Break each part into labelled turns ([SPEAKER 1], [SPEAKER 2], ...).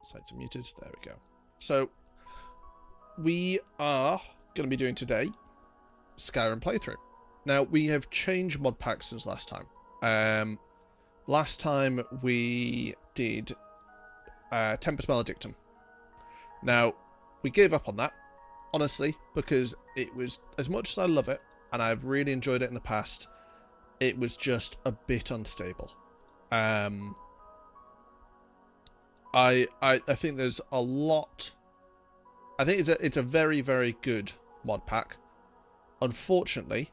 [SPEAKER 1] Sites are muted. There we go. So we are going to be doing today Skyrim playthrough. Now we have changed mod packs since last time. Last time we did Tempest Maledictum. Now we gave up on that, honestly, because it was, as much as I love it and I've really enjoyed it in the past, it was just a bit unstable. I think there's a lot. I think it's a very, very good mod pack. Unfortunately,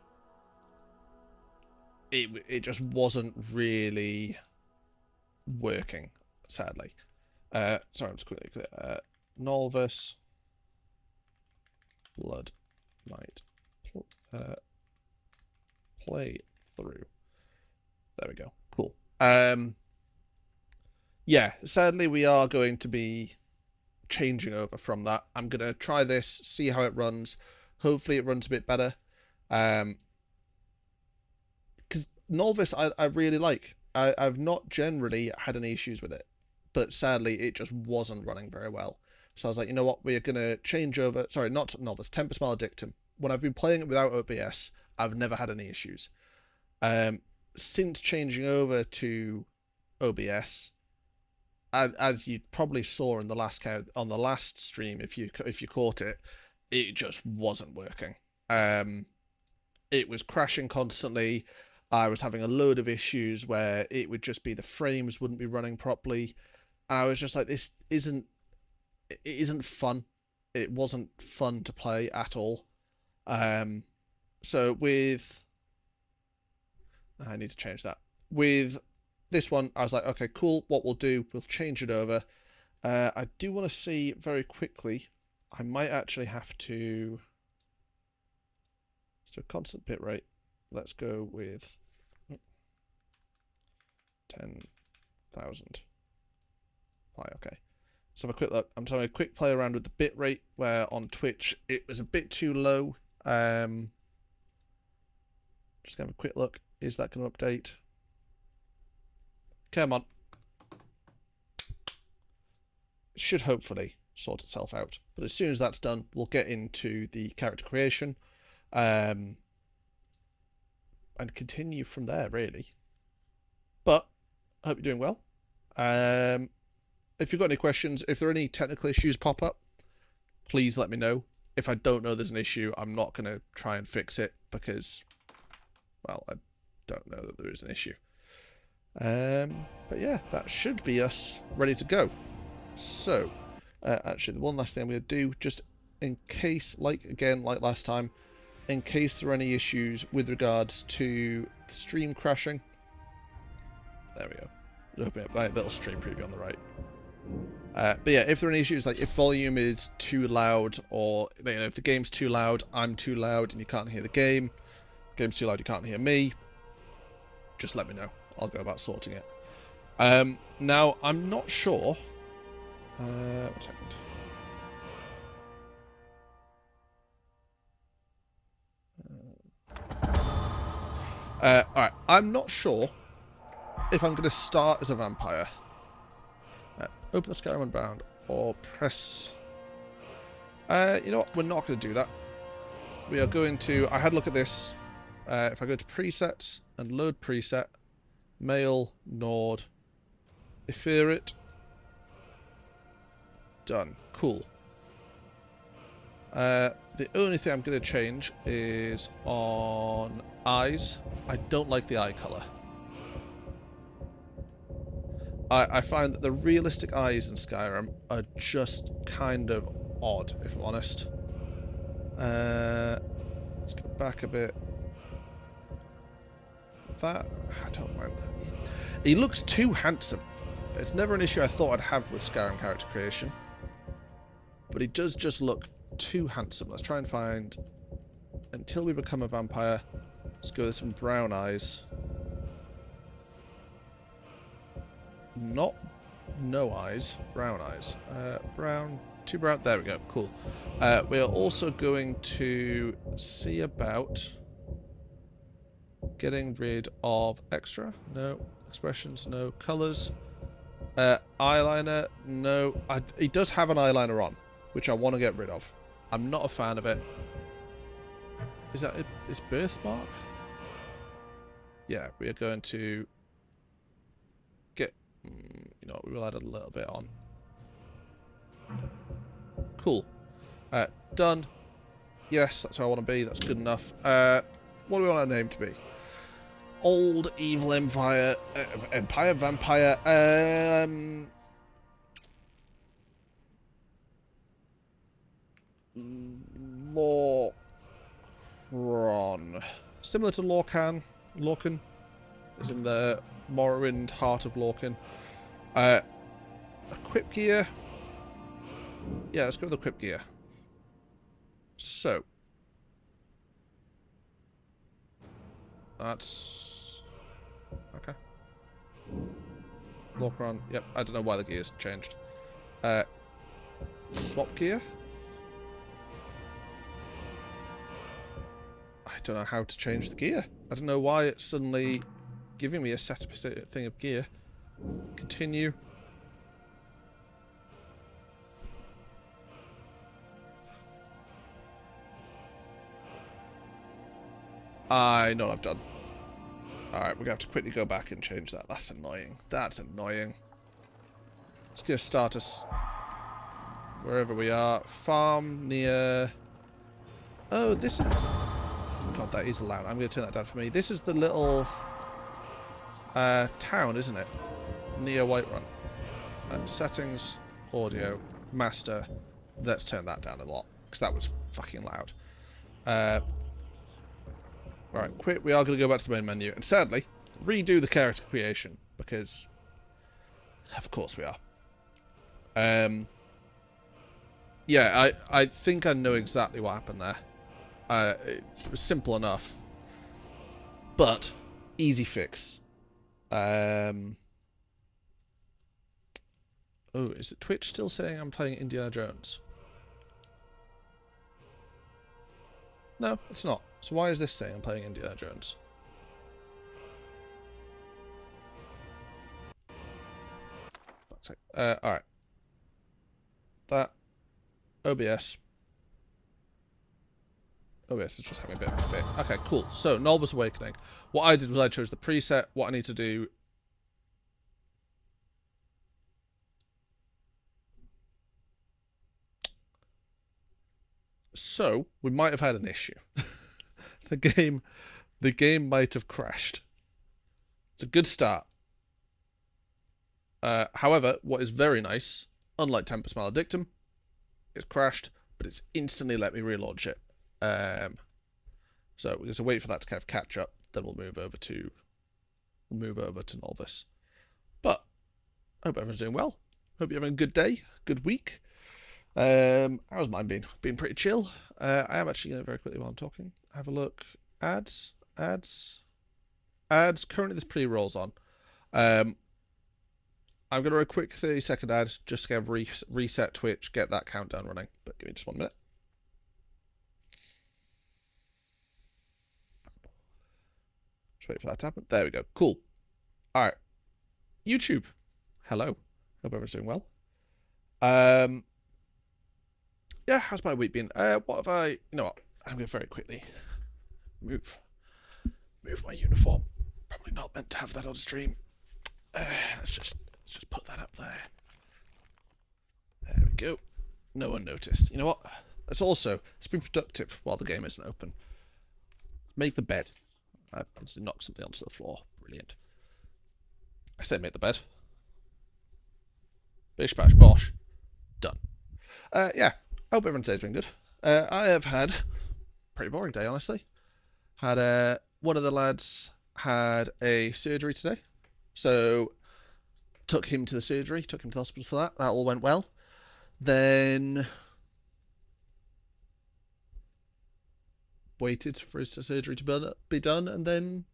[SPEAKER 1] it just wasn't really working, sadly. Sorry, I'm just quickly Nolvus Blood Knight play through. There we go. Cool. Yeah, sadly we are going to be changing over from that. I'm going to try this, see how it runs. Hopefully it runs a bit better. Because Nolvus I really like. I've not generally had any issues with it. But sadly it just wasn't running very well. So I was like, you know what, we're going to change over. Sorry, not Nolvus, Tempest Maledictum. When I've been playing it without OBS, I've never had any issues. Since changing over to OBS, as you probably saw in the last stream, if you caught it, it just wasn't working. It was crashing constantly. I was having a load of issues where it would just be the frames wouldn't be running properly. And I was just like, this isn't fun. It wasn't fun to play at all. So with, I need to change that. With this one, I was like, okay, cool. What we'll do, we'll change it over. I do want to see very quickly. I might actually have to. So constant bitrate. Let's go with 10,000. Right, okay. So have a quick look. I'm trying a quick play around with the bitrate, where on Twitch it was a bit too low. Just gonna have a quick look. Is that going to update? Come on. It should hopefully sort itself out. But as soon as that's done, we'll get into the character creation and continue from there, really. But I hope you're doing well. If you've got any questions, if there are any technical issues pop up, please let me know. If I don't know there's an issue, I'm not going to try and fix it because, well, I don't know that there is an issue. But yeah, that should be us ready to go. So, actually, the one last thing I'm going to do, just in case, like last time, in case there are any issues with regards to the stream crashing. There we go. Open up that little stream preview on the right. But yeah, if there are any issues, like if volume is too loud, or if the game's too loud, I'm too loud, and you can't hear the game, game's too loud, you can't hear me, just let me know. I'll go about sorting it. Now, I'm not sure. One second. Alright, I'm not sure if I'm going to start as a vampire. Open the Skyrim Bound or press. You know what? We're not going to do that. We are going to. I had a look at this. If I go to presets and load preset, male, Nord, Etherit, done. Cool. The only thing I'm going to change is on eyes. I don't like the eye color. I find that the realistic eyes in Skyrim are just kind of odd, if I'm honest. Let's go back a bit. That, I don't mind. He looks too handsome. It's never an issue I thought I'd have with Skyrim character creation. But he does just look too handsome. Let's try and find, until we become a vampire, let's go with some brown eyes. Not no eyes, brown eyes. Brown, two brown, there we go, cool. We are also going to see about getting rid of extra, no, expressions, no, colors. Eyeliner, no. He does have an eyeliner on, which I want to get rid of. I'm not a fan of it. Is that his birthmark? Yeah, we are going to get... you know what, we will add a little bit on. Cool. Done. Yes, that's where I want to be. That's good enough. What do we want our name to be? Old evil empire, vampire. Lorcan. Similar to Lorcan, as in the Morrowind heart of Lorcan. Equip gear. Yeah, let's go with equip gear. So that's okay. Lorcan. Yep. I don't know why the gear's changed. Swap gear. I don't know how to change the gear. I don't know why it's suddenly giving me a set thing of gear. Continue. I know what I've done. Alright, we're going to have to quickly go back and change that. That's annoying. That's annoying. Let's go start us wherever we are. Farm near... Oh, this is... God, that is loud. I'm going to turn that down for me. This is the little town, isn't it? Near Whiterun. Settings, audio, master. Let's turn that down a lot, because that was fucking loud. Right, quick, we are going to go back to the main menu, and sadly, redo the character creation, because, of course we are. Yeah, I think I know exactly what happened there. It was simple enough, but easy fix. Oh, is it Twitch still saying I'm playing Indiana Jones? No, it's not. So why is this saying I'm playing Indiana Jones? Alright. That. OBS. OBS is just having a bit of a fit. Okay, cool. So, Nolvus Awakening. What I did was I chose the preset. What I need to do... So, we might have had an issue. The game might have crashed. It's a good start. However, what is very nice, unlike Tempest Maledictum, it's crashed, but it's instantly let me relaunch it. So we're going to wait for that to kind of catch up. Then we'll move over to Nolvus. But I hope everyone's doing well. Hope you're having a good day, good week. How's mine been? Been pretty chill. I am actually going to very quickly while I'm talking have a look. Ads. Currently there's pre-rolls on. I'm going to do a quick 30-second ad just to kind of reset Twitch, get that countdown running. But give me just 1 minute. Just wait for that to happen. There we go. Cool. All right. YouTube. Hello. Hope everyone's doing well. Yeah, how's my week been? What have I... You know what? I'm going to very quickly move my uniform. Probably not meant to have that on stream. Let's just put that up there. There we go. No one noticed. You know what? Let's be productive while the game isn't open. Make the bed. I just knocked something onto the floor. Brilliant. I say make the bed. Bish bash bosh. Done. Yeah. Hope everyone's day's been good. I have had a pretty boring day, honestly. Had one of the lads had a surgery today, so took him to the surgery, took him to the hospital for that. That all went well. Then waited for his surgery to be done, and then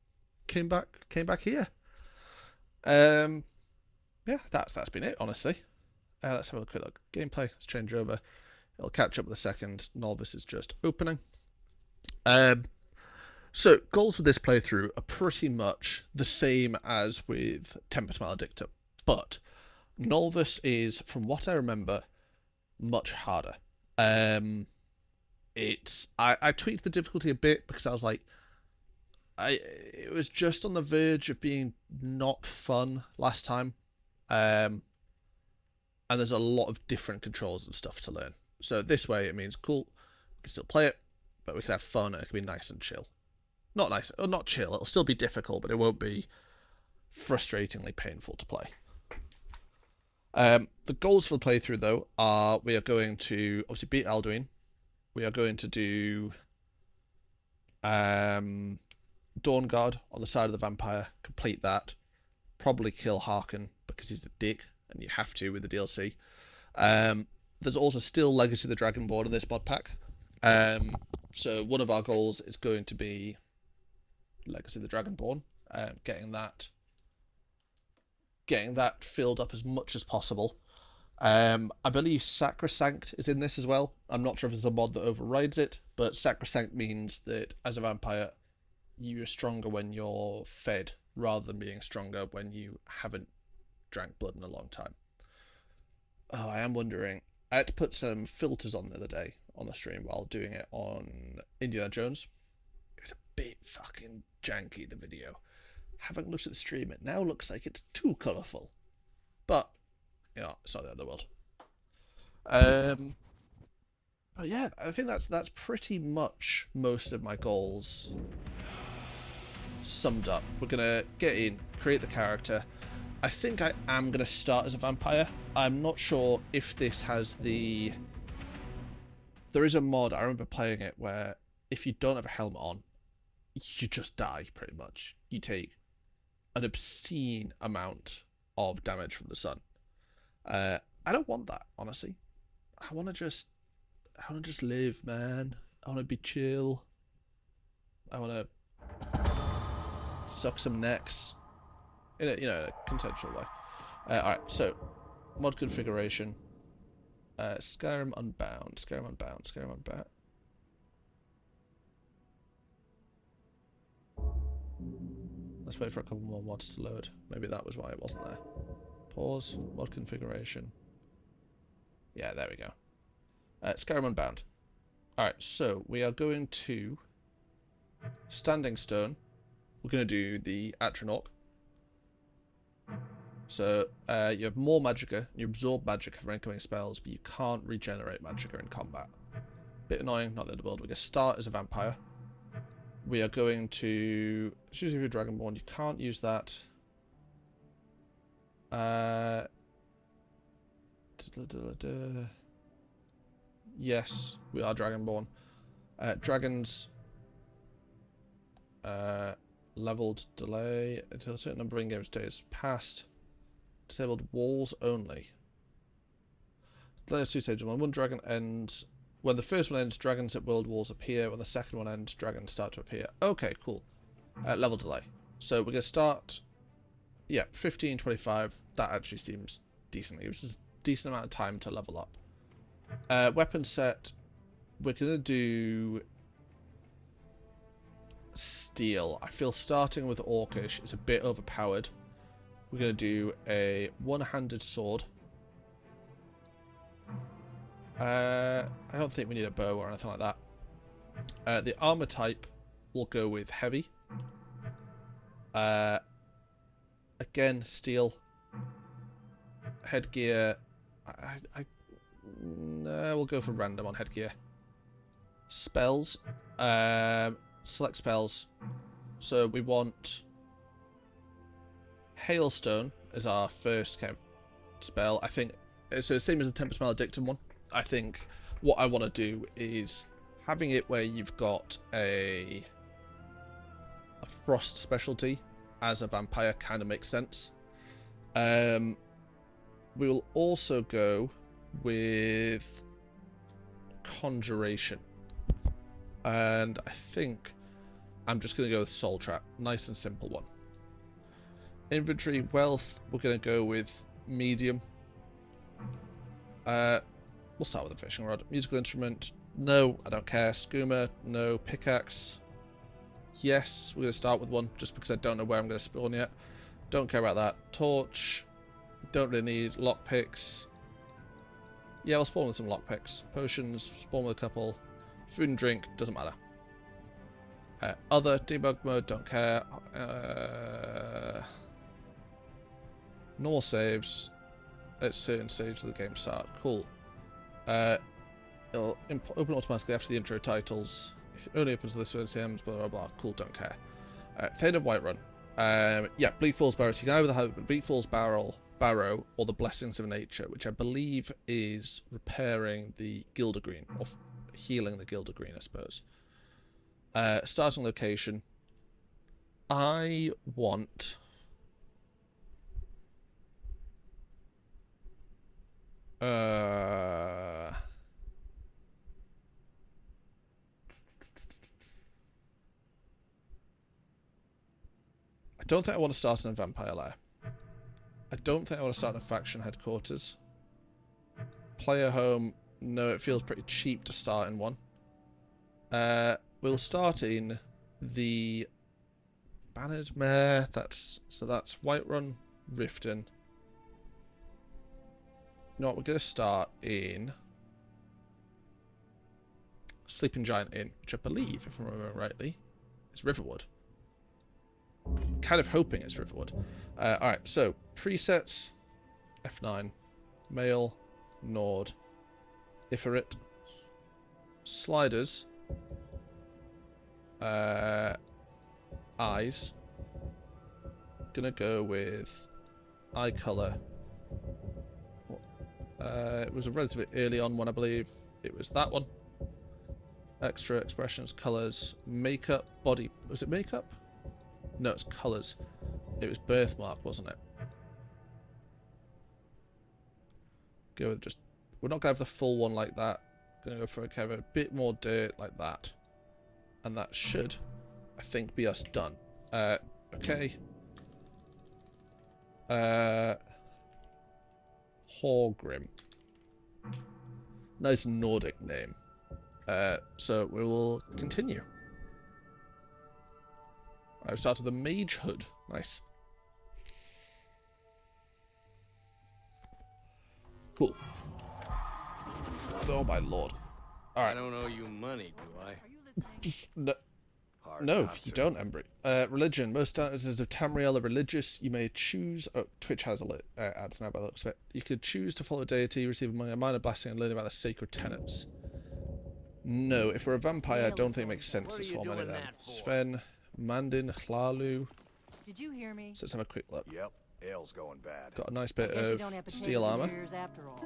[SPEAKER 1] came back here. Yeah, that's been it, honestly. Let's have a quick look. Gameplay. Let's change over. It'll catch up with the second. Nolvus is just opening. So goals with this playthrough are pretty much the same as with Tempest Maledictum, but Nolvus is, from what I remember, much harder. Um, I tweaked the difficulty a bit because I was like, it was just on the verge of being not fun last time. Um, and there's a lot of different controls and stuff to learn. So this way it means cool, we can still play it, but we can have fun and it can be nice and chill. Not nice, or not chill. It'll still be difficult, but it won't be frustratingly painful to play. The goals for the playthrough, though, are we are going to obviously beat Alduin. We are going to do Dawn Guard on the side of the vampire, complete that. Probably kill Harken because he's a dick, and you have to with the DLC. There's also still Legacy of the Dragonborn in this mod pack. So one of our goals is going to be Legacy of the Dragonborn, getting that filled up as much as possible. I believe Sacrosanct is in this as well. I'm not sure if there's a mod that overrides it, but Sacrosanct means that as a vampire, you're stronger when you're fed, rather than being stronger when you haven't drank blood in a long time. Oh, I am wondering. I had to put some filters on the other day on the stream while doing it on Indiana Jones. It was a bit fucking janky, the video. Having looked at the stream, it now looks like it's too colourful. But, it's not the end of the world. But yeah, I think that's pretty much most of my goals summed up. We're gonna get in, create the character. I think I am gonna start as a vampire. I'm not sure if this has the... There is a mod, I remember playing it, where if you don't have a helmet on, you just die, pretty much. You take an obscene amount of damage from the sun. I don't want that, honestly. I want to just live, man. I want to be chill. I want to suck some necks in a consensual way. All right, so mod configuration. Skyrim Unbound. Let's wait for a couple more mods to load. Maybe that was why it wasn't there. Pause. Mod configuration. Yeah, there we go. Skyrim Unbound. Alright, so we are going to Standing Stone. We're going to do the Atronach. So you have more Magicka. You absorb Magicka for incoming spells, but you can't regenerate Magicka in combat. Bit annoying, not the end of the world. We're going to start as a vampire. We are going to choose your Dragonborn. You can't use that. Yes, we are Dragonborn. Dragons leveled delay until a certain number of in-game stays passed. Disabled walls only. Delay of 2 stages. When one dragon ends, when the first one ends, dragons at world walls appear. When the second one ends, dragons start to appear. Okay, cool. Level delay. So we're gonna start. Yeah, 15:25. That actually seems decent. It was just a decent amount of time to level up. Weapon set. We're gonna do steel. I feel starting with Orcish is a bit overpowered. We're going to do a one-handed sword. I don't think we need a bow or anything like that. The armor type will go with heavy. Again, steel. Headgear. No, we'll go for random on headgear. Spells. Select spells. So we want Hailstone as our first kind of spell. I think so. The same as the Tempest Maledictum one. I think what I want to do is having it where you've got a frost specialty as a vampire kind of makes sense. We will also go with Conjuration, and I think I'm just going to go with Soul Trap. Nice and simple one. Inventory, wealth, we're going to go with medium. We'll start with a fishing rod. Musical instrument, no, I don't care. Skooma, no. Pickaxe, yes, we're going to start with one, just because I don't know where I'm going to spawn yet. Don't care about that. Torch, Don't really need lockpicks. Yeah, we'll spawn with some lockpicks. Potions, spawn with a couple. Food and drink, doesn't matter. Other, debug mode, don't care. Normal saves at certain stages of the game start. Cool. It'll open automatically after the intro titles. It only opens to the certain TMs, blah blah blah. Cool, don't care. Fade of Whiterun. Yeah, Bleak Falls Barrow. So you can either have Bleak Falls Barrow or the Blessings of Nature, which I believe is repairing the Gildergreen, or healing the Gildergreen, I suppose. Starting location. I want... I don't think I want to start in a vampire lair. I don't think I want to start in a faction headquarters. Player home, no, it feels pretty cheap to start in one. We'll start in the Bannered Mare. That's Whiterun, Riften. You know what, we're going to start in Sleeping Giant Inn, which I believe, if I remember rightly, is Riverwood. Kind of hoping it's Riverwood. Alright, so presets, F9, male, Nord, Ifrit, sliders, eyes, gonna go with eye color. It was a relatively early on one, I believe. It was that one. Extra expressions, colors, makeup, body. Was it makeup? No, it's colors. It was birthmark, wasn't it? Go with just. We're not gonna have the full one like that. Gonna go for a kind of a bit more dirt like that, and that should, I think, be us done. Okay. Horgrim. Nice Nordic name. So we will continue. I've started the Mage Hood. Nice. Cool. Oh my lord. Alright.
[SPEAKER 2] I don't owe you money, do I?
[SPEAKER 1] No. No, you don't, Embry. Religion. Most dances of Tamriel are religious. You may choose... Oh, Twitch has ads now by the looks of it. You could choose to follow a deity, receive a minor blessing, and learn about the sacred tenets. No, if we're a vampire, I don't think it makes sense to swarm any of them. Sven, Mandin, Hlalu.
[SPEAKER 3] Did you hear me?
[SPEAKER 1] So let's have a quick look.
[SPEAKER 4] Yep, ale's going bad.
[SPEAKER 1] Got a nice bit of steel armor.
[SPEAKER 3] After all.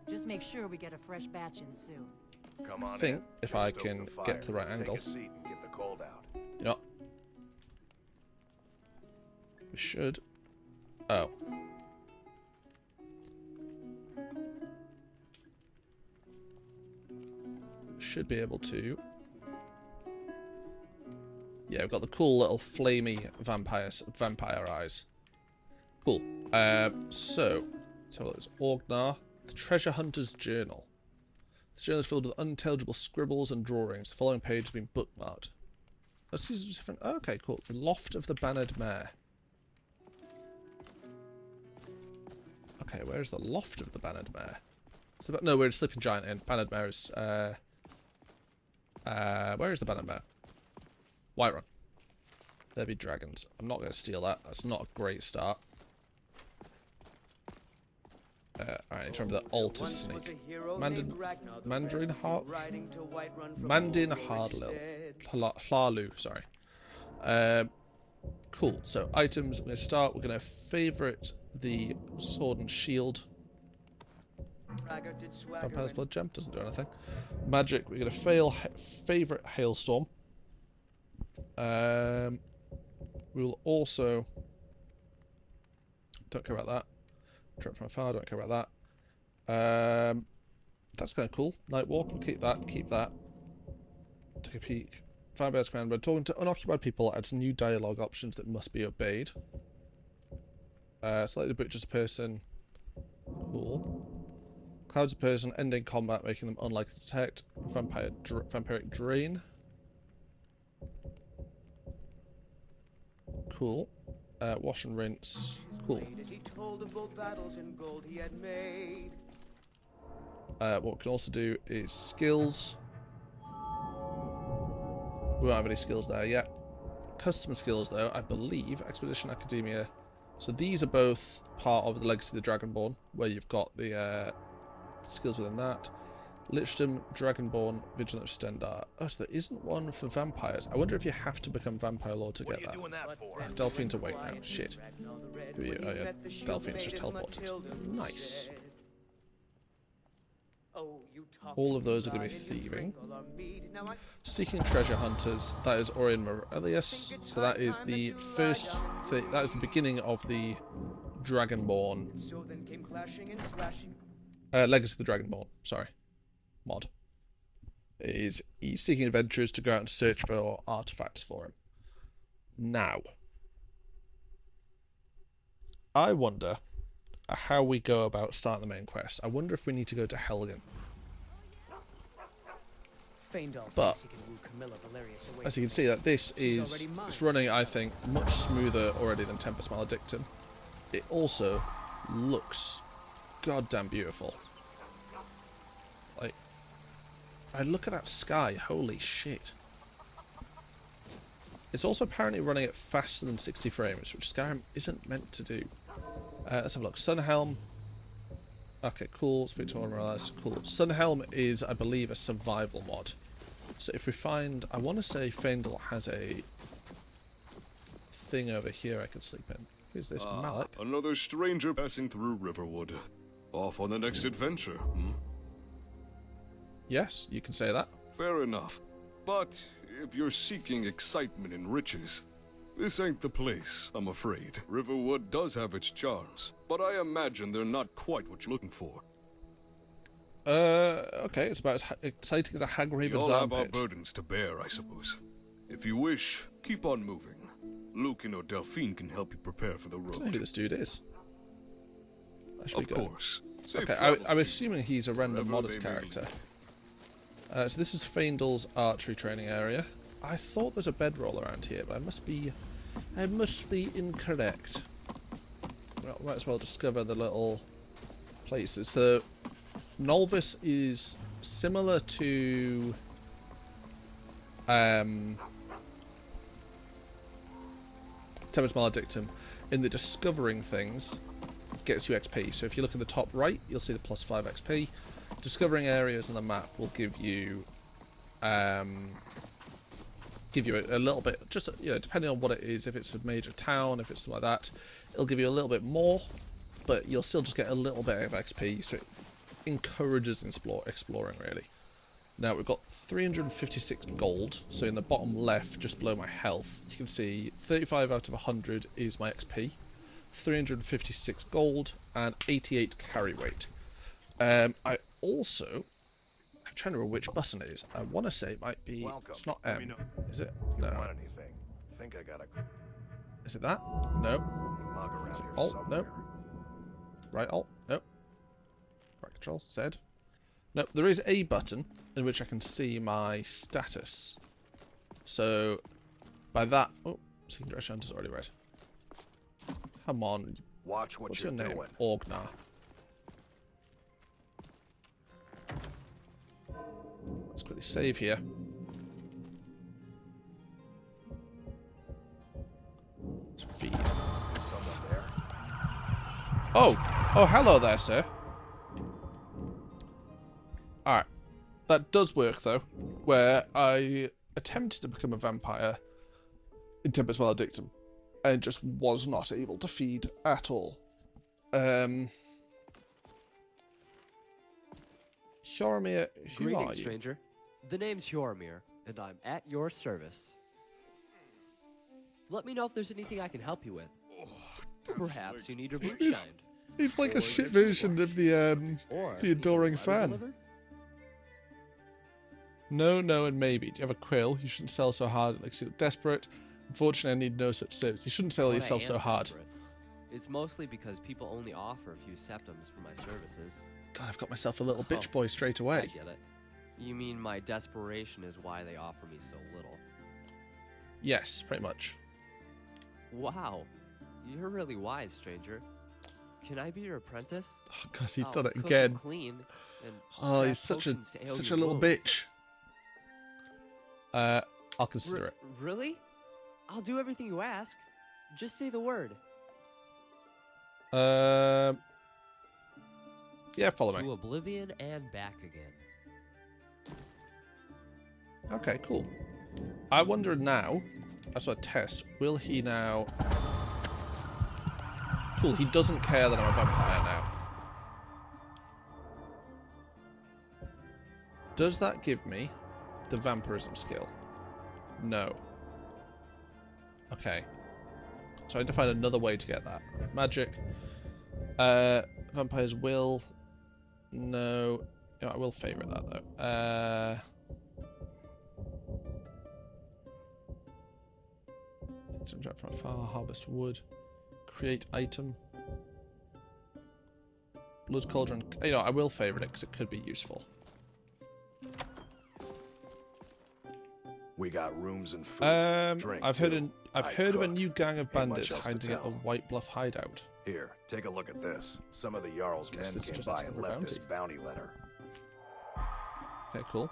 [SPEAKER 3] Just make sure we get a fresh batch in soon.
[SPEAKER 4] Come on
[SPEAKER 1] I think
[SPEAKER 4] in.
[SPEAKER 1] if
[SPEAKER 4] Just
[SPEAKER 1] I
[SPEAKER 4] stoke
[SPEAKER 1] can
[SPEAKER 4] the fire,
[SPEAKER 1] get to the right
[SPEAKER 4] take
[SPEAKER 1] angle.
[SPEAKER 4] a seat and get the cold out.
[SPEAKER 1] You know, we should. Oh. Should be able to. Yeah, we've got the cool little flamey vampire eyes. Cool. So let's have a look. It's Orgnar, the Treasure Hunter's Journal. This journal is filled with unintelligible scribbles and drawings. The following page has been bookmarked. Let's see some different. Oh, okay, cool. The Loft of the Bannered Mare. Okay, where's the Loft of the Bannered Mare? No, we're in Sleeping Giant Inn. Bannered Mare is. Where is the Bannered Mare? Whiterun. There be dragons. I'm not going to steal that. That's not a great start. Alright, I need to remember the altar snake. Mandin Hlalu, sorry. Cool, so items, I'm going to start. We're going to favourite the sword and shield. Vampire's Blood Gem, doesn't do anything. Magic, we're going to favourite Hailstorm. We will also... Don't care about that. Trap from afar, don't care about that. That's kind of cool. Nightwalk, we'll keep that. Take a peek. Firebear's Command, we're talking to unoccupied people, adds new dialogue options that must be obeyed. Slightly butchers a person. Cool. Clouds a person, ending combat, making them unlikely to detect. Vampiric Drain. Cool. Wash and rinse. Cool.
[SPEAKER 5] As he told of bold battles and gold he had made.
[SPEAKER 1] What we can also do is skills. We don't have any skills there yet. Custom skills though, I believe, Expedition Academia. So these are both part of the Legacy of the Dragonborn, where you've got the skills within that. Lichdom, Dragonborn, Vigilant Stendar. Oh, so there isn't one for vampires. I wonder if you have to become Vampire Lord to
[SPEAKER 4] What are
[SPEAKER 1] get
[SPEAKER 4] you
[SPEAKER 1] that.
[SPEAKER 4] doing that for?
[SPEAKER 1] Delphine's awake now. Shit. Who are you? Oh yeah, Delphine's just teleported. Nice. All of those are going to be thieving. Seeking treasure hunters. That is Orion Morelius. So that is the first thing. That is the beginning of the Dragonborn. Legacy of the Dragonborn. Sorry, mod. He's seeking adventurers to go out and search for artifacts for him. Now, I wonder how we go about starting the main quest. I wonder if we need to go to Helgen. But as you can see, that this is it's running, I think, much smoother already than Tempest Maledictum. It also looks goddamn beautiful. Like, I look at that sky, holy shit. It's also apparently running at faster than 60 frames, which Skyrim isn't meant to do. Let's have a look. Sunhelm. Okay, cool. Speak to Morales. Cool. Sunhelm is, I believe, a survival mod. So if we find, I want to say Faendal has a thing over here I can sleep in. Who's this? Malik?
[SPEAKER 6] Another stranger passing through Riverwood. Off on the next adventure, hmm?
[SPEAKER 1] Yes, you can say that.
[SPEAKER 6] Fair enough. But if you're seeking excitement and riches, this ain't the place, I'm afraid. Riverwood does have its charms, but I imagine they're not quite what you're looking for.
[SPEAKER 1] Okay, it's about as exciting as a Hagraven's
[SPEAKER 6] We all have our
[SPEAKER 1] armpit.
[SPEAKER 6] burdens to bear, I suppose. If you wish, keep on moving. Lucan or Delphine can help you prepare for the
[SPEAKER 1] I don't know who
[SPEAKER 6] road.
[SPEAKER 1] this dude is. I should
[SPEAKER 6] Of
[SPEAKER 1] be good.
[SPEAKER 6] course. Safe
[SPEAKER 1] Okay,
[SPEAKER 6] travels
[SPEAKER 1] I'm
[SPEAKER 6] to
[SPEAKER 1] assuming he's a random
[SPEAKER 6] wherever
[SPEAKER 1] modded
[SPEAKER 6] they may
[SPEAKER 1] character. So this is Faendal's archery training area. I thought there's a bedroll around here, but I must be incorrect. Well, might as well discover the little places. So Nolvus is similar to Tempest Maledictum in the discovering things gets you XP. So if you look at the top right, you'll see the +5 XP. Discovering areas on the map will give you a little bit, just depending on what it is. If it's a major town, if it's like that, it'll give you a little bit more, but you'll still just get a little bit of XP. So it encourages exploring really. Now we've got 356 gold, so in the bottom left, just below my health, you can see 35 out of 100 is my XP, 356 gold, and 88 carry weight. I'm trying to remember which button it is. I want to say it might be.
[SPEAKER 4] Welcome.
[SPEAKER 1] It's not
[SPEAKER 4] Let me
[SPEAKER 1] M.
[SPEAKER 4] know.
[SPEAKER 1] Is it?
[SPEAKER 4] You
[SPEAKER 1] No.
[SPEAKER 4] want anything? Think I got a
[SPEAKER 1] Is it that? No.
[SPEAKER 4] mug around here
[SPEAKER 1] Alt?
[SPEAKER 4] somewhere.
[SPEAKER 1] No. Right alt? Nope. Right control? Z. Nope. There is a button in which I can see my status. So by that, oh, Seeking Treasure Hunter's already read. Come on.
[SPEAKER 4] Watch what
[SPEAKER 1] What's
[SPEAKER 4] you're
[SPEAKER 1] your name?
[SPEAKER 4] doing.
[SPEAKER 1] Orgnar. Let's quickly save here. Let's feed.
[SPEAKER 4] Is someone there?
[SPEAKER 1] Oh! Oh, hello there, sir. Alright. That does work, though, where I attempted to become a vampire in Tempest Maledictum and just was not able to feed at all. Hjormir, who are
[SPEAKER 7] Greetings,
[SPEAKER 1] you?
[SPEAKER 7] stranger. The name's Hjormir, and I'm at your service. Let me know if there's anything I can help you with. Perhaps you need your boots
[SPEAKER 1] He's-
[SPEAKER 7] shined.
[SPEAKER 1] He's like a
[SPEAKER 7] Or
[SPEAKER 1] shit
[SPEAKER 7] just
[SPEAKER 1] version of the
[SPEAKER 7] Or
[SPEAKER 1] the adoring
[SPEAKER 7] need a letter
[SPEAKER 1] fan.
[SPEAKER 7] delivered?
[SPEAKER 1] No, no, and maybe. Do you have a quill? You shouldn't sell so hard. It makes you look desperate. Unfortunately, I need no such service. You shouldn't sell
[SPEAKER 7] But I
[SPEAKER 1] yourself
[SPEAKER 7] am
[SPEAKER 1] so hard.
[SPEAKER 7] desperate. It's mostly because people only offer a few septums for my services.
[SPEAKER 1] God, I've got myself a little bitch
[SPEAKER 7] Oh,
[SPEAKER 1] boy straight
[SPEAKER 7] I
[SPEAKER 1] away.
[SPEAKER 7] get it. You mean my desperation is why they offer me so little?
[SPEAKER 1] Yes, pretty much.
[SPEAKER 7] Wow. You're really wise, stranger. Can I be your apprentice?
[SPEAKER 1] Oh god, he's
[SPEAKER 7] I'll
[SPEAKER 1] done it
[SPEAKER 7] cook
[SPEAKER 1] again.
[SPEAKER 7] and clean and
[SPEAKER 1] Oh, he's
[SPEAKER 7] craft
[SPEAKER 1] such a
[SPEAKER 7] potions to heal
[SPEAKER 1] such a
[SPEAKER 7] your
[SPEAKER 1] little
[SPEAKER 7] wounds.
[SPEAKER 1] bitch. I'll consider it.
[SPEAKER 7] Really? I'll do everything you ask. Just say the word.
[SPEAKER 1] Yeah, follow me.
[SPEAKER 7] To oblivion and back again.
[SPEAKER 1] Okay, cool. I wonder now, as a test, will he now... Cool, he doesn't care that I'm a vampire now. Does that give me the vampirism skill? No. Okay. So I had to find another way to get that. Magic. Vampires will... No. No, I will favourite that though. Subtract from far, harvest wood, create item, blood cauldron. You know, I will favourite it because it could be useful.
[SPEAKER 4] We got rooms and food. Drink,
[SPEAKER 1] I've
[SPEAKER 4] too.
[SPEAKER 1] heard of a new gang of
[SPEAKER 4] Ain't much
[SPEAKER 1] bandits
[SPEAKER 4] else to
[SPEAKER 1] hiding at the
[SPEAKER 4] tell.
[SPEAKER 1] White Bluff hideout.
[SPEAKER 4] Here, take a look at this. Some of the Jarl's
[SPEAKER 1] Guess
[SPEAKER 4] men
[SPEAKER 1] this is
[SPEAKER 4] came
[SPEAKER 1] just
[SPEAKER 4] by
[SPEAKER 1] asking
[SPEAKER 4] and
[SPEAKER 1] for a
[SPEAKER 4] left this
[SPEAKER 1] bounty.
[SPEAKER 4] bounty letter.
[SPEAKER 1] Okay, cool.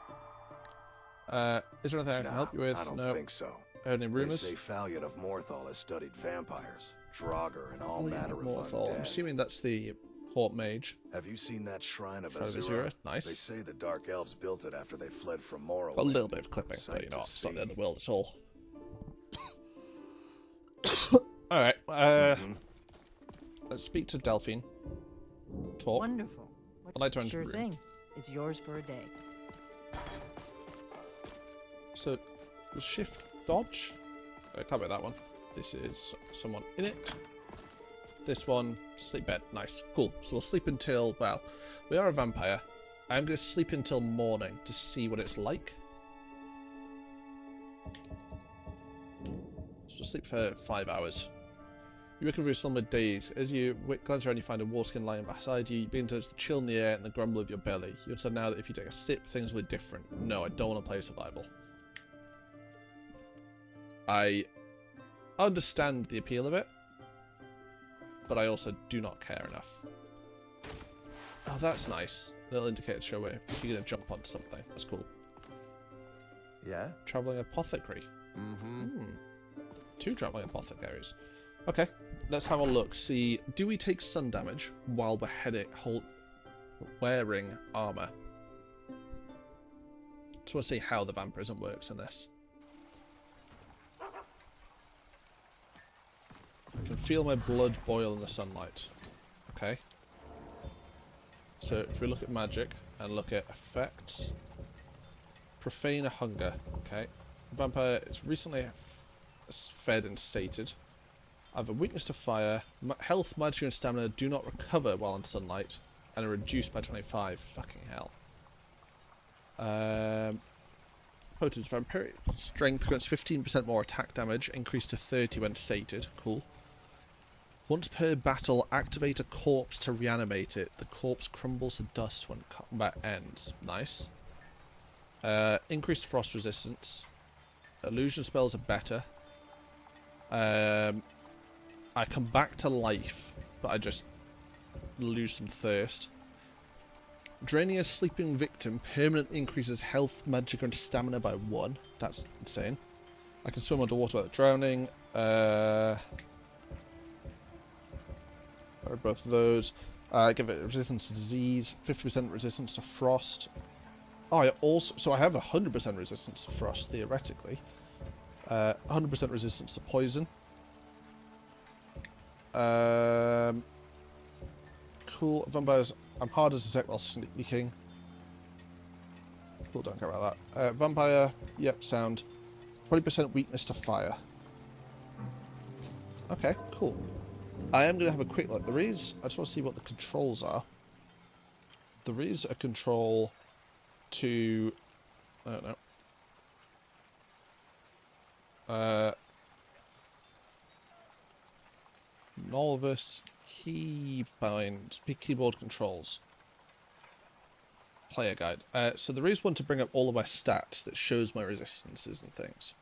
[SPEAKER 1] Is there anything I can help you with?
[SPEAKER 4] I don't
[SPEAKER 1] No.
[SPEAKER 4] think so.
[SPEAKER 1] Heard any
[SPEAKER 4] They
[SPEAKER 1] rumours?
[SPEAKER 4] say Fallion of Morthal has studied vampires, Draugr, and all
[SPEAKER 1] Fallion
[SPEAKER 4] manner
[SPEAKER 1] of
[SPEAKER 4] of
[SPEAKER 1] Morthal. I'm
[SPEAKER 4] undead.
[SPEAKER 1] assuming that's the court mage.
[SPEAKER 4] Have you seen that Shrine of
[SPEAKER 1] Shrine of
[SPEAKER 4] Azura?
[SPEAKER 1] Azura, nice.
[SPEAKER 4] They say the Dark Elves built it after they fled from Morrowind.
[SPEAKER 1] Got a little bit of clipping, but
[SPEAKER 4] Sight
[SPEAKER 1] you know,
[SPEAKER 4] to
[SPEAKER 1] it's not the end of
[SPEAKER 4] see.
[SPEAKER 1] the world at all. Alright,
[SPEAKER 4] Mhm.
[SPEAKER 1] let's speak to Delphine. Talk.
[SPEAKER 3] Wonderful. What
[SPEAKER 1] I'd like to enter
[SPEAKER 3] sure
[SPEAKER 1] the room.
[SPEAKER 3] thing. It's yours for a day.
[SPEAKER 1] So, the shift dodge. I can't be that one. This is someone in it. This one, sleep bed. Nice. Cool. So we'll sleep until, well, we are a vampire. I'm going to sleep until morning to see what it's like. So we'll sleep for 5 hours. You wake up with slumber days. As you glance around, you find a warskin lying beside you. You begin to notice the chill in the air and the grumble of your belly. You understand now that if you take a sip, things will be different. No, I don't want to play survival. I understand the appeal of it, but I also do not care enough. Oh, that's nice. Little indicator to show where if you're going to jump onto something. That's cool.
[SPEAKER 8] Yeah?
[SPEAKER 1] Travelling apothecary.
[SPEAKER 8] Mm-hmm.
[SPEAKER 1] 2 travelling apothecaries. Okay, let's have a look. See, do we take sun damage while we're wearing armour? Just want to see how the vampirism works in this. I can feel my blood boil in the sunlight. Okay. So if we look at magic and look at effects, profane hunger. Okay. Vampire is recently fed and sated. I have a weakness to fire. Health, magic, and stamina do not recover while in sunlight, and are reduced by 25. Fucking hell. Potent vampiric strength grants 15% more attack damage, increased to 30 when sated. Cool. Once per battle, activate a corpse to reanimate it. The corpse crumbles to dust when combat ends. Nice. Increased frost resistance. Illusion spells are better. I come back to life, but I just lose some thirst. Draining a sleeping victim permanently increases health, magic, and stamina by 1. That's insane. I can swim underwater without drowning. Both of those. Give it resistance to disease, 50% resistance to frost. Oh, I also, so I have 100% resistance to frost theoretically. 100% resistance to poison. Cool. Vampires. I'm harder to detect while sneaking. Cool. Don't care about that. Vampire. Yep. Sound. 20% weakness to fire. Okay. Cool. I am going to have a quick look. I just want to see what the controls are. There is a control to... I don't know. Nolvus keyboard controls. Player guide. So there is one to bring up all of my stats that shows my resistances and things.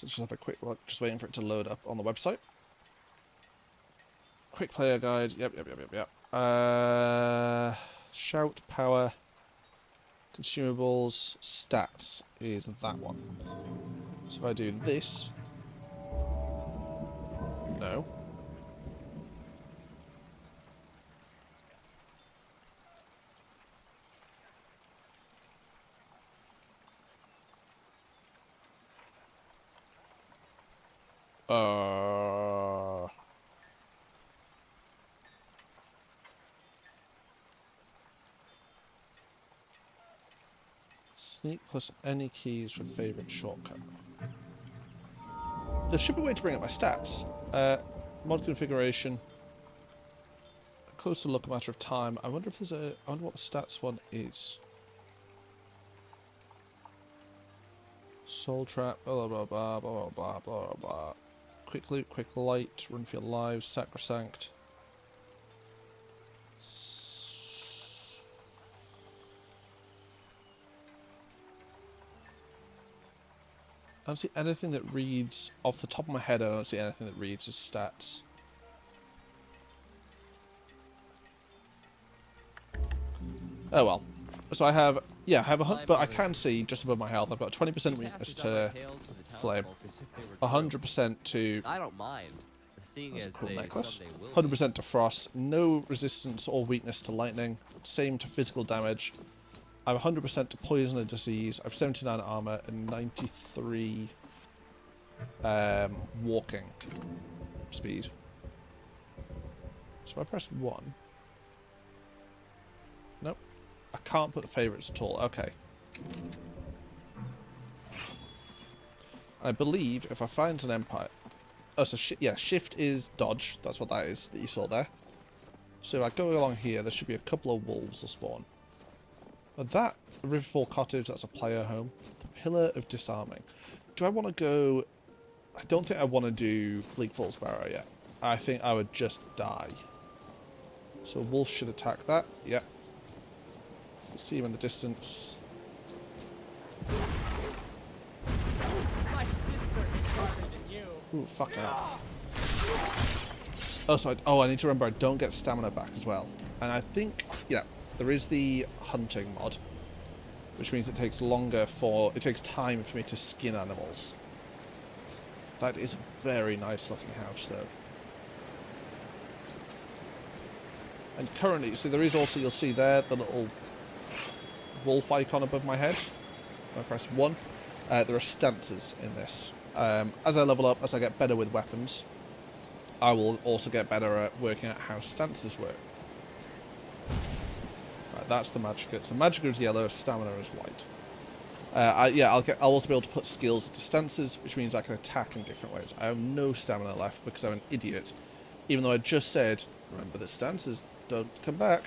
[SPEAKER 1] So just have a quick look, just waiting for it to load up on the website. Quick player guide. Yep. Shout, power, consumables, stats is that one. So if I do this, no. Sneak plus any keys for favorite shortcut. There should be a way to bring up my stats. Mod configuration. Closer look, a matter of time. I wonder if there's a. I wonder what the stats one is. Soul trap. Blah blah blah blah blah blah blah. Quick loot, quick light, run for your lives, sacrosanct. I don't see anything that reads, off the top of my head, I don't see anything that reads as stats. Oh well. So I have, yeah, I have but I can see just above my health, I've got 20% weakness to flame, 100% to,
[SPEAKER 7] I don't mind. Seeing
[SPEAKER 1] that's a
[SPEAKER 7] as
[SPEAKER 1] cool
[SPEAKER 7] they
[SPEAKER 1] necklace,
[SPEAKER 7] someday will
[SPEAKER 1] 100% to frost, no resistance or weakness to lightning, same to physical damage. I have 100% to poison and disease, I have 79 armor and 93 walking speed. So I press 1. Nope. I can't put the favourites at all. Okay. I believe if I find an empire... Oh, so yeah, shift is dodge. That's what that is that you saw there. So if I go along here, there should be a couple of wolves will spawn. That Riverfall Cottage, that's a player home. The Pillar of Disarming. Do I want to go... I don't think I want to do Bleak Falls Barrow yet. I think I would just die. So a wolf should attack that. Yep. See him in the distance.
[SPEAKER 5] My sister is harder than you.
[SPEAKER 1] Ooh, fuck hell. Oh, so I need to remember I don't get stamina back as well. And I think, yeah, there is the hunting mod, which means it takes time for me to skin animals. That is a very nice looking house though. And currently, so there is also, you'll see there, the little wolf icon above my head. When I press 1, there are stances in this. As I level up, as I get better with weapons, I will also get better at working out how stances work. Right, that's the Magicka. So Magicka is yellow, stamina is white. I'll also be able to put skills into stances, which means I can attack in different ways. I have no stamina left because I'm an idiot. Even though I just said, remember that stances don't come back.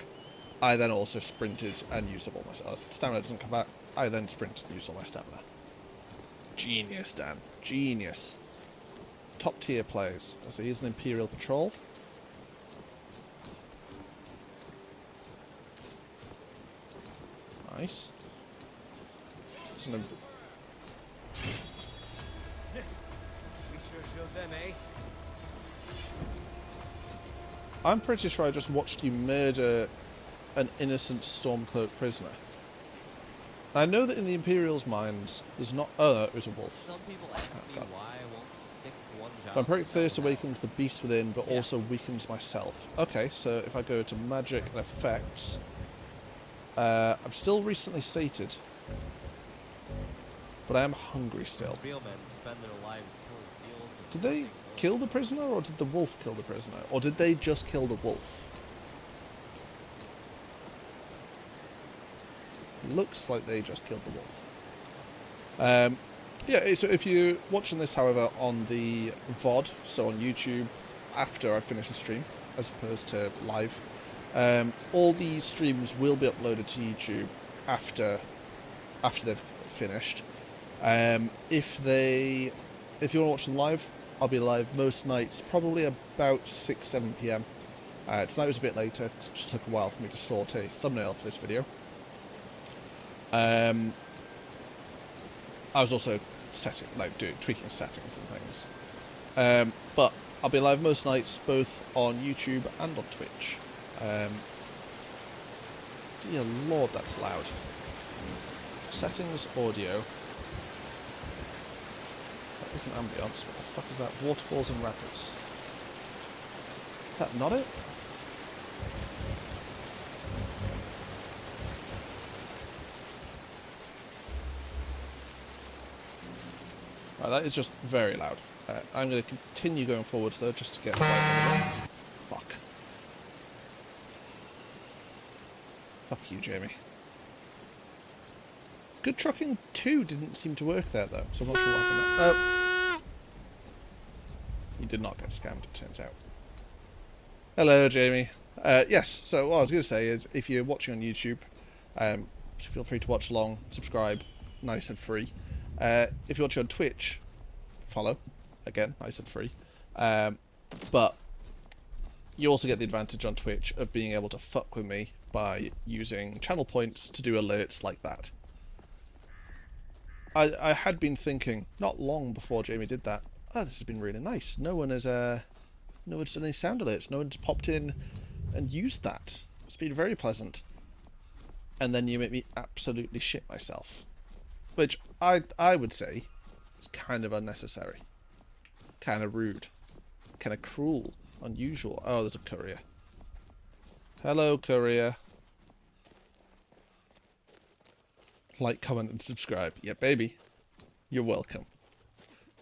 [SPEAKER 1] I then also sprinted and used up all my stamina doesn't come back. I then sprinted and used all my stamina. Genius, Dan. Genius. Top tier players. So here's an Imperial Patrol. Nice. It's an
[SPEAKER 5] We sure showed them, eh?
[SPEAKER 1] I'm pretty sure I just watched you murder an innocent Stormcloak prisoner. I know that in the Imperial's minds, there's not... Oh, no, it was a wolf.
[SPEAKER 7] Some people ask me why I won't stick to one job.
[SPEAKER 1] Vampiric Thirst awakens the beast within, but also weakens myself. Okay, so if I go to magic and effects... I'm still recently sated. But I am hungry still.
[SPEAKER 7] Real men spend their lives tilling fields and
[SPEAKER 1] Did they
[SPEAKER 7] hunting
[SPEAKER 1] kill the prisoner, or did the wolf kill the prisoner? Or did they just kill the wolf? Looks like they just killed the wolf. Yeah, so if you're watching this, however, on the VOD, so on YouTube, after I finish the stream, as opposed to live, all these streams will be uploaded to YouTube after they've finished. If you want to watch them live, I'll be live most nights, probably about 6-7 PM. Tonight was a bit later, it just took a while for me to sort a thumbnail for this video. I was also tweaking settings and things. But I'll be live most nights, both on YouTube and on Twitch. Dear Lord, that's loud. Settings, audio. That isn't ambience. What the fuck is that? Waterfalls and rapids. Is that not it? Right, that is just very loud. I'm going to continue going forwards though, just to get fuck. Fuck you, Jamie. Good Trucking 2 didn't seem to work there though, so I'm not sure what happened there. You did not get scammed, it turns out. Hello, Jamie. Yes, so what I was going to say is, if you're watching on YouTube, feel free to watch along, subscribe, nice and free. If you're watching on Twitch, follow, again, nice and free. But you also get the advantage on Twitch of being able to fuck with me by using channel points to do alerts like that. I had been thinking, not long before Jamie did that, oh, this has been really nice. No one has done any sound alerts. No one's popped in and used that. It's been very pleasant. And then you make me absolutely shit myself. Which I would say is kind of unnecessary. Kind of rude. Kind of cruel. Unusual. Oh, there's a courier. Hello, courier. Like, comment, and subscribe. Yeah, baby. You're welcome.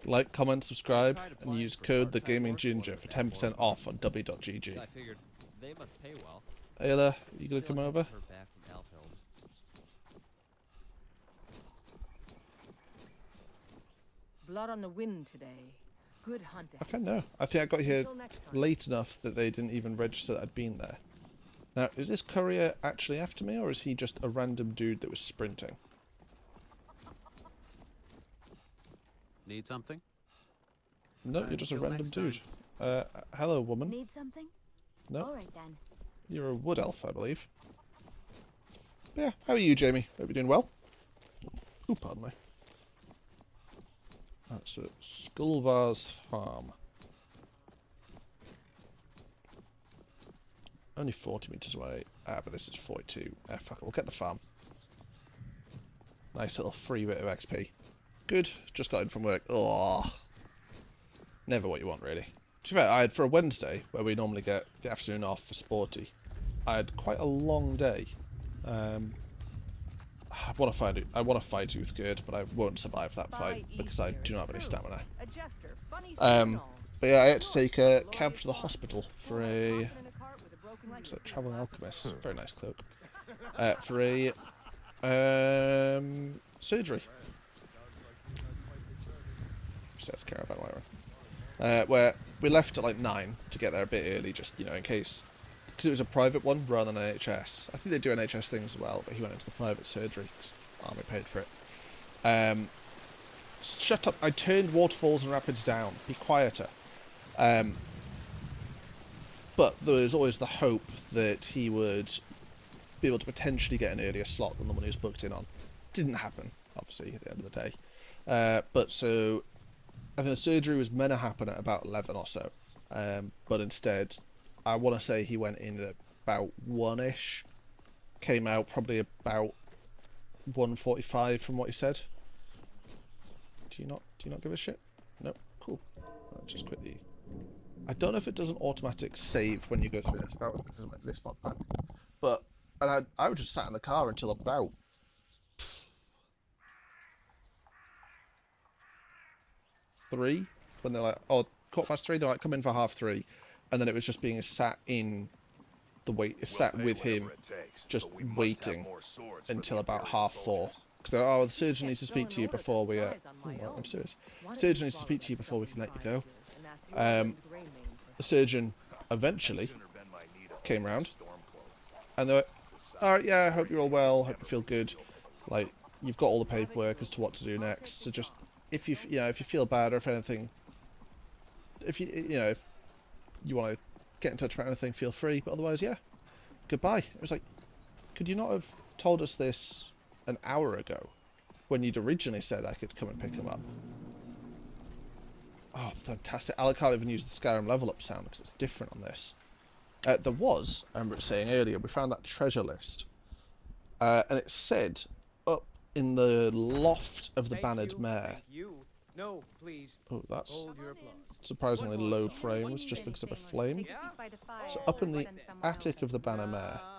[SPEAKER 1] Like, comment, subscribe, and use code TheGamingGinger for 10% off on w.gg.
[SPEAKER 7] I figured they must pay well.
[SPEAKER 1] Ayla, you gonna come over?
[SPEAKER 3] Blood on the wind today. Good hunting.
[SPEAKER 1] Okay, no. I think I got here late enough that they didn't even register that I'd been there. Now, is this courier actually after me, or is he just a random dude that was sprinting?
[SPEAKER 9] Need something?
[SPEAKER 1] No, you're just a random dude. Hello, woman.
[SPEAKER 10] Need something?
[SPEAKER 1] No.
[SPEAKER 10] Alright then.
[SPEAKER 1] You're a wood elf, I believe. But yeah, how are you, Jamie? Hope you're doing well. Ooh, pardon me. That's at Skullvar's farm. Only 40 meters away. Ah, but this is 42. Ah, fuck it, we'll get the farm. Nice little free bit of XP. Good, just got in from work. Oh, never what you want, really. To be fair, I had for a Wednesday, where we normally get the afternoon off for sporty, I had quite a long day. I want to fight Tooth Good, but I won't survive that fight because I do not have any stamina. But yeah, I had to take a cab to the hospital for a traveling alchemist. Very nice cloak. For a surgery. Says caravan wire. Where we left at like 9 to get there a bit early, just in case. Because it was a private one rather than NHS. I think they do NHS things as well, but he went into the private surgery because Army paid for it. Shut up! I turned waterfalls and rapids down. Be quieter. But there was always the hope that he would be able to potentially get an earlier slot than the one he was booked in on. Didn't happen, obviously, at the end of the day. But so I think the surgery was meant to happen at about 11 or so. But instead, I want to say he went in at about 1-ish. Came out probably about 1:45 from what he said. Do you not give a shit? No, cool. I'll just quickly. I don't know if it does an automatic save when you go through this about this mod pack, but I was just sat in the car until about 3 when they're like, oh, 3:15. They're like, come in for 3:30, and then it was just being sat in the sat with him, just waiting until about 3:30. Because the surgeon needs to speak to you before we. I'm serious. Surgeon needs to speak to you before we can let you go. The surgeon eventually came round, and they were, all right, yeah, I hope you're all well. Hope you feel good. Like, you've got all the paperwork as to what to do next. So just if you feel bad or if anything, if you want to get in touch about anything, feel free. But otherwise, yeah, goodbye. It was like, could you not have told us this an hour ago when you'd originally said I could come and pick them up. Oh, fantastic. I can't even use the Skyrim level up sound because it's different on this. There was, I remember it saying earlier, we found that treasure list. And it said up in the loft of the Bannered Mare.
[SPEAKER 5] Thank you. No, please.
[SPEAKER 1] Oh, that's
[SPEAKER 5] Hold your applause.
[SPEAKER 1] surprisingly
[SPEAKER 5] What
[SPEAKER 1] low
[SPEAKER 5] was-
[SPEAKER 1] frames just because of a flame.
[SPEAKER 3] Take a seat by the fire.
[SPEAKER 1] So up in the
[SPEAKER 3] Send someone
[SPEAKER 1] attic
[SPEAKER 3] over.
[SPEAKER 1] of the Banner Mare.
[SPEAKER 5] Now,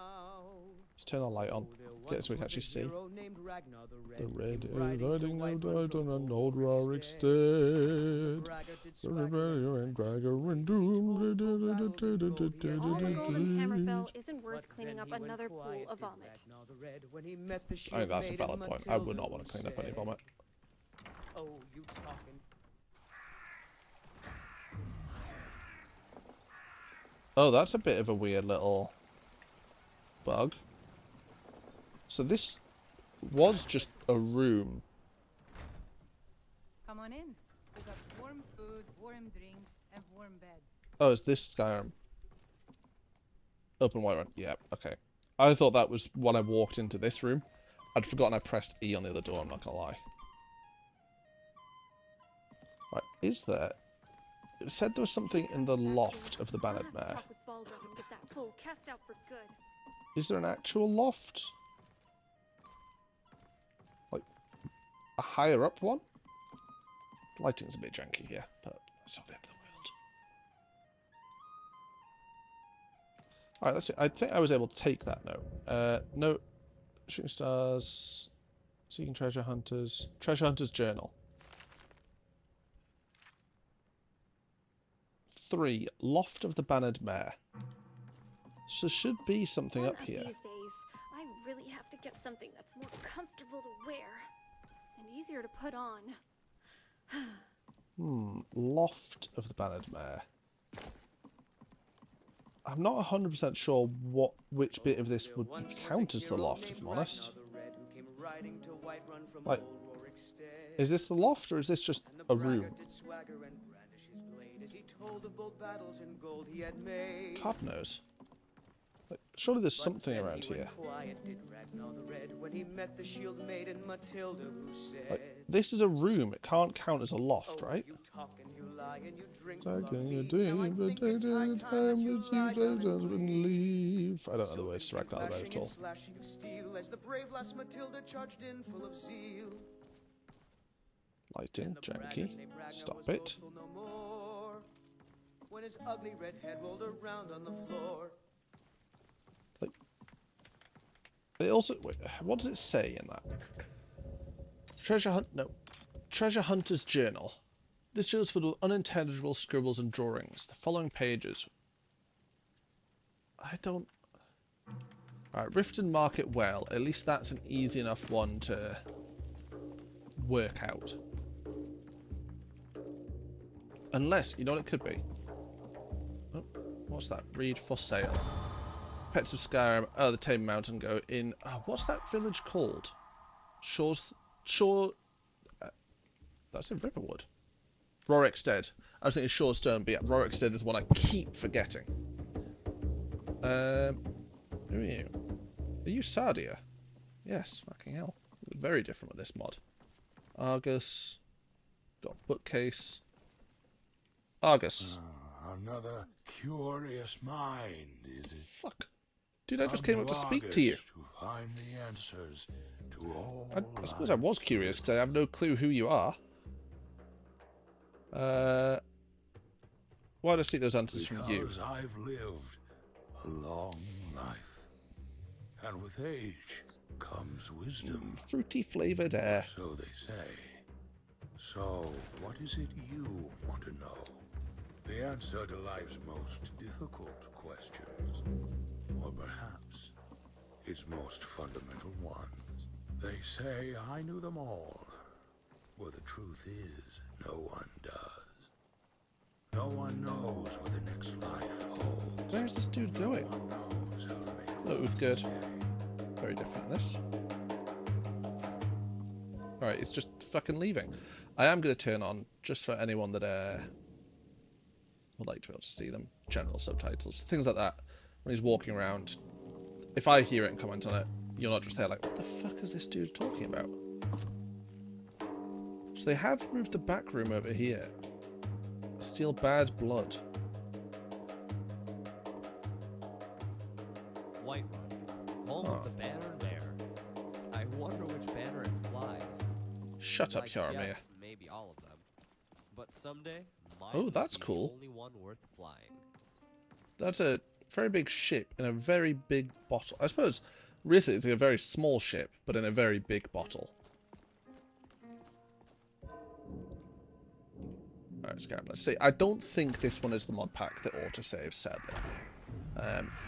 [SPEAKER 1] Let's turn our light on.
[SPEAKER 5] there
[SPEAKER 1] Get it so we can
[SPEAKER 5] once
[SPEAKER 1] actually
[SPEAKER 5] was a
[SPEAKER 1] see.
[SPEAKER 5] hero named Ragnar the
[SPEAKER 1] The
[SPEAKER 5] Red,
[SPEAKER 1] red
[SPEAKER 5] who
[SPEAKER 1] is
[SPEAKER 5] came
[SPEAKER 1] riding no
[SPEAKER 5] Whiterun
[SPEAKER 1] died
[SPEAKER 5] from
[SPEAKER 1] on an
[SPEAKER 5] old
[SPEAKER 1] old Rorick stead.
[SPEAKER 5] Braggart did
[SPEAKER 1] The
[SPEAKER 5] swagger
[SPEAKER 1] rebellion and Dragger and
[SPEAKER 5] As he
[SPEAKER 1] Doom.
[SPEAKER 5] told bold battles in gold he had
[SPEAKER 10] All the gold in
[SPEAKER 5] made.
[SPEAKER 10] Hammerfell isn't
[SPEAKER 5] But
[SPEAKER 10] worth cleaning
[SPEAKER 5] then
[SPEAKER 10] up
[SPEAKER 5] he went
[SPEAKER 10] another pool
[SPEAKER 5] quiet,
[SPEAKER 10] of
[SPEAKER 5] did
[SPEAKER 10] vomit.
[SPEAKER 5] Ragnar the Red, when he met the
[SPEAKER 1] I think that's a
[SPEAKER 5] shield
[SPEAKER 1] valid
[SPEAKER 5] maiden
[SPEAKER 1] point. I would not
[SPEAKER 5] Matilda,
[SPEAKER 1] want to
[SPEAKER 5] who
[SPEAKER 1] clean up any
[SPEAKER 5] said,
[SPEAKER 1] vomit.
[SPEAKER 5] "Oh, you talking."
[SPEAKER 1] Oh, that's a bit of a weird little bug. So this was just a room.
[SPEAKER 3] Come on in. We got warm food, warm drinks, and warm beds.
[SPEAKER 1] Oh, is this Skyrim? Open Whiterun. Yeah, okay. I thought that was when I walked into this room. I'd forgotten I pressed E on the other door, I'm not gonna lie. Right, is there... It said there was something in the loft of the Bannered Mare.
[SPEAKER 10] Talk with Baldur and get that fool cast out for good.
[SPEAKER 1] Is there an actual loft? Like, a higher up one? The lighting's a bit janky here, but that's not the end of the world. Alright, let's see. I think I was able to take that note. Note, shooting stars, seeking treasure hunters, treasure hunter's journal. 3, loft of the Bannered Mare. So should be something
[SPEAKER 10] One
[SPEAKER 1] up
[SPEAKER 10] of
[SPEAKER 1] here.
[SPEAKER 10] these days, I really have to get something that's more comfortable to wear and easier to put on.
[SPEAKER 1] Loft of the Bannered Mare. I'm not 100% sure which bit of this would count as the loft, if I'm honest. Like, is this the loft, or is this just a room? God knows. Like, surely there's something around here. Like, this is a room, it can't count as a loft, right? Leave. I don't know the words to Ragnar the Red at all. Lighting, janky. Stop it.
[SPEAKER 5] When his ugly red head rolled around on the floor.
[SPEAKER 1] Like, it also, wait, what does it say in that? Treasure hunter's journal. This journal is filled with unintelligible scribbles and drawings. The following pages. I don't. Alright, Riften Market Well. At least that's an easy enough one to work out. Unless, you know what it could be? Oh, what's that? Read for sale. Pets of Skyrim. Oh, the Tame Mountain Goat in. Oh, what's that village called? That's in Riverwood. Rorikstead. I was thinking Shorestone, but yeah, Rorikstead is the one I keep forgetting. Who are you? Are you Sardia? Yes, fucking hell. Very different with this mod. Argus. Got bookcase. Argus.
[SPEAKER 4] Another curious mind, is it?
[SPEAKER 1] Fuck. Dude, I just came up to speak to you.
[SPEAKER 4] To find the answers to all
[SPEAKER 1] I suppose I was curious, because I have no clue who you are. Why do I seek those answers from you?
[SPEAKER 4] Because I've lived a long life, and with age comes wisdom.
[SPEAKER 1] Fruity flavoured air.
[SPEAKER 4] So they say. So, what is it you want to know? The answer to life's most difficult questions, or perhaps its most fundamental ones. They say I knew them all, but the truth is, no one does. No one knows what the next life holds.
[SPEAKER 1] Where's this dude going?
[SPEAKER 4] No one knows how to make
[SPEAKER 1] No, it was good. Very different this. Alright, it's just fucking leaving. I am going to turn on, just for anyone that would like to be able to see them, general subtitles, things like that. When he's walking around, if I hear it and comment on it, you're not just there like, what the fuck is this dude talking about? So they have moved the back room over here. Steal bad blood.
[SPEAKER 7] White Run, home of the Banner Mare. I wonder which banner it flies.
[SPEAKER 1] Shut up,
[SPEAKER 7] I
[SPEAKER 1] Yaramir.
[SPEAKER 7] guess maybe all of them. But someday, mine
[SPEAKER 1] Oh,
[SPEAKER 7] will
[SPEAKER 1] that's
[SPEAKER 7] be
[SPEAKER 1] cool.
[SPEAKER 7] the only one worth flying.
[SPEAKER 1] That's a very big ship in a very big bottle. I suppose, really, it's a very small ship, but in a very big bottle. Alright, Skyrim, let's see. I don't think this one is the mod pack that autosaves, sadly.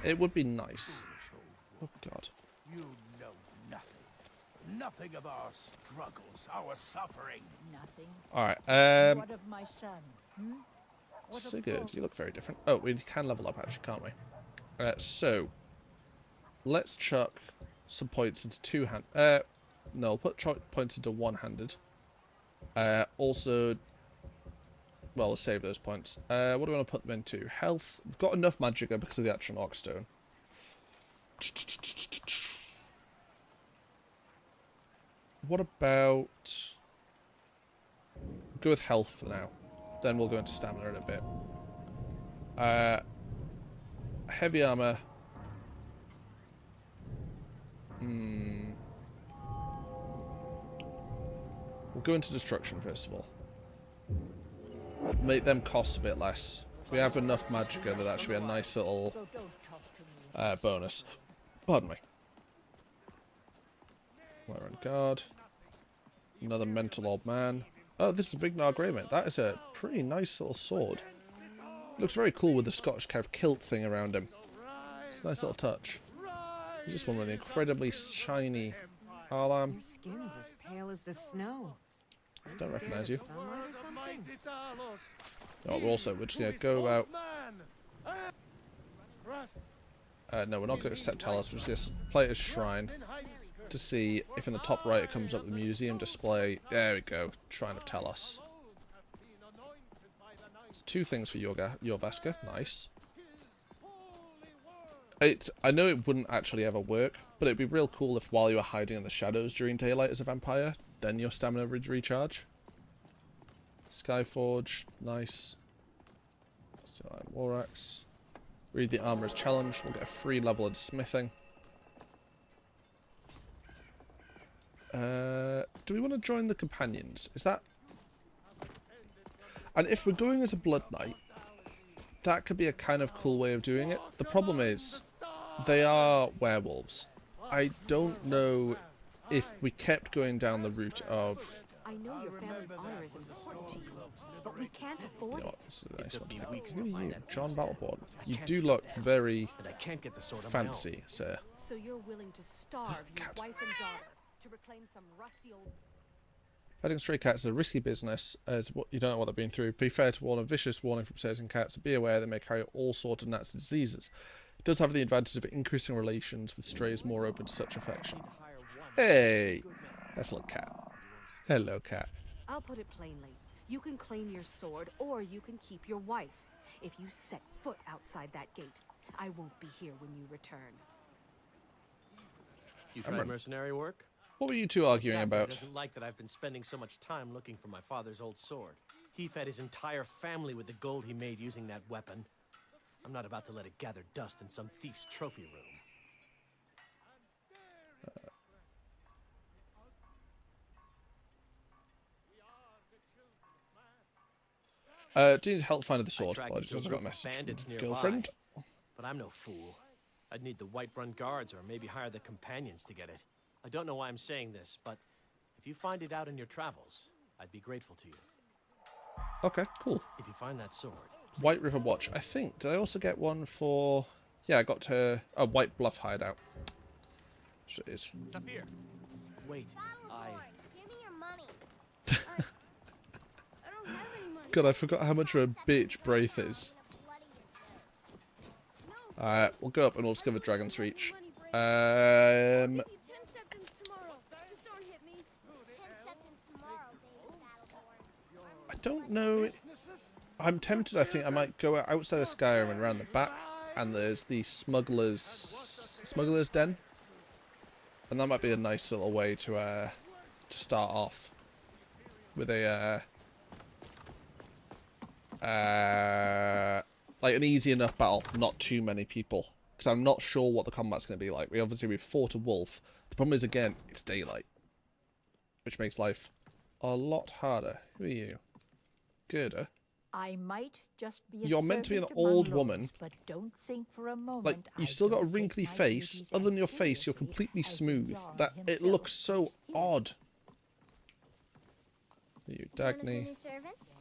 [SPEAKER 1] It would be nice. Oh, God.
[SPEAKER 5] You know nothing. Nothing of our struggles, our suffering.
[SPEAKER 3] Nothing.
[SPEAKER 1] Alright,
[SPEAKER 3] What of my son? Hmm? What of
[SPEAKER 1] Sigurd,
[SPEAKER 3] Thor?
[SPEAKER 1] you look very different. Oh, we can level up, actually, can't we? So, let's chuck some points into two-handed. No, I'll put points into one-handed. Also, well, let's save those points. What do we want to put them into? Health. We've got enough Magicka because of the actual Orc Stone. What about... Go with health for now. Then we'll go into stamina in a bit. Heavy armor. We'll go into destruction first of all. Make them cost a bit less. If we have enough Magicka, that should be a nice little
[SPEAKER 3] So don't talk to me.
[SPEAKER 1] bonus. Pardon me. We're on guard. Another mental old man. Oh, this is Vignar Greymane. That is a pretty nice little sword. Looks very cool with the Scottish kind of kilt thing around him. It's a nice little touch. He's just one with an incredibly shiny arm.
[SPEAKER 3] Your skin's as pale as the snow. Are you
[SPEAKER 1] Don't
[SPEAKER 3] scared
[SPEAKER 1] recognise
[SPEAKER 3] of
[SPEAKER 1] you.
[SPEAKER 3] sunlight or something?
[SPEAKER 1] Oh, we're just going to go about... no, we're not going to accept Talos. We're just going to play at Shrine to see if in the top right it comes up the museum display. There we go. Shrine of Talos. It's two things for Jorvaska. Nice. I know it wouldn't actually ever work, but it'd be real cool if while you were hiding in the shadows during daylight as a vampire, then your stamina would recharge. Skyforge, nice. Still Iron War Axe. Read the Armorer's Challenge, we'll get a free level in smithing. Do we want to join the companions? Is that... And if we're going as a Blood Knight, that could be a kind of cool way of doing it. The problem is, they are werewolves. I don't know if we kept going down the route of...
[SPEAKER 3] I know your family's honor is important to you, but we can't
[SPEAKER 1] You
[SPEAKER 3] afford
[SPEAKER 1] know what,
[SPEAKER 3] it.
[SPEAKER 1] this is a nice one to have.
[SPEAKER 2] weeks
[SPEAKER 1] Who
[SPEAKER 2] to
[SPEAKER 1] are
[SPEAKER 2] find
[SPEAKER 1] you?
[SPEAKER 2] that
[SPEAKER 1] John
[SPEAKER 2] tombstone.
[SPEAKER 1] Battleborn.
[SPEAKER 2] I
[SPEAKER 1] You
[SPEAKER 2] can't
[SPEAKER 1] do
[SPEAKER 2] stop
[SPEAKER 1] look
[SPEAKER 2] that.
[SPEAKER 1] very
[SPEAKER 2] And I can't get the sword on my own.
[SPEAKER 1] fancy, sir.
[SPEAKER 3] So you're willing to starve your
[SPEAKER 1] Cat.
[SPEAKER 3] wife and daughter to reclaim some rusty old...
[SPEAKER 1] Petting stray cats is a risky business, as you don't know what they've been through. Be fair to warn a vicious warning from certain cats. Be aware they may carry all sorts of nasty diseases. It does have the advantage of increasing relations with strays more open to such affection. Hey! Nice little cat. Hello, cat.
[SPEAKER 3] I'll put it plainly. You can claim your sword, or you can keep your wife. If you set foot outside that gate, I won't be here when you return.
[SPEAKER 2] You
[SPEAKER 1] I'm
[SPEAKER 2] tried
[SPEAKER 1] ready.
[SPEAKER 2] mercenary work?
[SPEAKER 1] What were you two arguing
[SPEAKER 2] Sapphire
[SPEAKER 1] about?
[SPEAKER 2] doesn't like that I've been spending so much time looking for my father's old sword. He fed his entire family with the gold he made using that weapon. I'm not about to let it gather dust in some thief's trophy room.
[SPEAKER 1] Do you need help finding the
[SPEAKER 2] I
[SPEAKER 1] sword?
[SPEAKER 2] tracked
[SPEAKER 1] Oh, I
[SPEAKER 2] it
[SPEAKER 1] just
[SPEAKER 2] to a
[SPEAKER 1] got a
[SPEAKER 2] group of
[SPEAKER 1] message from
[SPEAKER 2] bandits
[SPEAKER 1] his
[SPEAKER 2] nearby.
[SPEAKER 1] girlfriend.
[SPEAKER 2] But I'm no fool. I'd need the Whiterun guards or maybe hire the companions to get it. I don't know why I'm saying this, but if you find it out in your travels, I'd be grateful to you.
[SPEAKER 1] Okay, cool.
[SPEAKER 2] If you find that sword,
[SPEAKER 1] White River Watch. I think. Did I also get one for... Yeah, I got to a White Bluff hideout. So it is.
[SPEAKER 2] Saphir. Wait,
[SPEAKER 10] Give me your money. I don't have any money.
[SPEAKER 1] God, I forgot how much of a bitch Braith is. Alright, we'll go up and we'll discover Dragon's Reach.
[SPEAKER 10] I'll give you 10 seconds tomorrow. Just don't hit me. 10 seconds tomorrow, baby Battleborn.
[SPEAKER 1] I don't know. I'm tempted. I think I might go outside of Skyrim and around the back, and there's the smuggler's den, and that might be a nice little way to start off. with a like an easy enough battle, not too many people, because I'm not sure what the combat's going to be like. We've fought a wolf. The problem is, again, it's daylight, which makes life a lot harder. Who are you? Good.
[SPEAKER 11] I might just be a
[SPEAKER 1] You're meant to be an
[SPEAKER 11] servant among
[SPEAKER 1] old
[SPEAKER 11] lords,
[SPEAKER 1] woman.
[SPEAKER 11] but don't think for a moment
[SPEAKER 1] Like, you've
[SPEAKER 11] I
[SPEAKER 1] still got a
[SPEAKER 11] don't take
[SPEAKER 1] wrinkly
[SPEAKER 11] my
[SPEAKER 1] face.
[SPEAKER 11] duties
[SPEAKER 1] Other than
[SPEAKER 11] as
[SPEAKER 1] your face, you're
[SPEAKER 11] seriously
[SPEAKER 1] completely
[SPEAKER 11] as the
[SPEAKER 1] smooth.
[SPEAKER 11] Jarl
[SPEAKER 1] That it
[SPEAKER 11] himself
[SPEAKER 1] looks so
[SPEAKER 11] takes his.
[SPEAKER 1] odd. Are you
[SPEAKER 10] One of the
[SPEAKER 1] Dagny?
[SPEAKER 10] new servants?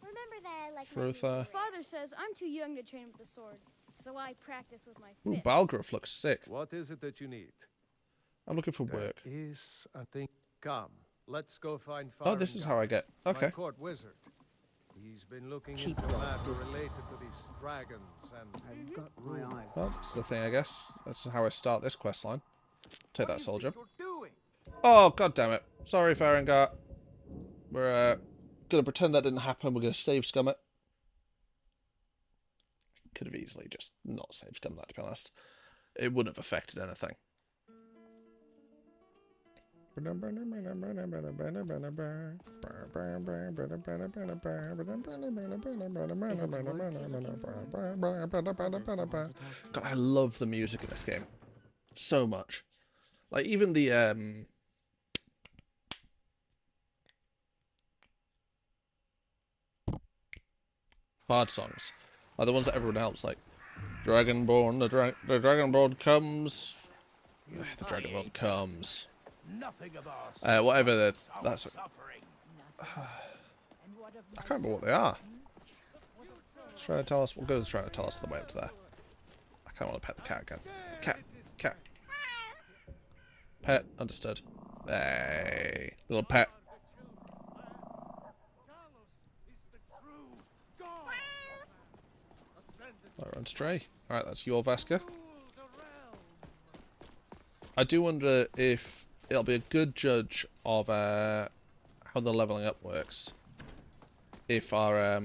[SPEAKER 10] Remember that I like
[SPEAKER 1] Frotha?
[SPEAKER 12] Father says I'm too young to train with the sword, so I practice with my
[SPEAKER 1] Ooh,
[SPEAKER 12] fists.
[SPEAKER 1] Balgruuf looks sick.
[SPEAKER 13] What is it that you need?
[SPEAKER 1] I'm looking for work.
[SPEAKER 13] There is a thing. Come, let's go find
[SPEAKER 1] Oh, this is how I get. Okay.
[SPEAKER 13] My court wizard. He's been looking
[SPEAKER 11] Keep
[SPEAKER 13] into a
[SPEAKER 11] your
[SPEAKER 13] matter
[SPEAKER 11] distance.
[SPEAKER 13] related to these dragons and...
[SPEAKER 11] I've got my eyes.
[SPEAKER 1] Well, this is the thing, I guess. That's how I start this quest line. Take that, soldier.
[SPEAKER 5] Doing?
[SPEAKER 1] Oh, god damn it. Sorry, Farengar. We're gonna pretend that didn't happen. We're gonna save scum it. Could have easily just not save scum that, to be honest. It wouldn't have affected anything. God, I love the music in this game so much. Like, even the bard songs are the ones that everyone else like. Dragonborn, the Dragonborn comes. The Dragonborn comes.
[SPEAKER 5] Nothing of our
[SPEAKER 1] Whatever
[SPEAKER 5] our
[SPEAKER 1] that's.
[SPEAKER 5] suffering.
[SPEAKER 1] I can't remember what they are. It's trying to tell us. What goes trying to tell us the way up to there? I kind of want to pet the cat again. Cat. Pet. Understood. Hey, little pet. Run stray. Alright, that's your Veska. I do wonder if it'll be a good judge of how the leveling up works. If our I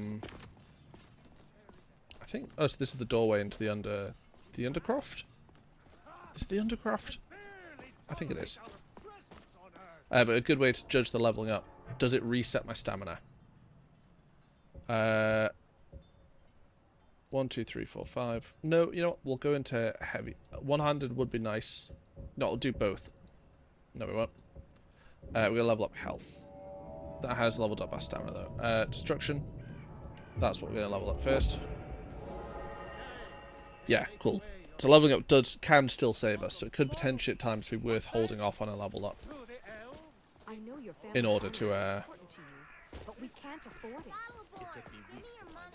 [SPEAKER 1] think so this is the doorway into the Undercroft? Is it the Undercroft? I think it is. But a good way to judge the leveling up. Does it reset my stamina? 1, 2, 3, 4, 5. No, you know what? We'll go into heavy. One-handed would be nice. No, we'll do both. No, we won't. We're gonna level up health. That has leveled up our stamina though. Destruction. That's what we're gonna level up first. Yeah, cool. So leveling up can still save us, so it could potentially at times be worth holding off on a level up.
[SPEAKER 3] I know your
[SPEAKER 1] In order to
[SPEAKER 3] important to you, but we can't afford it.
[SPEAKER 10] It took me weeks to find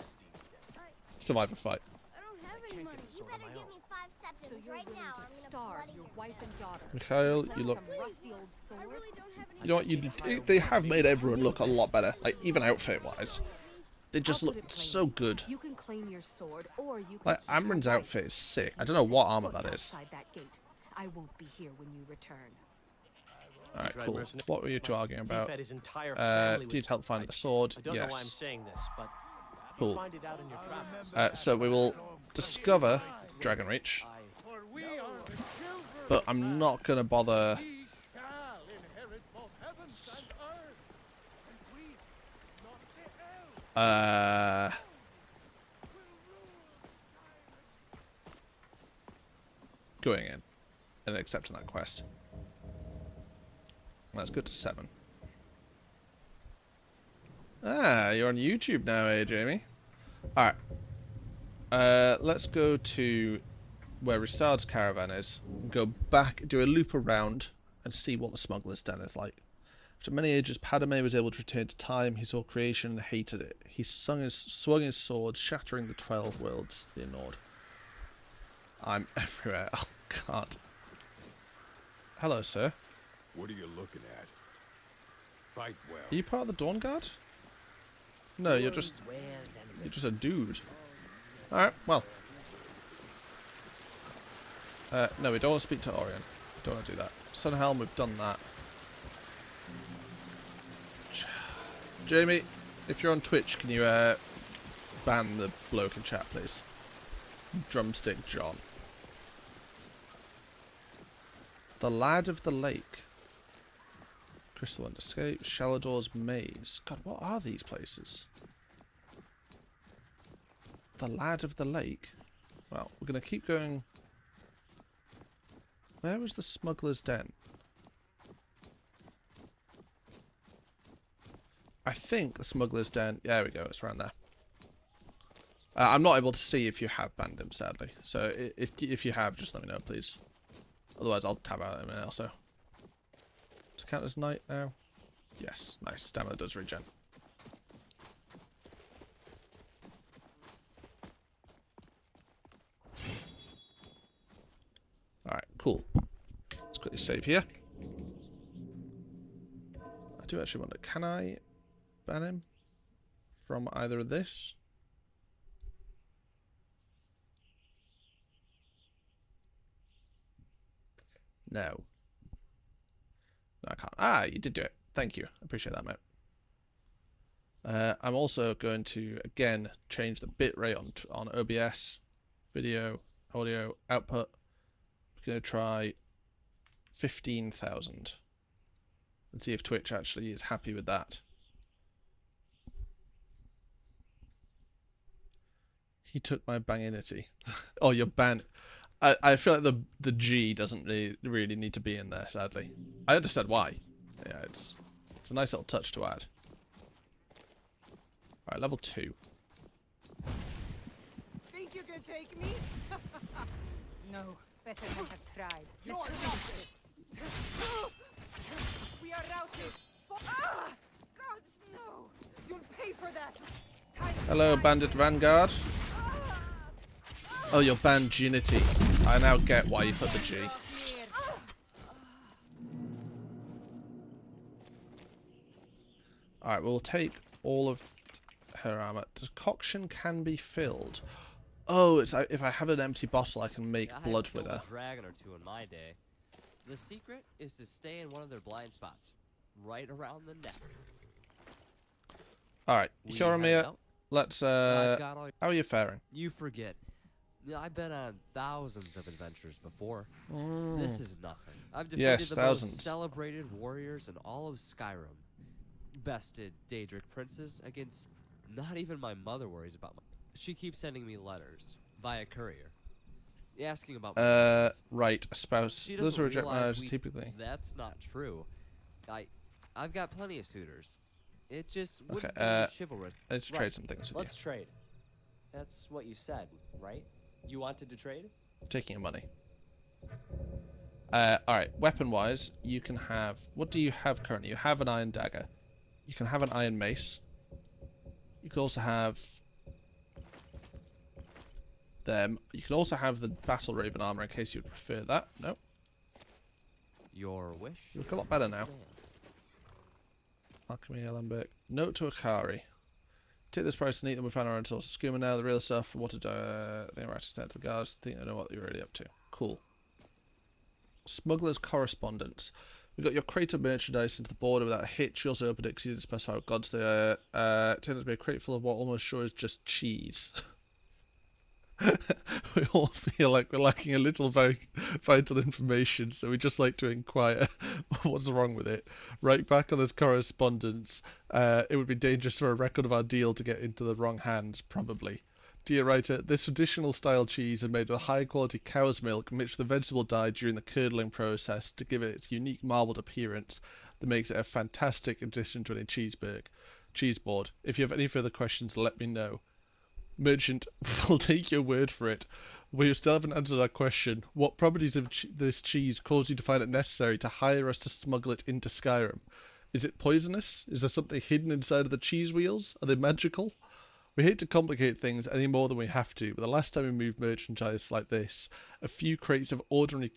[SPEAKER 1] survive a fight.
[SPEAKER 12] I don't have any money.
[SPEAKER 10] You better give me 5
[SPEAKER 3] So
[SPEAKER 10] seconds
[SPEAKER 3] you're
[SPEAKER 10] right
[SPEAKER 3] willing
[SPEAKER 10] now.
[SPEAKER 3] to
[SPEAKER 10] I'm gonna
[SPEAKER 3] starve
[SPEAKER 10] bloody
[SPEAKER 3] your wife and daughter.
[SPEAKER 1] Mikhail,
[SPEAKER 3] Play
[SPEAKER 1] you look.
[SPEAKER 3] some rusty old sword.
[SPEAKER 12] I really don't have any
[SPEAKER 1] You know what? They have made everyone look a lot better. Like even outfit-wise, they just
[SPEAKER 3] I'll
[SPEAKER 1] look
[SPEAKER 3] put it
[SPEAKER 1] so
[SPEAKER 3] plainly.
[SPEAKER 1] good.
[SPEAKER 3] You can claim your sword, or you can
[SPEAKER 1] Like
[SPEAKER 3] keep your
[SPEAKER 1] Amryn's
[SPEAKER 3] wife.
[SPEAKER 1] outfit is sick. I
[SPEAKER 3] You
[SPEAKER 1] don't know
[SPEAKER 3] set
[SPEAKER 1] what armor
[SPEAKER 3] foot
[SPEAKER 1] that is.
[SPEAKER 3] outside that gate. I won't be here when you return.
[SPEAKER 1] Alright,
[SPEAKER 2] Right,
[SPEAKER 1] cool.
[SPEAKER 2] mercenary.
[SPEAKER 1] What were you two arguing
[SPEAKER 2] He
[SPEAKER 1] about?
[SPEAKER 2] fed his entire family
[SPEAKER 1] Did help find the sword?
[SPEAKER 2] I don't know why I'm
[SPEAKER 1] Yes.
[SPEAKER 2] saying this, but
[SPEAKER 1] Cool.
[SPEAKER 2] you'll find it out in your travels.
[SPEAKER 1] So we will discover Dragonreach, but I'm not gonna bother. Going in and accepting that quest. Let's go to 7. Ah, you're on YouTube now, eh, Jamie? Alright. Let's go to where Risard's caravan is. Go back, do a loop around, and see what the smuggler's den is like. After many ages, Padme was able to return to time. He saw creation and hated it. He swung his sword, shattering the 12 worlds he ignored. I'm everywhere. Oh, God. Hello, sir.
[SPEAKER 4] What are you looking at? Fight well.
[SPEAKER 1] Are you part of the Dawn Guard? No, you're just a dude. Alright, well. No, we don't want to speak to Orion. Don't want to do that. Sunhelm, we've done that. Jamie, if you're on Twitch, can you ban the bloke in chat, please? Drumstick John. The Lad of the Lake. Crystal and Escape. Shallow Doors Maze. God, what are these places? The Lad of the Lake. Well, we're going to keep going. Where was the Smuggler's Den? I think the Smuggler's Den... Yeah, there we go, it's around there. I'm not able to see if you have banned him, sadly. So if you have, just let me know, please. Otherwise, I'll tab out in a minute or so. Does it count as night now? Yes, nice. Stamina does regen. Alright, cool. Let's quickly save here. I do actually wonder, can I ban him from either of this? No. No, I can't. Ah, you did do it. Thank you. I appreciate that, mate. I'm also going to, again, change the bitrate on OBS. Video, audio, output. We're going to try 15,000. And see if Twitch actually is happy with that. He took my banginity. Oh, you're banned. I feel like the G doesn't really need to be in there, sadly. I understand why. Yeah, it's a nice little touch to add. Alright, level 2.
[SPEAKER 14] Think you can take me?
[SPEAKER 3] No, better than have tried.
[SPEAKER 14] You're
[SPEAKER 3] Let's finish this.
[SPEAKER 14] We are routed. Ah! Gods, no! You'll pay for that. Time
[SPEAKER 1] Hello, Bandit Vanguard. Oh, you're banned Unity. I now get why you put the G. Alright, we'll take all of her armor. Decoction can be filled. Oh, it's if I have an empty bottle, I can make blood with her.
[SPEAKER 7] A dragon or two in my day. The secret is to stay in one of their blind spots, right around the neck.
[SPEAKER 1] Alright, Hioromir, let's how are you faring?
[SPEAKER 7] You forget. I've been on thousands of adventures before. This is nothing. I've defeated the most celebrated warriors in all of Skyrim. Bested Daedric princes against... Not even my mother worries about my... She keeps sending me letters via courier. Asking about my
[SPEAKER 1] right, a spouse. Those are reject marriage typically.
[SPEAKER 7] That's not true. I've got plenty of suitors. It just wouldn't be chivalrous.
[SPEAKER 1] Let's trade some things with
[SPEAKER 2] Let's trade. That's what you said, right? You wanted to trade?
[SPEAKER 1] Taking your money. Alright, weapon-wise, you can have... What do you have currently? You have an iron dagger. You can have an iron mace. You can also have... them. You can also have the Battle Raven armor in case you would prefer that. No.
[SPEAKER 7] Your wish?
[SPEAKER 1] You look a lot better now. Alchemy, Alembic. Note to Akari. Take this price and eat them. We found our own source of skooma now. The real stuff. What to do? They were actually sent to the guards. Think they know what you're really up to. Cool. Smuggler's correspondence. We got your crate of merchandise into the border without a hitch. We also opened it because you didn't specify what gods they are. It turned out to be a crate full of what almost sure is just cheese. We all feel like we're lacking a little very vital information, so we just like to inquire what's wrong with it. Right back on this correspondence, it would be dangerous for a record of our deal to get into the wrong hands, probably. Dear writer, this traditional style cheese is made with high quality cow's milk mixed with the vegetable dye during the curdling process to give it its unique marbled appearance that makes it a fantastic addition to any cheese board. If you have any further questions, let me know. Merchant, we'll take your word for it. We still haven't answered our question. What properties of this cheese cause you to find it necessary to hire us to smuggle it into Skyrim? Is it poisonous? Is there something hidden inside of the cheese wheels? Are they magical? We hate to complicate things any more than we have to, but the last time we moved merchandise like this, a few crates of ordinary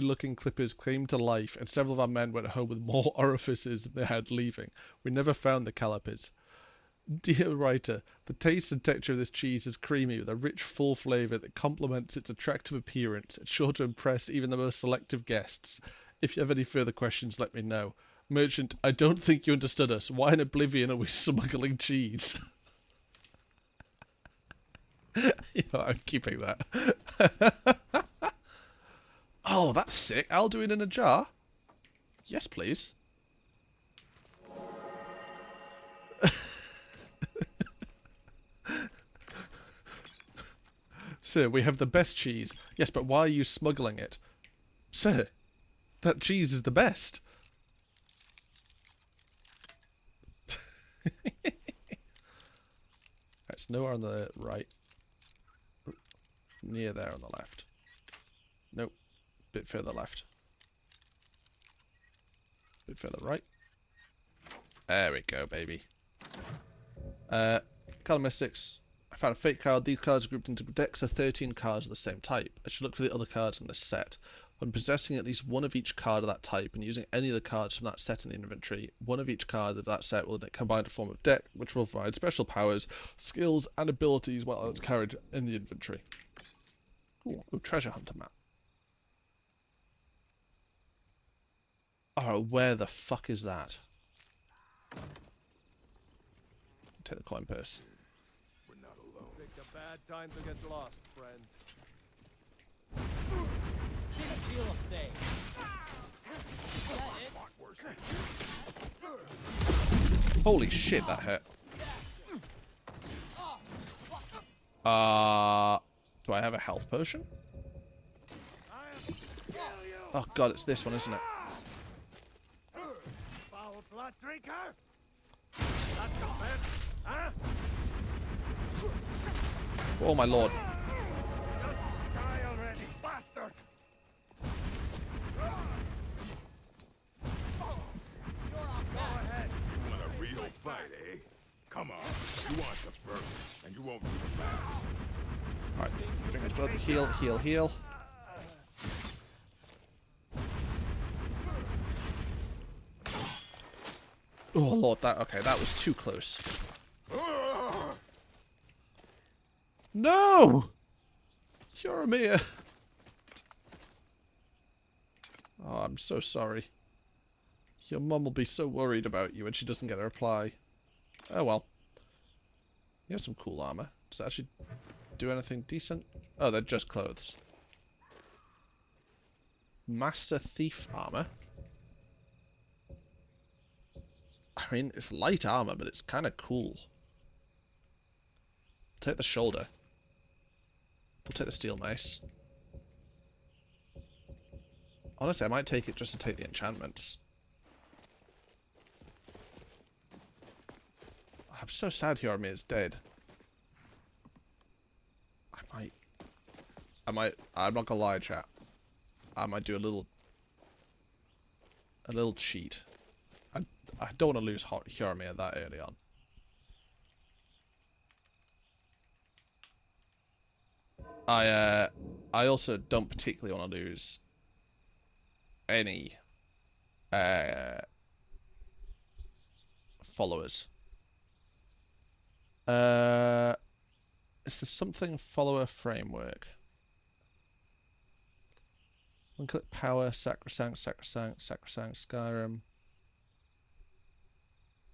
[SPEAKER 1] looking clippers came to life, and several of our men went home with more orifices than they had leaving. We never found the calipers. Dear writer, the taste and texture of this cheese is creamy with a rich, full flavour that complements its attractive appearance. It's sure to impress even the most selective guests. If you have any further questions, let me know. Merchant, I don't think you understood us. Why in oblivion are we smuggling cheese? You know, I'm keeping that. Oh, that's sick. I'll do it in a jar. Yes, please. Sir, we have the best cheese. Yes, but why are you smuggling it? Sir, that cheese is the best. It's nowhere on the right. Near there on the left. Nope. Bit further left. Bit further right. There we go, baby. Card mystics. I found a fake card. These cards are grouped into decks of 13 cards of the same type. I should look for the other cards in this set. When possessing at least one of each card of that type and using any of the cards from that set in the inventory, one of each card of that set will combine to form a deck, which will provide special powers, skills, and abilities while it's carried in the inventory. Ooh, treasure hunter map. Oh, where the fuck is that? Take the coin purse.
[SPEAKER 13] We're not alone. Picked a bad time to get lost, friend.
[SPEAKER 7] Didn't feel a thing.
[SPEAKER 1] Holy shit, that hurt. Do I have a health potion? Oh god, it's this one, isn't it?
[SPEAKER 5] Foul blood drinker? Not the best, huh?
[SPEAKER 1] Oh my lord.
[SPEAKER 5] Just die already, bastard! Go ahead.
[SPEAKER 4] You want a real fight, eh? Come on. You want the first, and you won't be the last.
[SPEAKER 1] Alright, drink his blood. Heal, heal, heal. Oh lord, that was too close. No! Yoramir! Oh, I'm so sorry. Your mum will be so worried about you when she doesn't get a reply. Oh well. You have some cool armor. Does that actually do anything decent? Oh, they're just clothes. Master Thief armor. I mean, it's light armor, but it's kind of cool. Take the shoulder. We'll take the steel mace. Honestly, I might take it just to take the enchantments. I'm so sad Hiormi is dead. I'm not gonna lie, chat. I might do a little cheat. I don't want to lose Hiormi that early on. I also don't particularly want to lose any followers. Is there something follower framework? One click power, sacrosanct, Skyrim.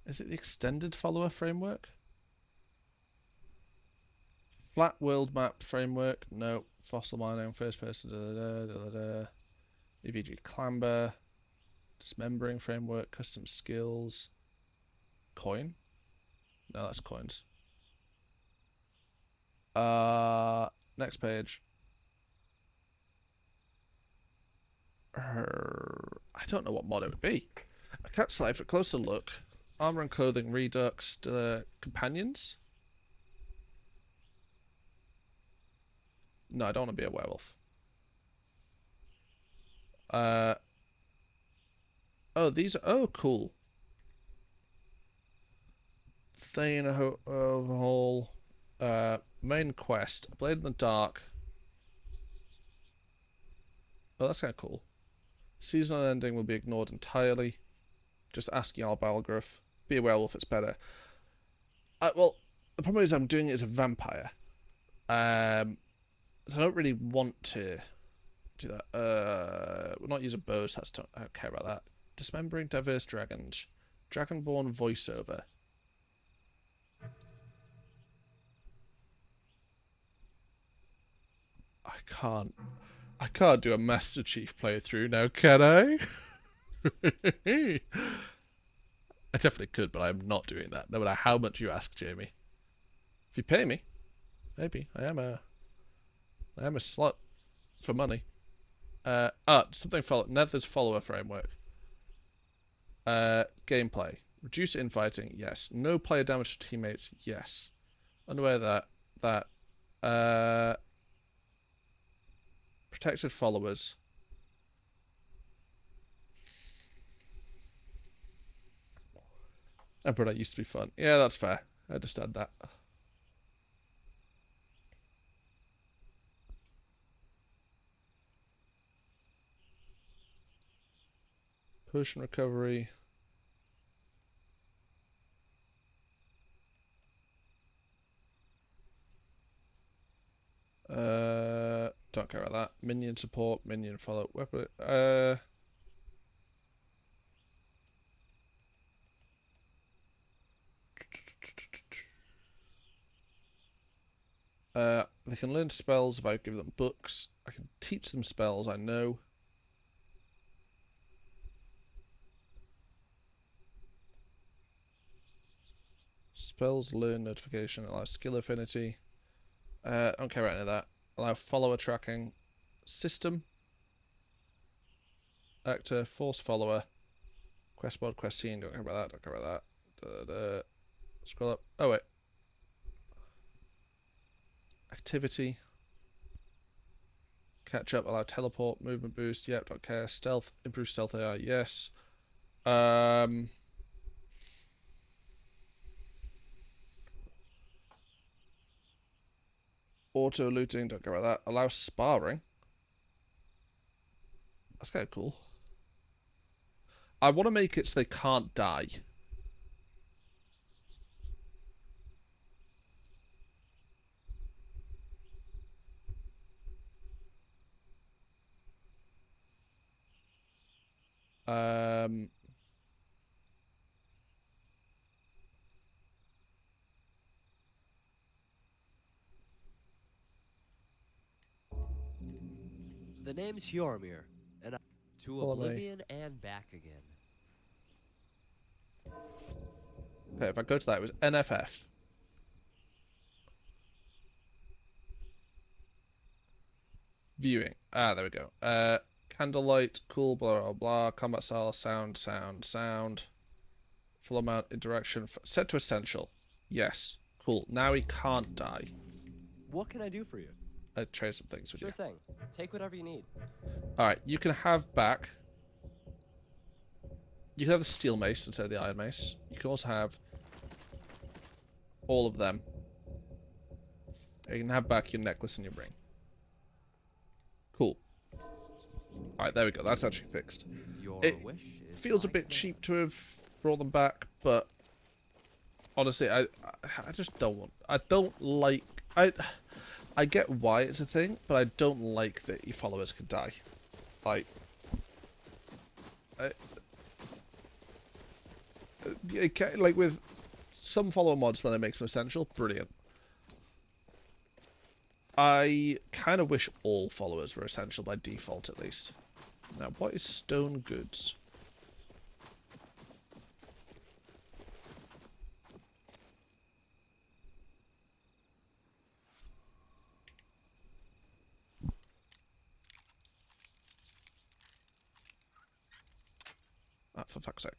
[SPEAKER 1] Is it the extended follower framework? Flat world map framework? No. Fossil mining, first person, EVG clamber, dismembering framework, custom skills, coin? No, that's coins. Next page. I don't know what mod it would be. I can't select for a closer look. Armor and clothing redux to the companions. No, I don't want to be a werewolf. Oh, these are... Oh, cool. Thane overhaul. Main quest. Blade in the Dark. Oh, that's kind of cool. Seasonal ending will be ignored entirely. Just asking our Balgruff. Be a werewolf, it's better. Well, the problem is I'm doing it as a vampire. So I don't really want to do that. We'll not use a bow, so I don't care about that. Dismembering diverse dragons. Dragonborn voiceover. I can't do a Master Chief playthrough now, can I? I definitely could, but I'm not doing that, no matter how much you ask, Jamie. If you pay me, maybe. I am a I am a slut for money. Something follow Nether's follower framework. Gameplay. Reduce infighting, yes. No player damage to teammates, yes. Unaware that protected followers. Emperor used to be fun. Yeah, that's fair. I understand that. Potion recovery. Don't care about that. Minion support, minion follow, weapon. They can learn spells if I give them books. I can teach them spells, I know. Spells learn notification, allow skill affinity. Don't care about any of that. Allow follower tracking. System. Actor, force follower. Quest mod, quest scene, don't care about that, don't care about that. Scroll up. Oh wait. Activity. Catch up, allow teleport, movement boost, yep, don't care. Stealth, improve stealth AI, yes. Auto looting, don't care about that. Allow sparring. That's kind of cool. I want to make it so they can't die.
[SPEAKER 7] The name's Hjormir, and to oblivion and back again.
[SPEAKER 1] Okay, if I go to that, it was NFF. Viewing. Ah, there we go. Candlelight, cool, blah, blah, blah. Combat style, sound. Full amount, interaction. Set to essential. Yes. Cool. Now he can't die.
[SPEAKER 7] What can I do for you?
[SPEAKER 1] I'd trade some things with you.
[SPEAKER 7] Sure thing. Take whatever you need.
[SPEAKER 1] Alright, you can have back. You can have the steel mace instead of the iron mace. You can also have all of them. You can have back your necklace and your ring. Cool. Alright, there we go. That's actually fixed. It feels a bit cheap to have brought them back, but honestly, I just don't want... I don't like... I get why it's a thing, but I don't like that your followers can die. Like... like with some follower mods when they make them essential, brilliant. I kind of wish all followers were essential by default, at least. Now, what is stone goods? Ah, for fuck's sake.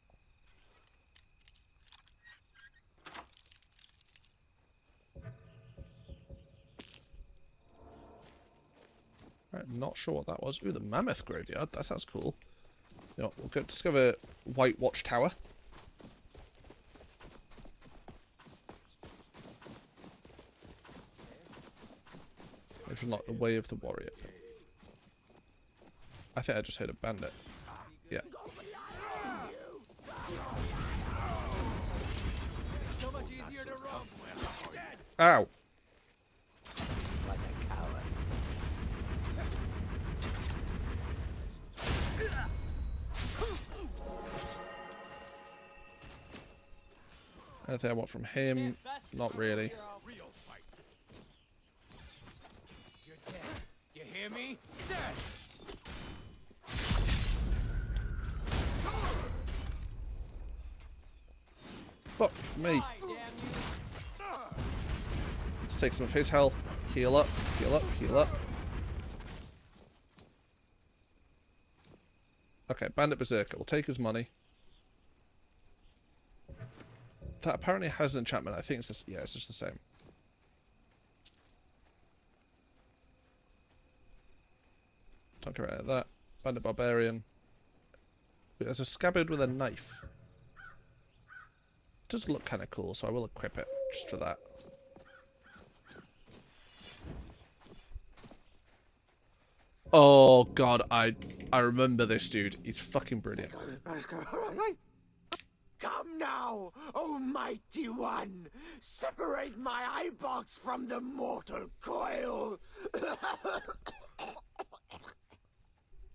[SPEAKER 1] Right, not sure what that was. Ooh, the mammoth graveyard. That sounds cool. You know, we'll go discover White Watch Tower. It's not the way of the warrior. I think I just heard a bandit. Yeah. Ow! Anything I want from him? Not really.
[SPEAKER 5] You're dead. You hear me? Dead.
[SPEAKER 1] Fuck me. Let's take some of his health. Heal up, heal up, heal up. Okay, Bandit Berserker. We'll take his money. That apparently has an enchantment. I think it's just, yeah, it's just the same. Don't care about that. Bandit Barbarian. There's a scabbard with a knife. It does look kind of cool, so I will equip it just for that. Oh god, I remember this dude. He's fucking brilliant.
[SPEAKER 5] Come now, O mighty one! Separate my eye box from the mortal coil!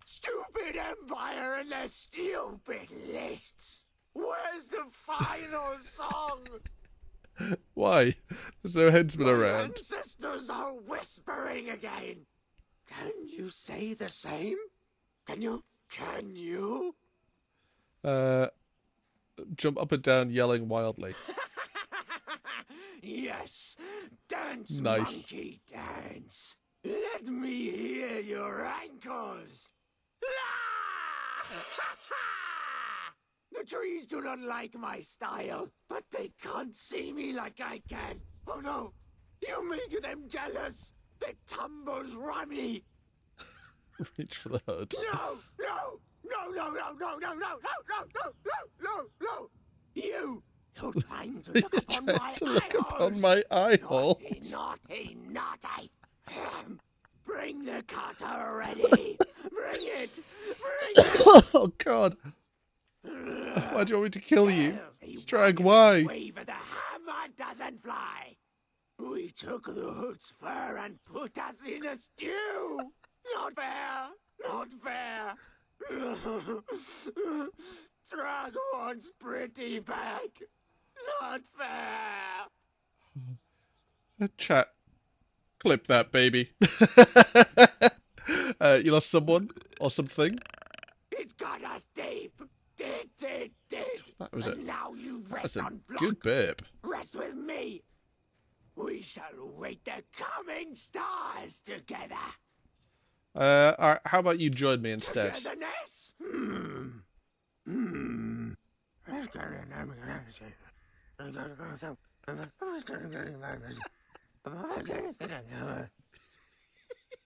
[SPEAKER 5] Stupid empire and their stupid lists! Where's the final song?
[SPEAKER 1] Why? There's no headsman
[SPEAKER 5] My
[SPEAKER 1] around.
[SPEAKER 5] ancestors are whispering again! Can you say the same? Can you? Can you?
[SPEAKER 1] Jump up and down yelling wildly.
[SPEAKER 5] Yes, dance,
[SPEAKER 1] Nice.
[SPEAKER 5] monkey, dance. Let me hear your ankles. The trees do not like my style, but they can't see me like I can. Oh no, you make them jealous. The tumbles rummy.
[SPEAKER 1] Reach for the hood.
[SPEAKER 5] No, no, no, no, no, no, no, no, no, no, no, no, no, no. You're trying to look upon my
[SPEAKER 1] on my eye hole.
[SPEAKER 5] Naughty, naughty. Bring the cutter already. Bring it. Bring it.
[SPEAKER 1] Oh god. Why do you want me to kill you? Strag, why?
[SPEAKER 5] Wave of the hammer doesn't fly. We took the hood's fur and put us in a stew. Not fair. Not fair. Strag wants pretty back. Not fair.
[SPEAKER 1] Chat. Clip that, baby. You lost someone or something?
[SPEAKER 5] It got us deep. Did.
[SPEAKER 1] That was
[SPEAKER 5] and now you rest
[SPEAKER 1] a
[SPEAKER 5] on block.
[SPEAKER 1] good burp.
[SPEAKER 5] Rest with me. We shall wait the coming stars together.
[SPEAKER 1] Alright, how about you join me instead?
[SPEAKER 5] Togetherness?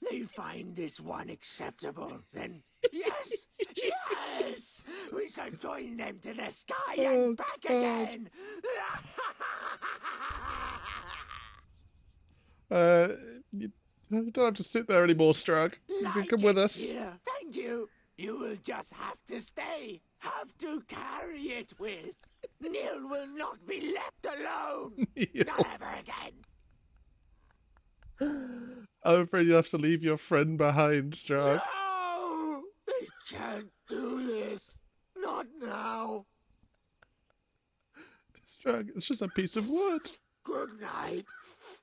[SPEAKER 5] They find this one acceptable, then yes, yes! We shall join them to the sky and back again!
[SPEAKER 1] You don't have to sit there anymore, Strag. You can come with us.
[SPEAKER 5] Yeah, thank you. You will just have to stay. Have to carry it with. Neil will not be left alone. Not ever again.
[SPEAKER 1] I'm afraid you'll have to leave your friend behind, Strag.
[SPEAKER 5] No! They can't do this. Not now.
[SPEAKER 1] Strag, it's just a piece of wood.
[SPEAKER 5] Good night,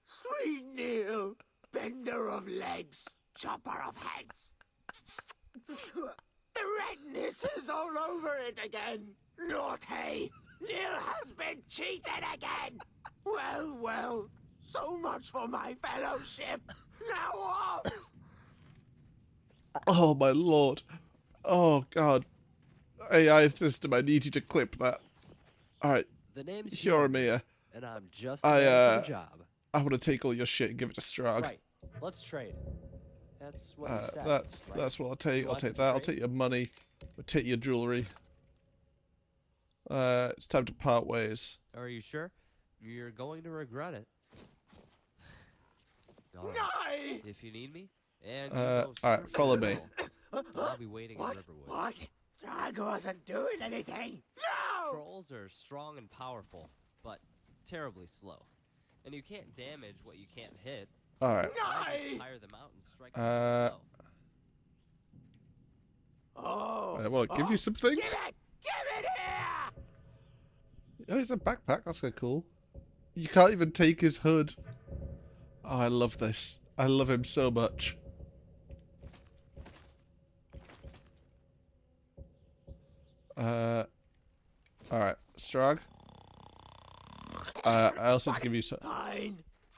[SPEAKER 5] sweet Neil. Bender of legs, chopper of heads. The redness is all over it again. Naughty. Neil has been cheated again. Well, so much for my fellowship. Now off.
[SPEAKER 1] Oh my lord. Oh god. AI system, I need you to clip that. Alright.
[SPEAKER 7] The name's
[SPEAKER 1] Hioromia.
[SPEAKER 7] And I'm just the man for the job.
[SPEAKER 1] I want to take all your shit and give it to Strag.
[SPEAKER 7] Right. Let's trade. That's what you said.
[SPEAKER 1] That's what I'll take. I'll take that. I'll take your money. I'll take your jewelry. It's time to part ways.
[SPEAKER 7] Are you sure? You're going to regret it.
[SPEAKER 5] No!
[SPEAKER 7] If you need me, and
[SPEAKER 1] alright, follow me.
[SPEAKER 7] I'll be waiting in Riverwood.
[SPEAKER 5] What? Strag wasn't doing anything. No!
[SPEAKER 7] Trolls are strong and powerful, but terribly slow. And you can't damage what you can't hit.
[SPEAKER 1] Alright.
[SPEAKER 7] Tire them out and strike them
[SPEAKER 5] Oh.
[SPEAKER 1] I want to give you some things.
[SPEAKER 5] Give it here!
[SPEAKER 1] Oh, it's a backpack. That's kind of cool. You can't even take his hood. Oh, I love this. I love him so much. Alright, Strag. I also have to give you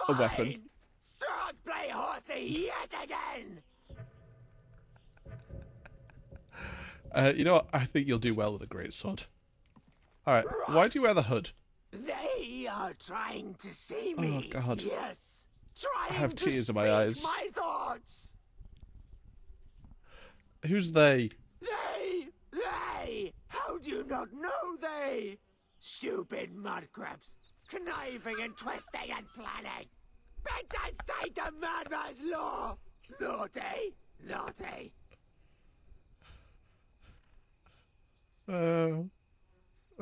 [SPEAKER 1] a weapon.
[SPEAKER 5] Strag play horsey yet again!
[SPEAKER 1] You know what? I think you'll do well with a greatsword. Alright, why do you wear the hood?
[SPEAKER 5] They are trying to see me.
[SPEAKER 1] Oh, God.
[SPEAKER 5] Yes. Trying
[SPEAKER 1] I have
[SPEAKER 5] to
[SPEAKER 1] tears in my
[SPEAKER 5] speak
[SPEAKER 1] eyes.
[SPEAKER 5] my thoughts.
[SPEAKER 1] Who's they?
[SPEAKER 5] They! How do you not know they? Stupid mudcrabs. Conniving and twisting and planning. Better take the madman's law. Naughty. Naughty.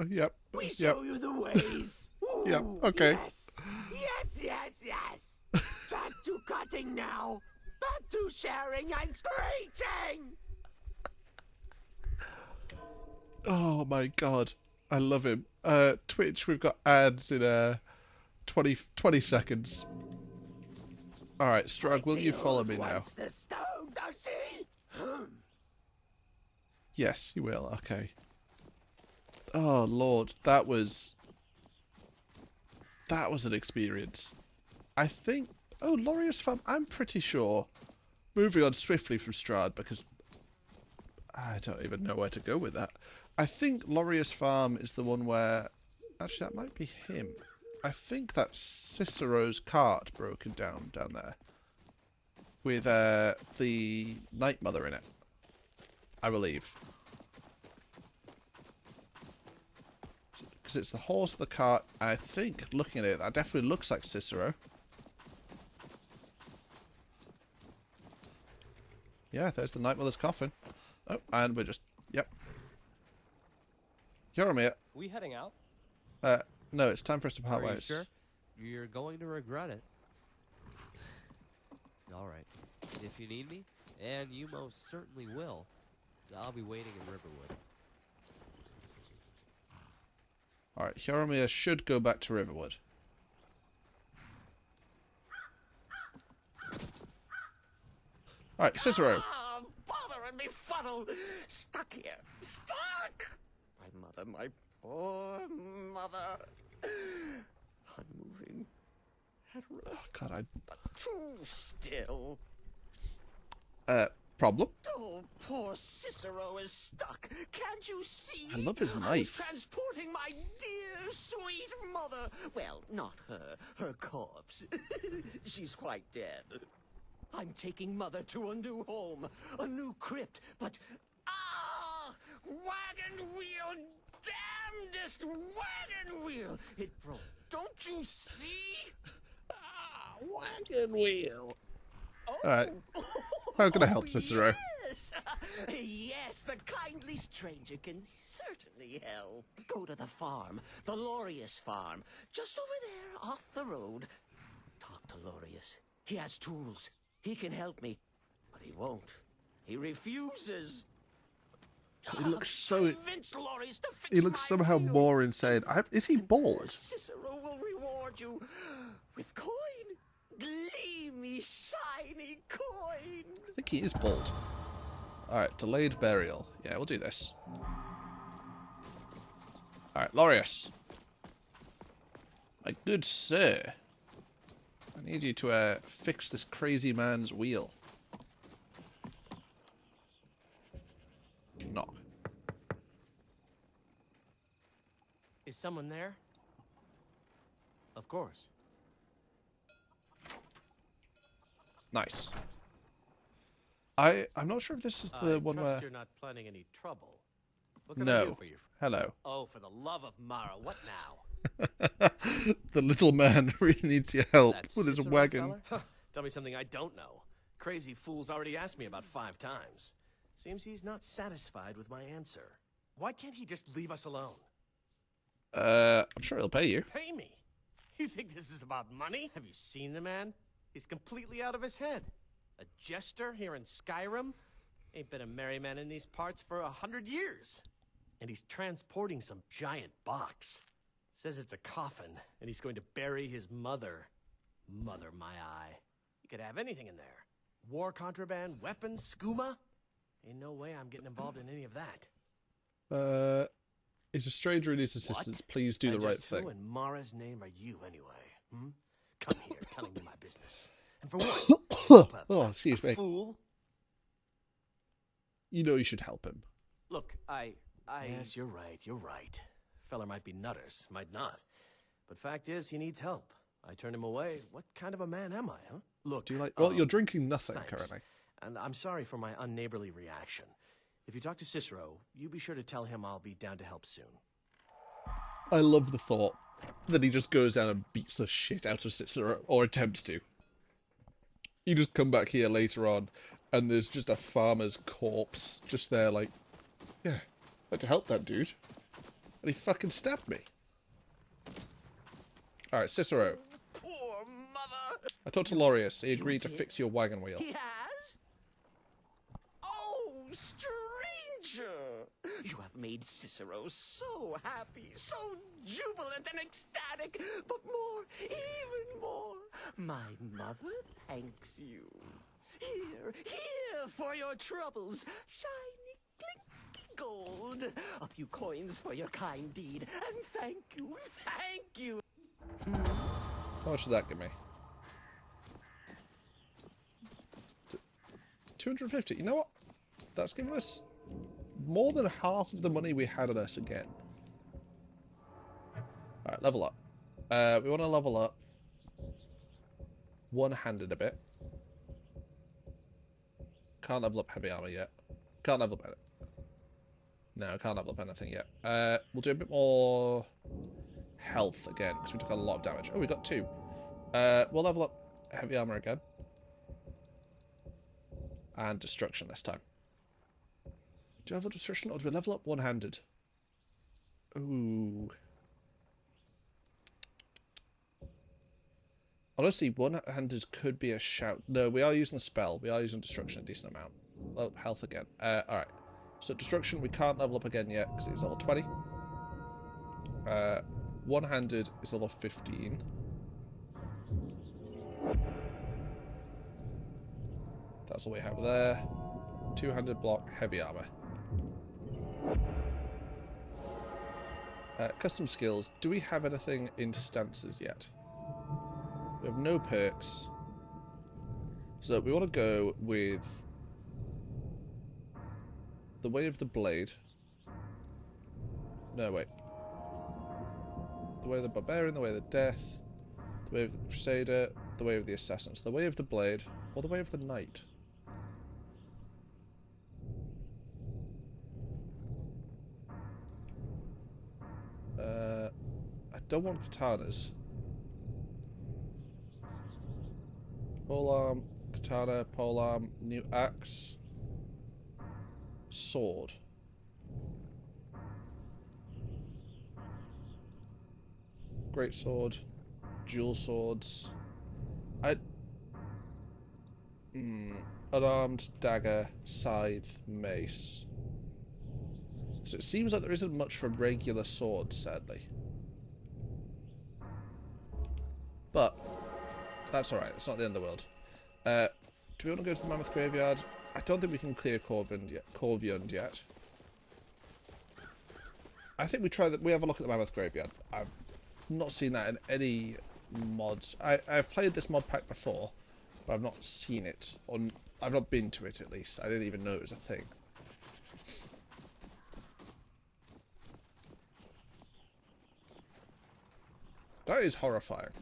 [SPEAKER 1] Yep.
[SPEAKER 5] We show you the ways. Ooh,
[SPEAKER 1] Yep, okay.
[SPEAKER 5] Yes. Yes, yes, yes. Back to cutting now. Back to sharing and screeching.
[SPEAKER 1] Oh my god. I love him. Twitch, we've got ads in 20 seconds. Alright, Strug, will you follow me now?
[SPEAKER 5] The stone, does she?
[SPEAKER 1] Yes, you will. Okay. Oh lord, that was an experience. I think. Oh, Lorius Farm. I'm pretty sure. Moving on swiftly from Strahd because I don't even know where to go with that. I think Lorius Farm is the one where. Actually, that might be him. I think that's Cicero's cart broken down there with the Night Mother in it. I believe. Because it's the horse of the cart. I think, looking at it, that definitely looks like Cicero. Yeah, there's the Night Mother's coffin. Oh, and we're just... Yep. Yoromir.
[SPEAKER 15] We heading out?
[SPEAKER 1] No, it's time for us to part
[SPEAKER 7] Are you
[SPEAKER 1] ways.
[SPEAKER 7] sure? You're going to regret it. Alright. If you need me, and you most certainly will, I'll be waiting in Riverwood.
[SPEAKER 1] Alright, Yoromir should go back to Riverwood. Alright, Cicero.
[SPEAKER 5] Ah, bother and befuddle. Stuck here. Stuck! My poor mother. Unmoving. At rest.
[SPEAKER 1] Oh, God,
[SPEAKER 5] But too still.
[SPEAKER 1] Problem?
[SPEAKER 5] Oh, poor Cicero is stuck. Can't you see?
[SPEAKER 1] I love his
[SPEAKER 5] I was
[SPEAKER 1] knife.
[SPEAKER 5] transporting my dear, sweet mother. Well, not her corpse. She's quite dead. I'm taking Mother to a new home, a new crypt, but... Ah! Wagon wheel! Damnedest wagon wheel! It broke. Don't you see? Ah, wagon wheel!
[SPEAKER 1] Alright. How can I help, Cicero?
[SPEAKER 5] Yes! Yes, the kindly stranger can certainly help. Go to the farm, the Lorius farm, just over there, off the road. Talk to Lorius. He has tools. He can help me, but he won't. He refuses.
[SPEAKER 1] He looks so...
[SPEAKER 5] Convince Lorius to fix
[SPEAKER 1] He looks
[SPEAKER 5] my
[SPEAKER 1] somehow
[SPEAKER 5] wheel.
[SPEAKER 1] more insane. Is he bald?
[SPEAKER 5] Cicero will reward you with coin. Gleamy, shiny coin.
[SPEAKER 1] I think he is bald. Alright, delayed burial. Yeah, we'll do this. Alright, Lorius. My good sir. I need you to fix this crazy man's wheel. Knock.
[SPEAKER 2] Is someone there? Of course.
[SPEAKER 1] Nice. I'm not sure if this is the one where...
[SPEAKER 2] You're not planning any trouble. What can I
[SPEAKER 1] No.
[SPEAKER 2] do for you?
[SPEAKER 1] Hello.
[SPEAKER 2] Oh, for the love of Mara, what now?
[SPEAKER 1] The little man really needs your help
[SPEAKER 2] That
[SPEAKER 1] with his
[SPEAKER 2] Cicero
[SPEAKER 1] wagon.
[SPEAKER 2] feller? Huh, tell me something I don't know. Crazy fool's already asked me about 5 times. Seems he's not satisfied with my answer. Why can't he just leave us alone?
[SPEAKER 1] I'm sure he'll pay you.
[SPEAKER 2] Pay me? You think this is about money? Have you seen the man? He's completely out of his head. A jester here in Skyrim? Ain't been a merry man in these parts for 100 years. And he's transporting some giant box. Says it's a coffin, and he's going to bury his mother. Mother, my eye. You could have anything in there. War contraband, weapons, skooma. Ain't no way I'm getting involved in any of that.
[SPEAKER 1] He's a stranger and his assistants. Please do the right thing.
[SPEAKER 2] Who in Mara's name are you, anyway? Come here, telling me my business. And for what?
[SPEAKER 1] Oh, excuse me.
[SPEAKER 2] Fool.
[SPEAKER 1] You know you should help him.
[SPEAKER 2] Look, Yes, you're right. Feller might be nutters, might not. But fact is, he needs help. I turned him away. What kind of a man am I, huh? Look,
[SPEAKER 1] Do you like... Well, you're drinking nothing
[SPEAKER 2] thanks.
[SPEAKER 1] currently.
[SPEAKER 2] And I'm sorry for my unneighborly reaction. If you talk to Cicero, you be sure to tell him I'll be down to help soon.
[SPEAKER 1] I love the thought that he just goes down and beats the shit out of Cicero, or attempts to. You just come back here later on, and there's just a farmer's corpse just there like, yeah, I'd like to help that dude. And he fucking stabbed me. Alright, Cicero.
[SPEAKER 5] Poor mother.
[SPEAKER 1] I talked to Laureus. He agreed to fix your wagon wheel.
[SPEAKER 5] He has? Oh, stranger! You have made Cicero so happy, so jubilant and ecstatic, but more, even more, my mother thanks you. Here for your troubles, shiny clinky gold, a few coins for your kind deed, and thank you.
[SPEAKER 1] How much did that give me? 250. You know what? That's giving us more than half of the money we had on us again. Alright, level up. We want to level up one-handed a bit. Can't level up heavy armor yet. Can't level up anything. No, can't level up anything yet. We'll do a bit more health again, because we took a lot of damage. Oh, we got 2. We'll level up heavy armor again. And destruction this time. Do you level destruction, or do we level up one-handed? Ooh. Honestly, one-handed could be a shout. No, we are using the spell. We are using destruction a decent amount. Level up health again. Alright. So destruction we can't level up again yet, because it's level 20. One-handed is level 15. That's all we have there. Two-handed block, heavy armor. Custom skills. Do we have anything in stances yet? We have no perks. So we want to go with the way of the blade. No, wait. The way of the barbarian, the way of the death, the way of the crusader, the way of the assassins, the way of the blade, or the way of the knight. I don't want katanas. Polearm, katana, polearm, new axe, sword. Great sword, dual swords. Unarmed, dagger, scythe, mace. So it seems like there isn't much for regular swords, sadly. But that's alright, it's not the end of the world. Do we want to go to the Mammoth Graveyard? I don't think we can clear Corviund yet. I think we try that. We have a look at the Mammoth Graveyard. I've not seen that in any mods. I've played this mod pack before, but I've not seen it. I've not been to it, at least. I didn't even know it was a thing. That is horrifying.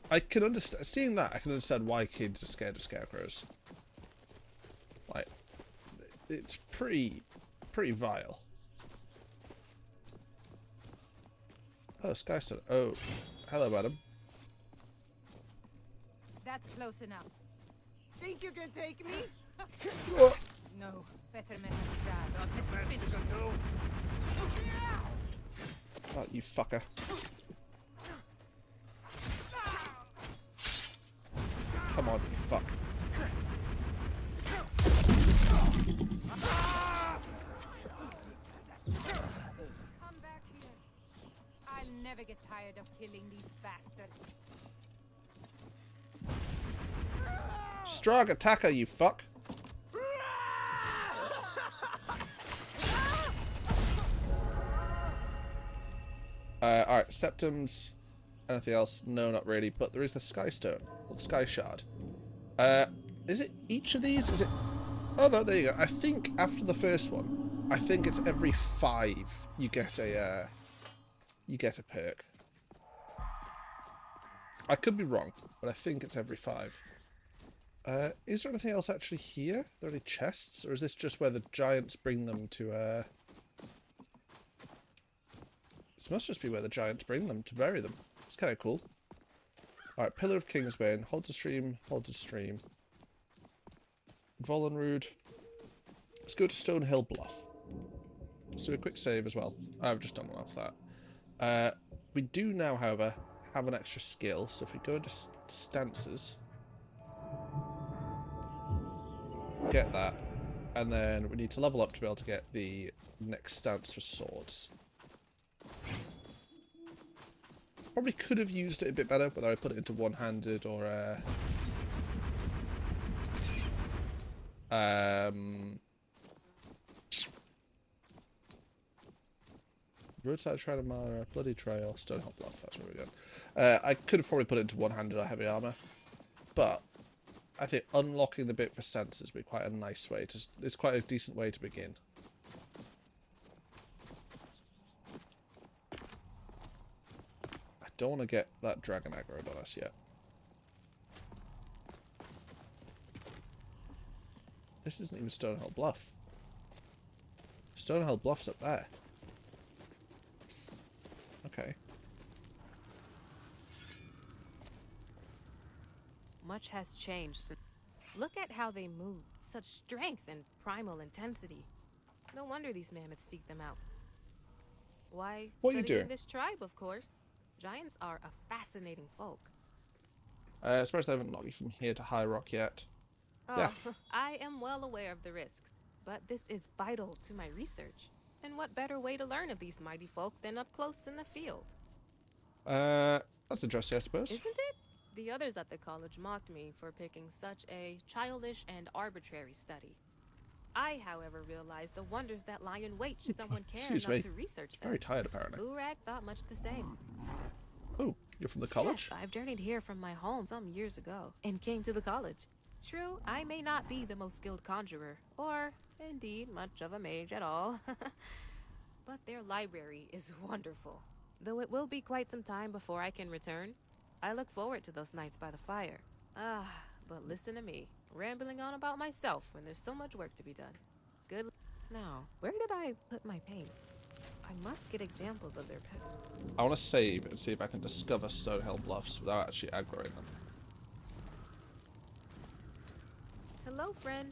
[SPEAKER 1] I can understand, seeing that, I can understand why kids are scared of scarecrows. Like, it's pretty vile. Oh, Skystone. Oh, hello, madam.
[SPEAKER 14] That's close enough. Think you can take me?
[SPEAKER 1] What?
[SPEAKER 14] No, better men than that. Let's finish.
[SPEAKER 1] Oh, you fucker. Come on, you fuck.
[SPEAKER 14] Come back here. I'll never get tired of killing these bastards.
[SPEAKER 1] Strong attacker, you fuck. Alright, septums. Anything else? No, not really. But there is the Sky Stone, or the Sky Shard. Is it each of these? Is it Oh no, there you go. I think after the first one, I think it's every 5 you get a perk. I could be wrong, but I think it's every 5. Is there anything else actually here? Are there any chests, or is this just where the giants bring them to? This must just be where the giants bring them to bury them. It's kind of cool. All right, Pillar of Kingsbane. Hold to stream. Hold to stream. Volenrude. Let's go to Stonehill Bluff. Let's do a quick save as well. I've just done one off that. We do now, however, have an extra skill. So if we go into stances, get that, and then we need to level up to be able to get the next stance for swords. Probably could have used it a bit better, whether I put it into one-handed or Roadside Shrine of Mara, Bloody Trail, Stonehill Bluff, that's where we're going. I could have probably put it into one-handed or heavy armor, but I think unlocking the bit for stances would be quite a nice way to... It's quite a decent way to begin. I don't want to get that dragon aggroed on us yet. This isn't even Stonehill Bluff. Stonehill Bluff's up there. Okay.
[SPEAKER 3] Much has changed. Look at how they move. Such strength and primal intensity. No wonder these mammoths seek them out. Why,
[SPEAKER 1] what are you
[SPEAKER 3] studying
[SPEAKER 1] doing?
[SPEAKER 3] This tribe, of course. Giants are a fascinating folk.
[SPEAKER 1] Suppose they haven't knocked you from here to High Rock yet.
[SPEAKER 3] Oh,
[SPEAKER 1] yeah.
[SPEAKER 3] I am well aware of the risks, but this is vital to my research. And what better way to learn of these mighty folk than up close in the field?
[SPEAKER 1] That's interesting, I suppose.
[SPEAKER 3] Isn't it? The others at the college mocked me for picking such a childish and arbitrary study. I, however, realized the wonders that lie in wait should someone care enough to research them.
[SPEAKER 1] Very tired, apparently.
[SPEAKER 3] Urag thought much the same.
[SPEAKER 1] Oh, you're from the college?
[SPEAKER 3] Yes, I've journeyed here from my home some years ago and came to the college. True, I may not be the most skilled conjurer, or, indeed, much of a mage at all. But their library is wonderful. Though it will be quite some time before I can return, I look forward to those nights by the fire. But listen to me, rambling on about myself when there's so much work to be done. Good. Now, where did I put my paints? I must get examples of their pet.
[SPEAKER 1] I want to save and see if I can discover Stonehill Bluffs without actually aggroing them.
[SPEAKER 3] Hello, friend.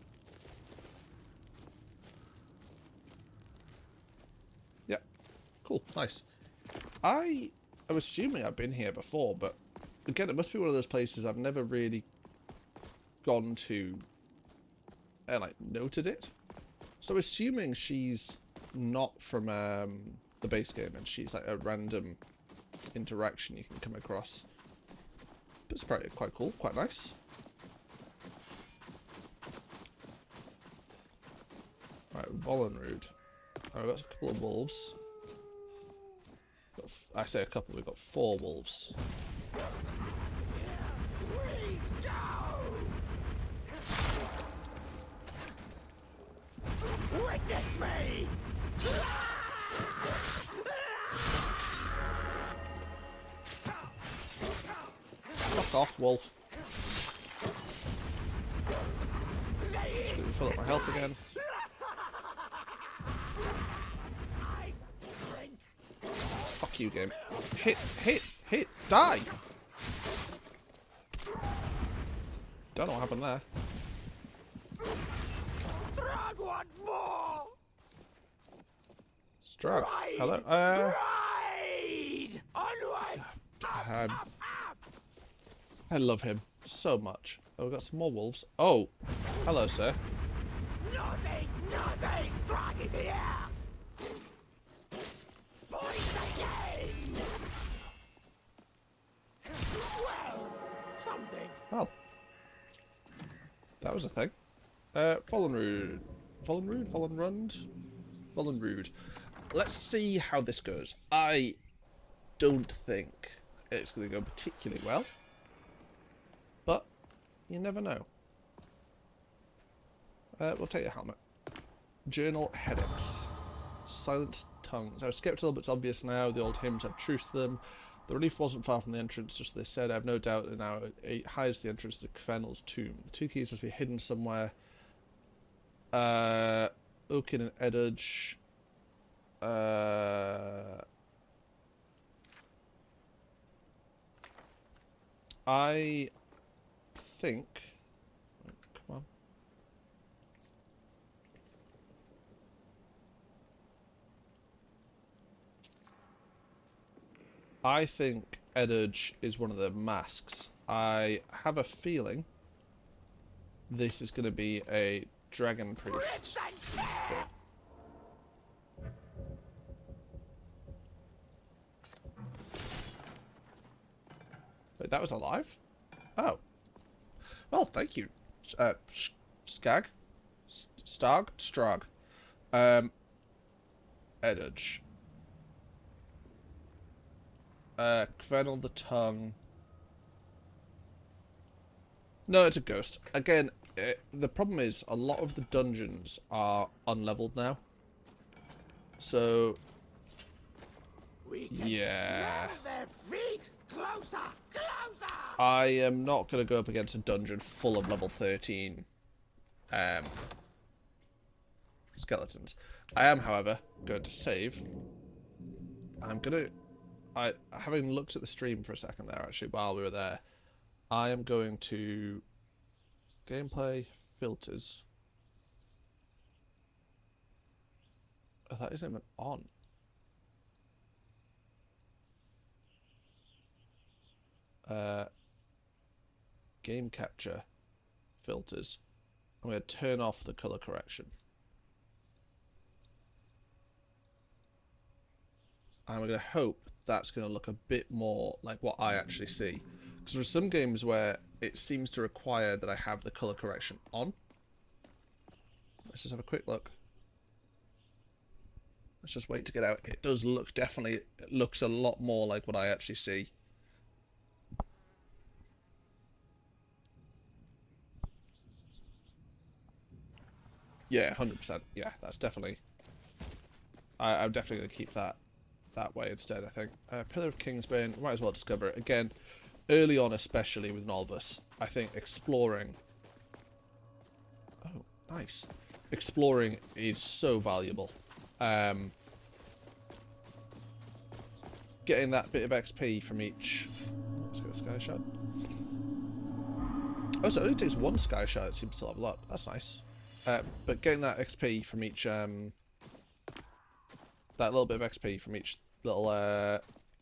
[SPEAKER 1] Yep. Cool. Nice. I'm assuming I've been here before, but again, it must be one of those places I've never really gone to and like noted it. So assuming she's not from the base game and she's like a random interaction you can come across. But it's probably quite cool, quite nice. Right, Volenrude. Oh, we've got a couple of wolves. I say a couple, we've got 4 wolves.
[SPEAKER 5] Witness me!
[SPEAKER 1] Fuck off, wolf. Just gonna fill up my health again. Fuck you, game. Hit, die! Don't know what happened there.
[SPEAKER 5] Drag one more!
[SPEAKER 1] Strug. Hello.
[SPEAKER 5] Ride! Onwards!
[SPEAKER 1] I love him so much. Oh, we've got some more wolves. Oh, hello, sir.
[SPEAKER 5] Nothing! Drag is here! Poison again! Well, something.
[SPEAKER 1] Well, that was a thing. Volenrude. Let's see how this goes. I don't think it's going to go particularly well, but you never know. We'll take your helmet. Journal headaches. Silent tongues. I was skeptical, but it's obvious now. The old hymns had truth to them. The relief wasn't far from the entrance, just as they said. I have no doubt that now it hides the entrance to Kvenel's tomb. The two keys must be hidden somewhere. Oaken and Edudge. I think... Come on. I think Edudge is one of the masks. I have a feeling this is going to be a dragon priest. Wait, that was alive? Oh. Well, thank you, Skag? Strag? Edudge. Kvenel the Tongue. No, it's a ghost. Again, the problem is a lot of the dungeons are unleveled now. So, yeah.
[SPEAKER 5] Their feet. Closer, closer.
[SPEAKER 1] I am not going to go up against a dungeon full of level 13 skeletons. I am, however, going to save. I'm going to... having looked at the stream for a second there, actually, while we were there, I am going to gameplay filters. Oh, that isn't even on. Game capture filters. I'm going to turn off the color correction. I'm going to hope that's going to look a bit more like what I actually see. Because there are some games where it seems to require that I have the color correction on. Let's just have a quick look. Let's just wait to get out. It does look definitely, it looks a lot more like what I actually see. Yeah, 100%. Yeah, that's definitely... I'm definitely going to keep that way instead, I think. Pillar of Kingsbane, might as well discover it. Again, early on, especially with Nolvus, I think exploring... Oh, nice. Exploring is so valuable. Getting that bit of XP from each... Let's get a Sky Shard. Oh, so it only takes one Sky Shard, it seems to level up. That's nice. But getting that XP from each... that little bit of XP from each little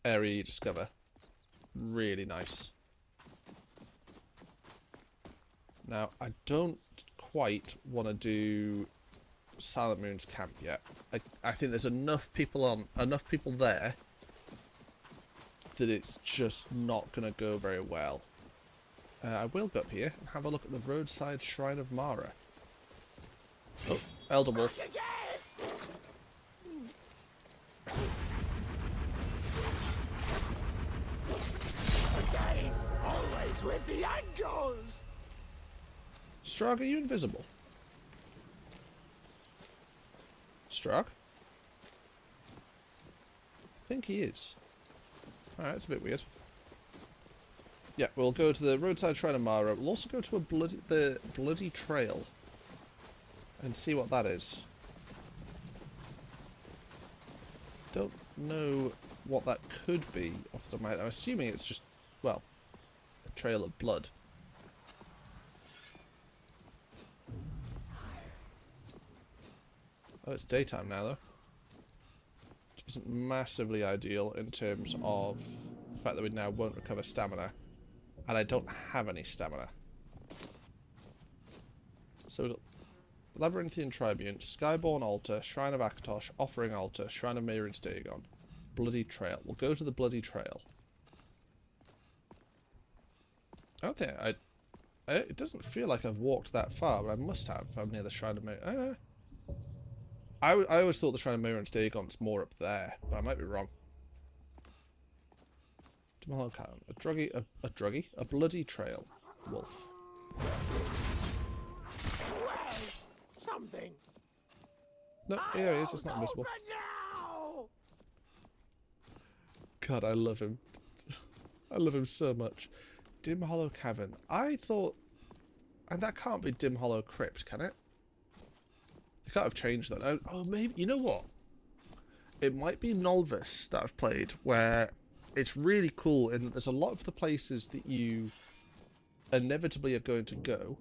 [SPEAKER 1] area you discover. Really nice. Now, I don't quite want to do Silent Moon's camp yet. I think there's enough people there that it's just not going to go very well. I will go up here and have a look at the roadside Shrine of Mara. Oh, Elder Wolf.
[SPEAKER 5] Again, always with the angles.
[SPEAKER 1] Strag, are you invisible? Strag? I think he is. Alright, that's a bit weird. Yeah, we'll go to the roadside Shrine of Mara. We'll also go to the Bloody Trail and see what that is. Don't know what that could be off the top of my head. I'm assuming it's just, well, a trail of blood. Oh, it's daytime now, though. Which isn't massively ideal in terms of the fact that we now won't recover stamina. And I don't have any stamina. So we've got Labyrinthian Tribune, Skyborn Altar, Shrine of Akatosh, Offering Altar, Shrine of Mehrunes Dagon, Bloody Trail. We'll go to the Bloody Trail. I don't think it doesn't feel like I've walked that far, but I must have if I'm near the Shrine of Mehrunes. I always thought the Shrine of Mehrunes Dagon's more up there, but I might be wrong. A Bloody Trail. Wolf.
[SPEAKER 5] Well, something?
[SPEAKER 1] No, here he is. It's not invisible.
[SPEAKER 5] Open now!
[SPEAKER 1] God, I love him. I love him so much. Dim Hollow Cavern. I thought... And that can't be Dim Hollow Crypt, can it? They can't have changed that. Oh, maybe... You know what? It might be Nolvus that I've played, where it's really cool and there's a lot of the places that you inevitably are going to go.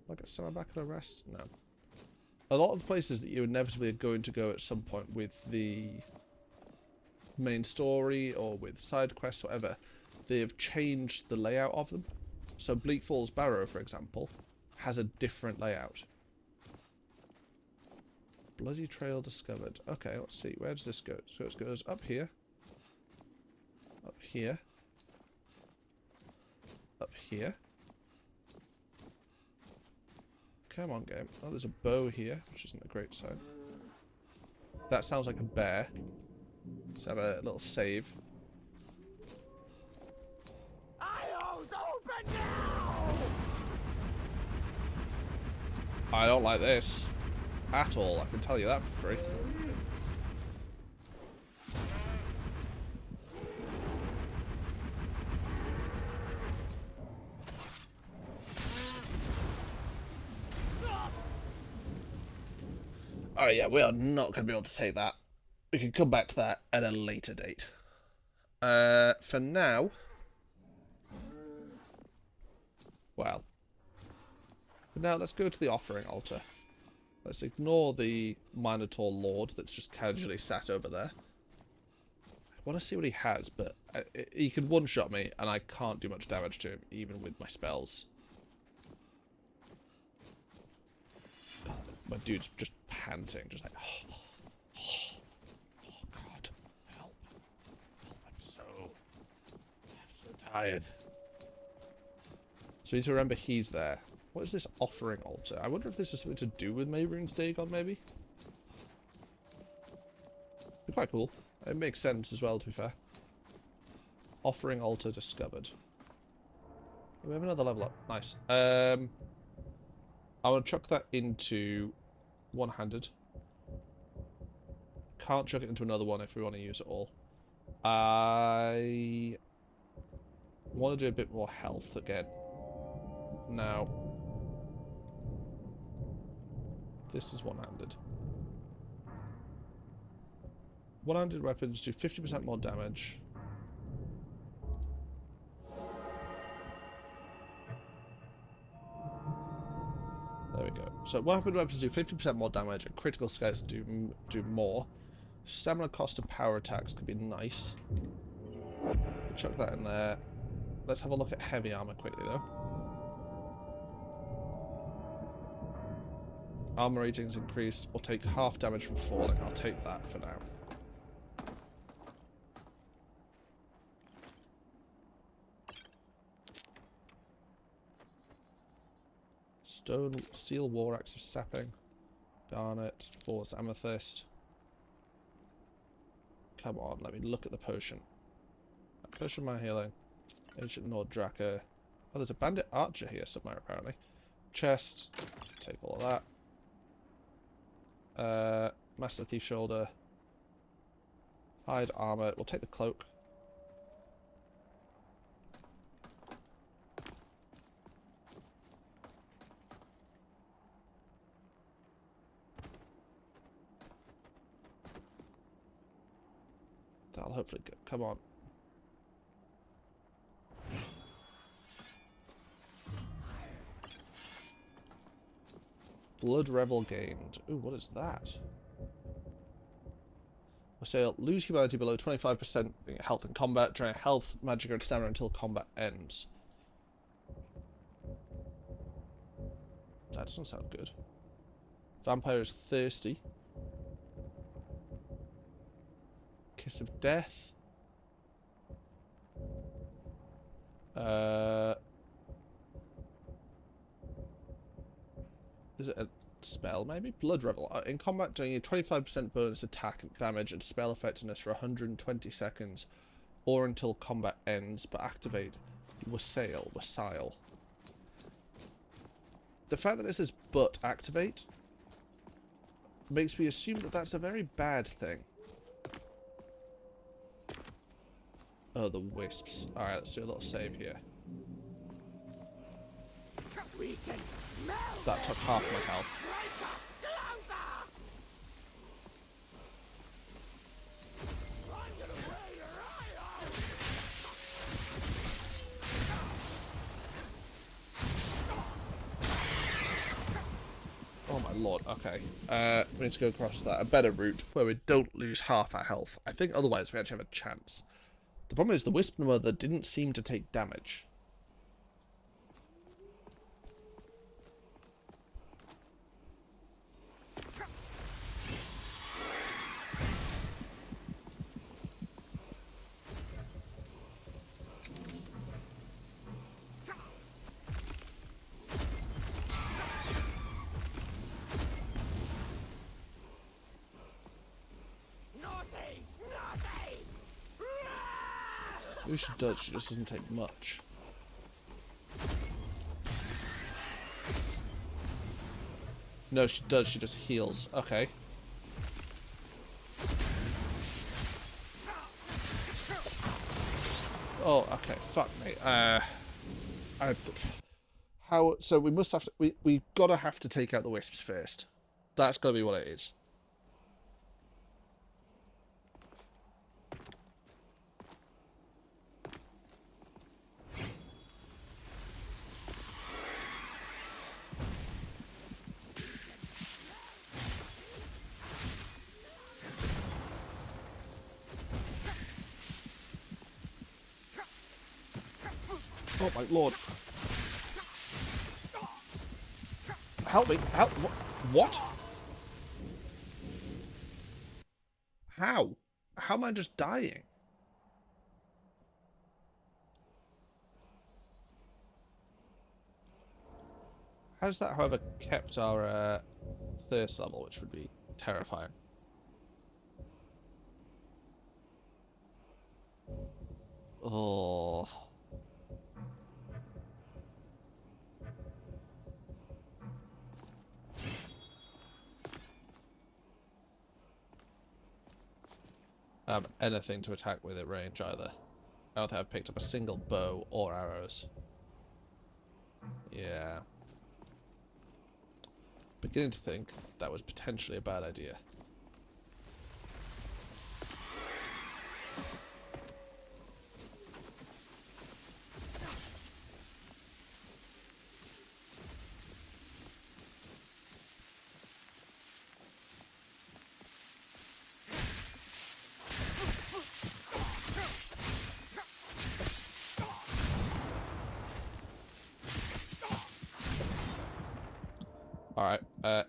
[SPEAKER 1] Will I get someone back at a rest? No. A lot of the places that you inevitably are going to go at some point with the main story or with side quests or whatever, they have changed the layout of them. So Bleak Falls Barrow, for example, has a different layout. Bloody trail discovered. Okay, let's see. Where does this go? So it goes up here. Up here. Up here. Come on, game. Oh, there's a bow here, which isn't a great sign. That sounds like a bear. Let's have a little save.
[SPEAKER 5] Aisles, open now!
[SPEAKER 1] I don't like this at all, I can tell you that for free. Oh yeah, we are not going to be able to take that. We can come back to that at a later date. For now... Well... For now, let's go to the offering altar. Let's ignore the Minotaur Lord that's just casually sat over there. I want to see what he has, but he can one-shot me, and I can't do much damage to him, even with my spells. God, my dude's just panting, just like... Oh God, help. I'm so tired. So we need to remember he's there. What is this offering altar? I wonder if this is something to do with Mehrunes Dagon, maybe? Be quite cool. It makes sense as well, to be fair. Offering altar discovered. We have another level up. Nice. I want to chuck that into one-handed. Can't chuck it into another one if we want to use it all. I want to do a bit more health again. Now... This is one-handed. One-handed weapons do 50% more damage. There we go. So one-handed weapons do 50% more damage, and critical skills do more. Stamina cost and power attacks could be nice. Chuck that in there. Let's have a look at heavy armor quickly, though. Armor ratings increased, or take half damage from falling. I'll take that for now. Stone Steel War Axe of Sapping. Garnet. Force Amethyst. Come on, let me look at the potion. Potion my healing. Ancient Nord Draka. Oh, there's a bandit archer here somewhere apparently. Chest. Take all of that. Master Thief Shoulder. Hide armor. We'll take the cloak. That'll hopefully go. Come on. Blood Revel gained. Ooh, what is that? We say lose humanity below 25% health in combat. Drain health, magic, or stamina until combat ends. That doesn't sound good. Vampire is thirsty. Kiss of Death. Is it a spell, maybe? Blood Revel. In combat, doing a 25% bonus attack damage and spell effectiveness for 120 seconds, or until combat ends, but activate Wassail. The fact that this is but activate makes me assume that that's a very bad thing. Oh, the wisps. Alright, let's do a little save here.
[SPEAKER 5] We can smell
[SPEAKER 1] That took half my health. Oh my lord, okay. We need to go across that. A better route where we don't lose half our health. I think otherwise we actually have a chance. The problem is the Wisp Mother didn't seem to take damage. Maybe she does, she just doesn't take much. No, she does, she just heals. Okay. Oh, okay, fuck me. So we must have to, we gotta have to take out the wisps first. That's gotta be what it is. Oh my lord. Help me. Help. What? How? How am I just dying? How's that, however, kept our thirst level, which would be terrifying? Oh. Anything to attack with at range either. I don't think I've picked up a single bow or arrows. Yeah. Beginning to think that was potentially a bad idea. Alright,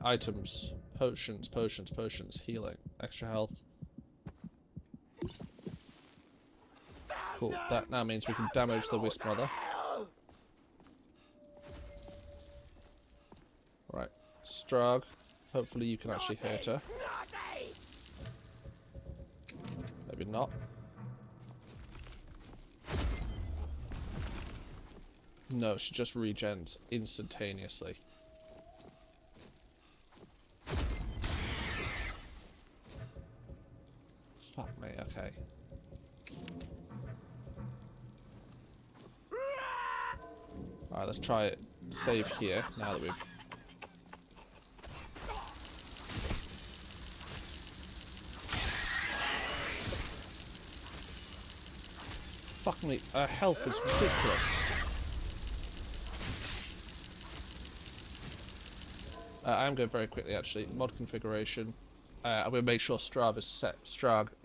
[SPEAKER 1] items. Potions, potions, potions. Healing. Extra health. Cool. That now means we can damage the Wisp Mother. Right. Strag. Hopefully you can actually hurt her. Maybe not. No, she just regens instantaneously. Fuck me, okay. Alright, let's try it. Save here, now that we've... Fuck me, our health is ridiculous. I'm going very quickly actually. Mod configuration. I'm going to make sure Strag is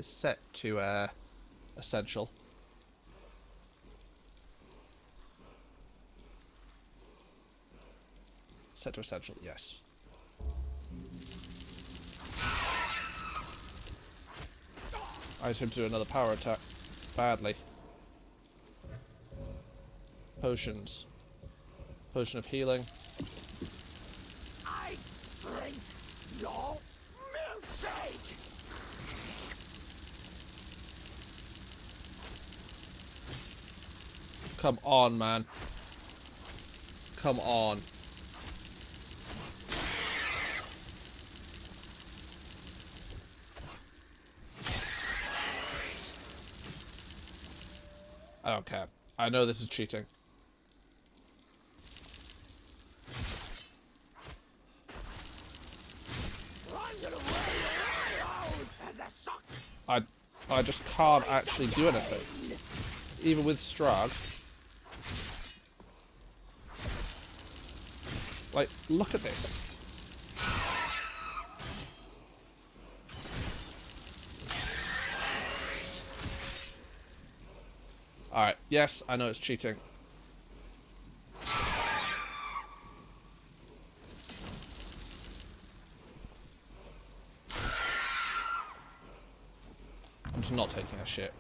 [SPEAKER 1] set to essential. Set to essential, yes. I attempt to do another power attack. Badly. Potions. Potion of healing.
[SPEAKER 5] I drink your milkshake.
[SPEAKER 1] Come on, man. Come on. I don't care. I know this is cheating. I just can't actually do anything. Even with Strag. Like, look at this. Alright, yes, I know it's cheating. I'm just not taking a shit.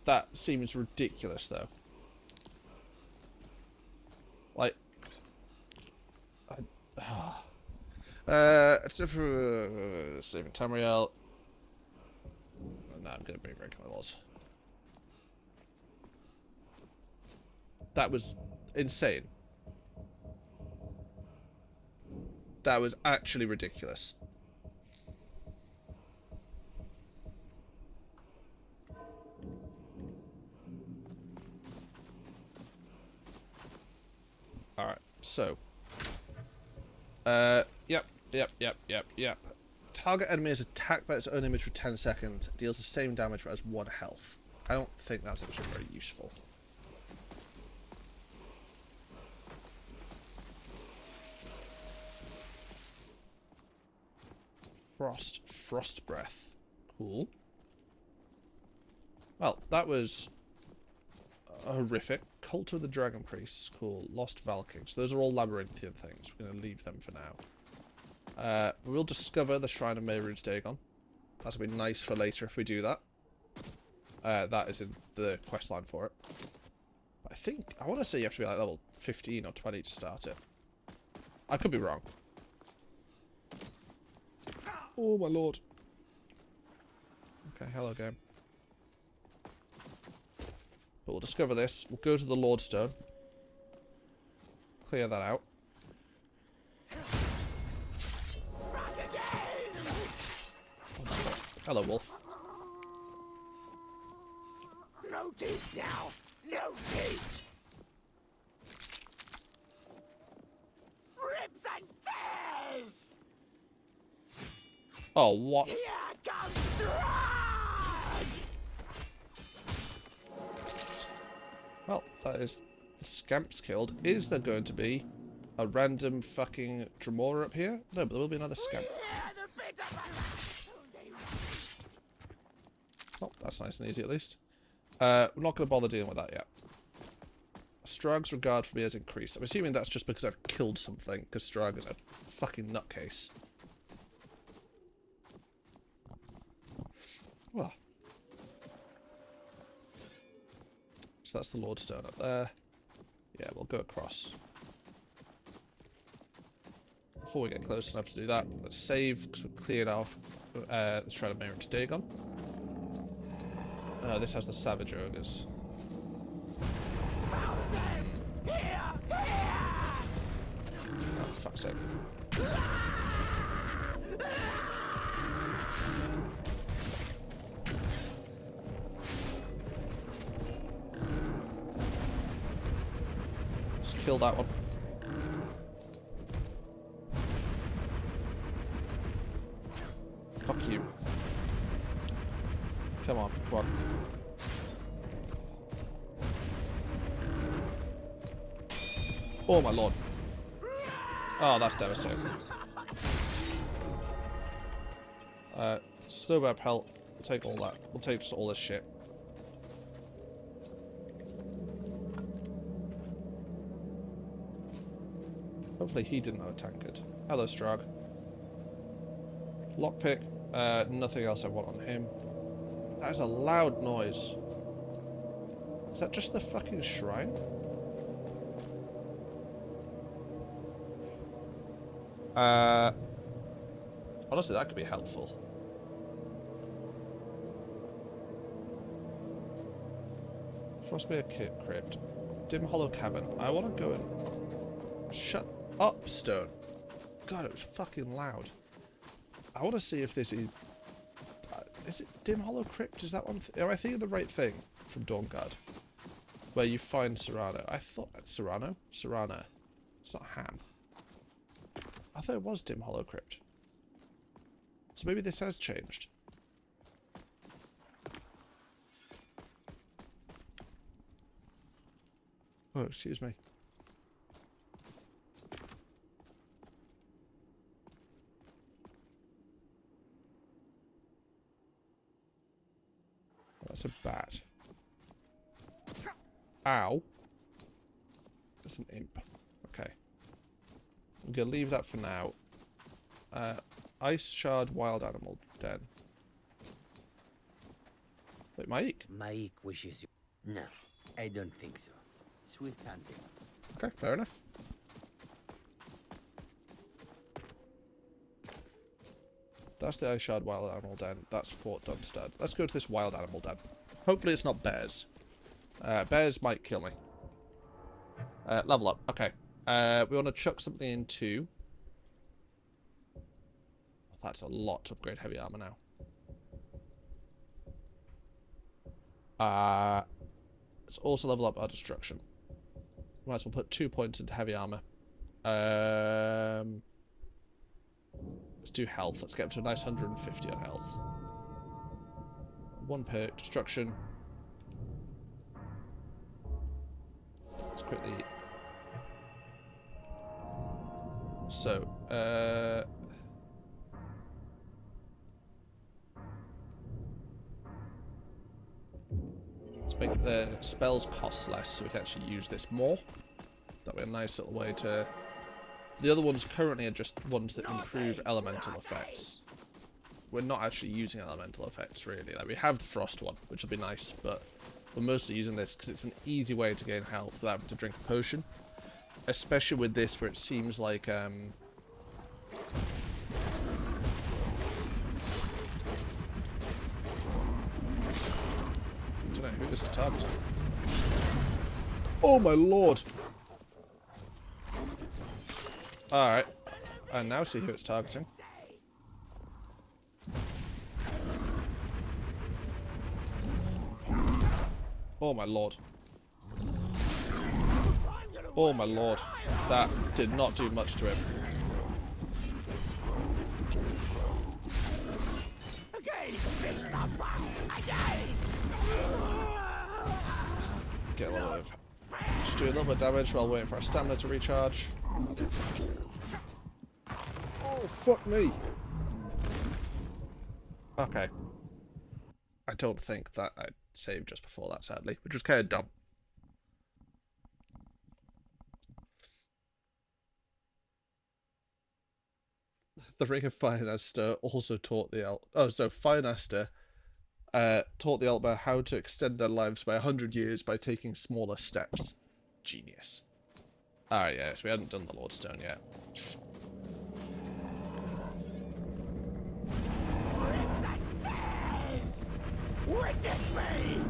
[SPEAKER 1] That seems ridiculous, though. Like... saving Tamriel. No, I'm gonna bring regular laws. That was insane. That was actually ridiculous. Alright, so. Yep. Target enemy is attacked by its own image for 10 seconds. Deals the same damage but has 1 health. I don't think that's actually very useful. Frost breath. Cool. Well, that was horrific. Cult of the Dragon Priests. Cool. Lost Valking. So those are all labyrinthian things. We're going to leave them for now. We'll discover the Shrine of Mehrunes Dagon. That's going to be nice for later if we do that. That is in the quest line for it. I want to say you have to be like level 15 or 20 to start it. I could be wrong. Oh my lord. Okay, hello game. But we'll discover this. We'll go to the Lordstone. Clear that out. Hello, wolf.
[SPEAKER 5] No teeth now! No teeth! Rips and tears!
[SPEAKER 1] Oh, what?
[SPEAKER 5] Here comes Strahd!
[SPEAKER 1] Well, that is the Scamps killed. Is there going to be a random fucking Dremora up here? No, but there will be another Scamp. Oh, that's nice and easy at least. We're not going to bother dealing with that yet. Strag's regard for me has increased. I'm assuming that's just because I've killed something, because Strag is a fucking nutcase. Well. So that's the Lordstone up there. Yeah, we'll go across. Before we get close enough to do that, let's save, because we've cleared off the Shrine of Mehrunes Dagon. This has the Savage Ogres. Oh, fuck's sake. Just kill that one. Fuck you. Come on, come on. Oh my lord. Oh, that's devastating. Snowbear pelt. We'll take all that. We'll take just all this shit. Hopefully he didn't have a tankard. Hello, Strag. Lockpick. Nothing else I want on him. That is a loud noise. Is that just the fucking shrine? Honestly, that could be helpful. Frostbeard Crypt. Dim Hollow Cavern. I want to go and... Shut up, Stone. God, it was fucking loud. I want to see if this is... Is it Dim Hollow Crypt? Is that one? Am I thinking the right thing from Dawnguard? Where you find Serrano. I thought Serrano? Serrana. It's not Ham. I thought it was Dim Hollow Crypt. So maybe this has changed. Oh, excuse me. That's a bat. Ow. That's an imp. Okay. I'm gonna leave that for now. Ice Shard Wild Animal Den. Wait, Mike?
[SPEAKER 15] Mike wishes you... No, I don't think so. Swift hunting.
[SPEAKER 1] Okay, fair enough. That's the Ice Shard Wild Animal Den. That's Fort Dunstad. Let's go to this Wild Animal Den. Hopefully it's not bears. Bears might kill me. Level up. Okay. We want to chuck something into... That's a lot to upgrade heavy armor now. Let's also level up our destruction. Might as well put 2 points into heavy armor. Let's do health. Let's get up to a nice 150 on health. 1 per destruction. Let's quickly... So, let's make the spells cost less so we can actually use this more. That'll be a nice little way to... The other ones currently are just ones that improve elemental effects. We're not actually using elemental effects really. Like, we have the frost one, which will be nice, but we're mostly using this because it's an easy way to gain health without having to drink a potion. Especially with this, where it seems like I don't know who this is targeting. Oh my lord! Alright. I now see who it's targeting. Oh my lord. Oh my lord. That did not do much to him. Get a little bit of... Just do a little bit of damage while waiting for our stamina to recharge. Oh, fuck me. Okay. I don't think that I saved just before that, sadly, which was kind of dumb. The Ring of Firenaster also taught the Firenaster taught the Elder how to extend their lives by 100 years by taking smaller steps. Genius. Alright, yes, we hadn't done the Lordstone yet.
[SPEAKER 5] Witness me!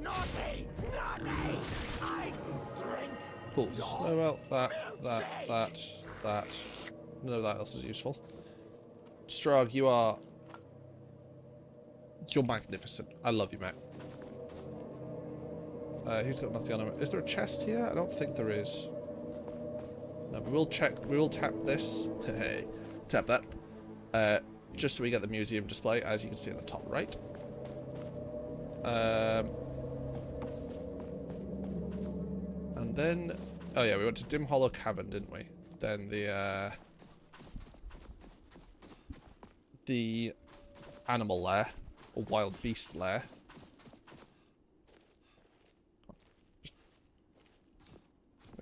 [SPEAKER 5] Naughty! Naughty! I drink.
[SPEAKER 1] Cool. Snow out that. None of that else is useful. Strog, you're magnificent. I love you, mate. He's got nothing on him. Is there a chest here? I don't think there is. No, we will check. We will tap this. Hey, tap that. Just so we get the museum display, as you can see on the top right. And then, oh yeah, we went to Dim Hollow Cavern, didn't we? Then the animal lair, or wild beast lair.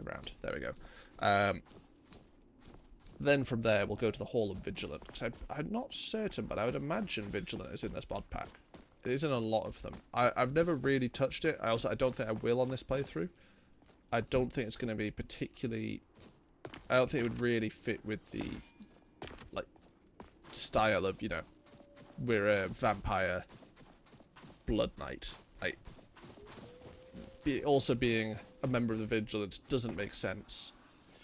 [SPEAKER 1] Around. There we go. Then from there we'll go to the Hall of Vigilant, because I'm not certain, but I would imagine Vigilant is in this mod pack. It is in a lot of them. I've never really touched it. I don't think I will on this playthrough. I don't think it's going to be particularly... I don't think it would really fit with the like style of, you know, we're a vampire blood knight. Like, also being a member of the Vigilance doesn't make sense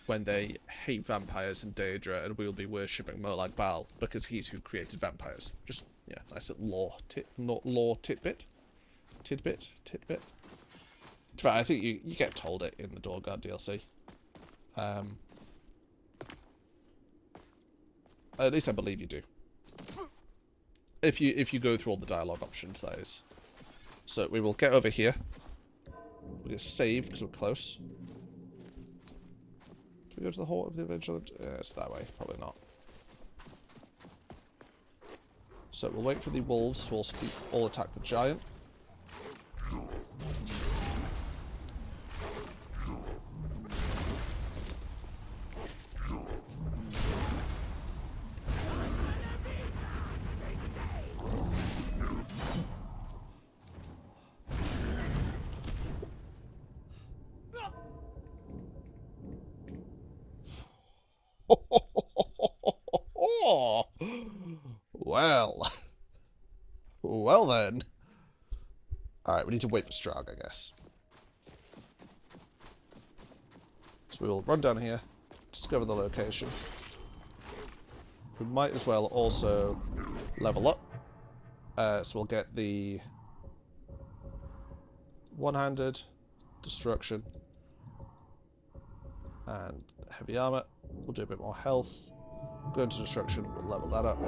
[SPEAKER 1] when they hate vampires in Daedra and we'll be worshipping more like Baal because he's who created vampires. Just, yeah, nice little lore tidbit. In fact, I think you get told it in the Doorguard DLC. At least I believe you do. If you go through all the dialogue options, that is. So we will get over here. We'll just save because we're close. Do we go to the Hall of the Vigilant? Yeah, it's that way. Probably not. So we'll wait for the wolves to all attack the giant. Well then. Alright, we need to wait for Strahd, I guess. So we will run down here, discover the location. We might as well also level up. So we'll get the one-handed, destruction, and heavy armor. We'll do a bit more health. Go into destruction, we'll level that up.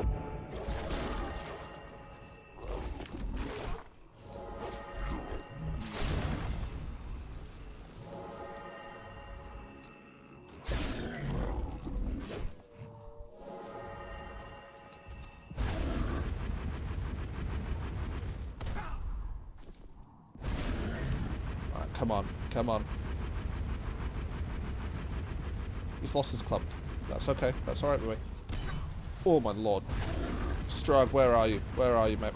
[SPEAKER 1] Come on, come on. He's lost his club. That's okay. That's alright with me. Oh my lord. Strahd, where are you? Where are you, mate?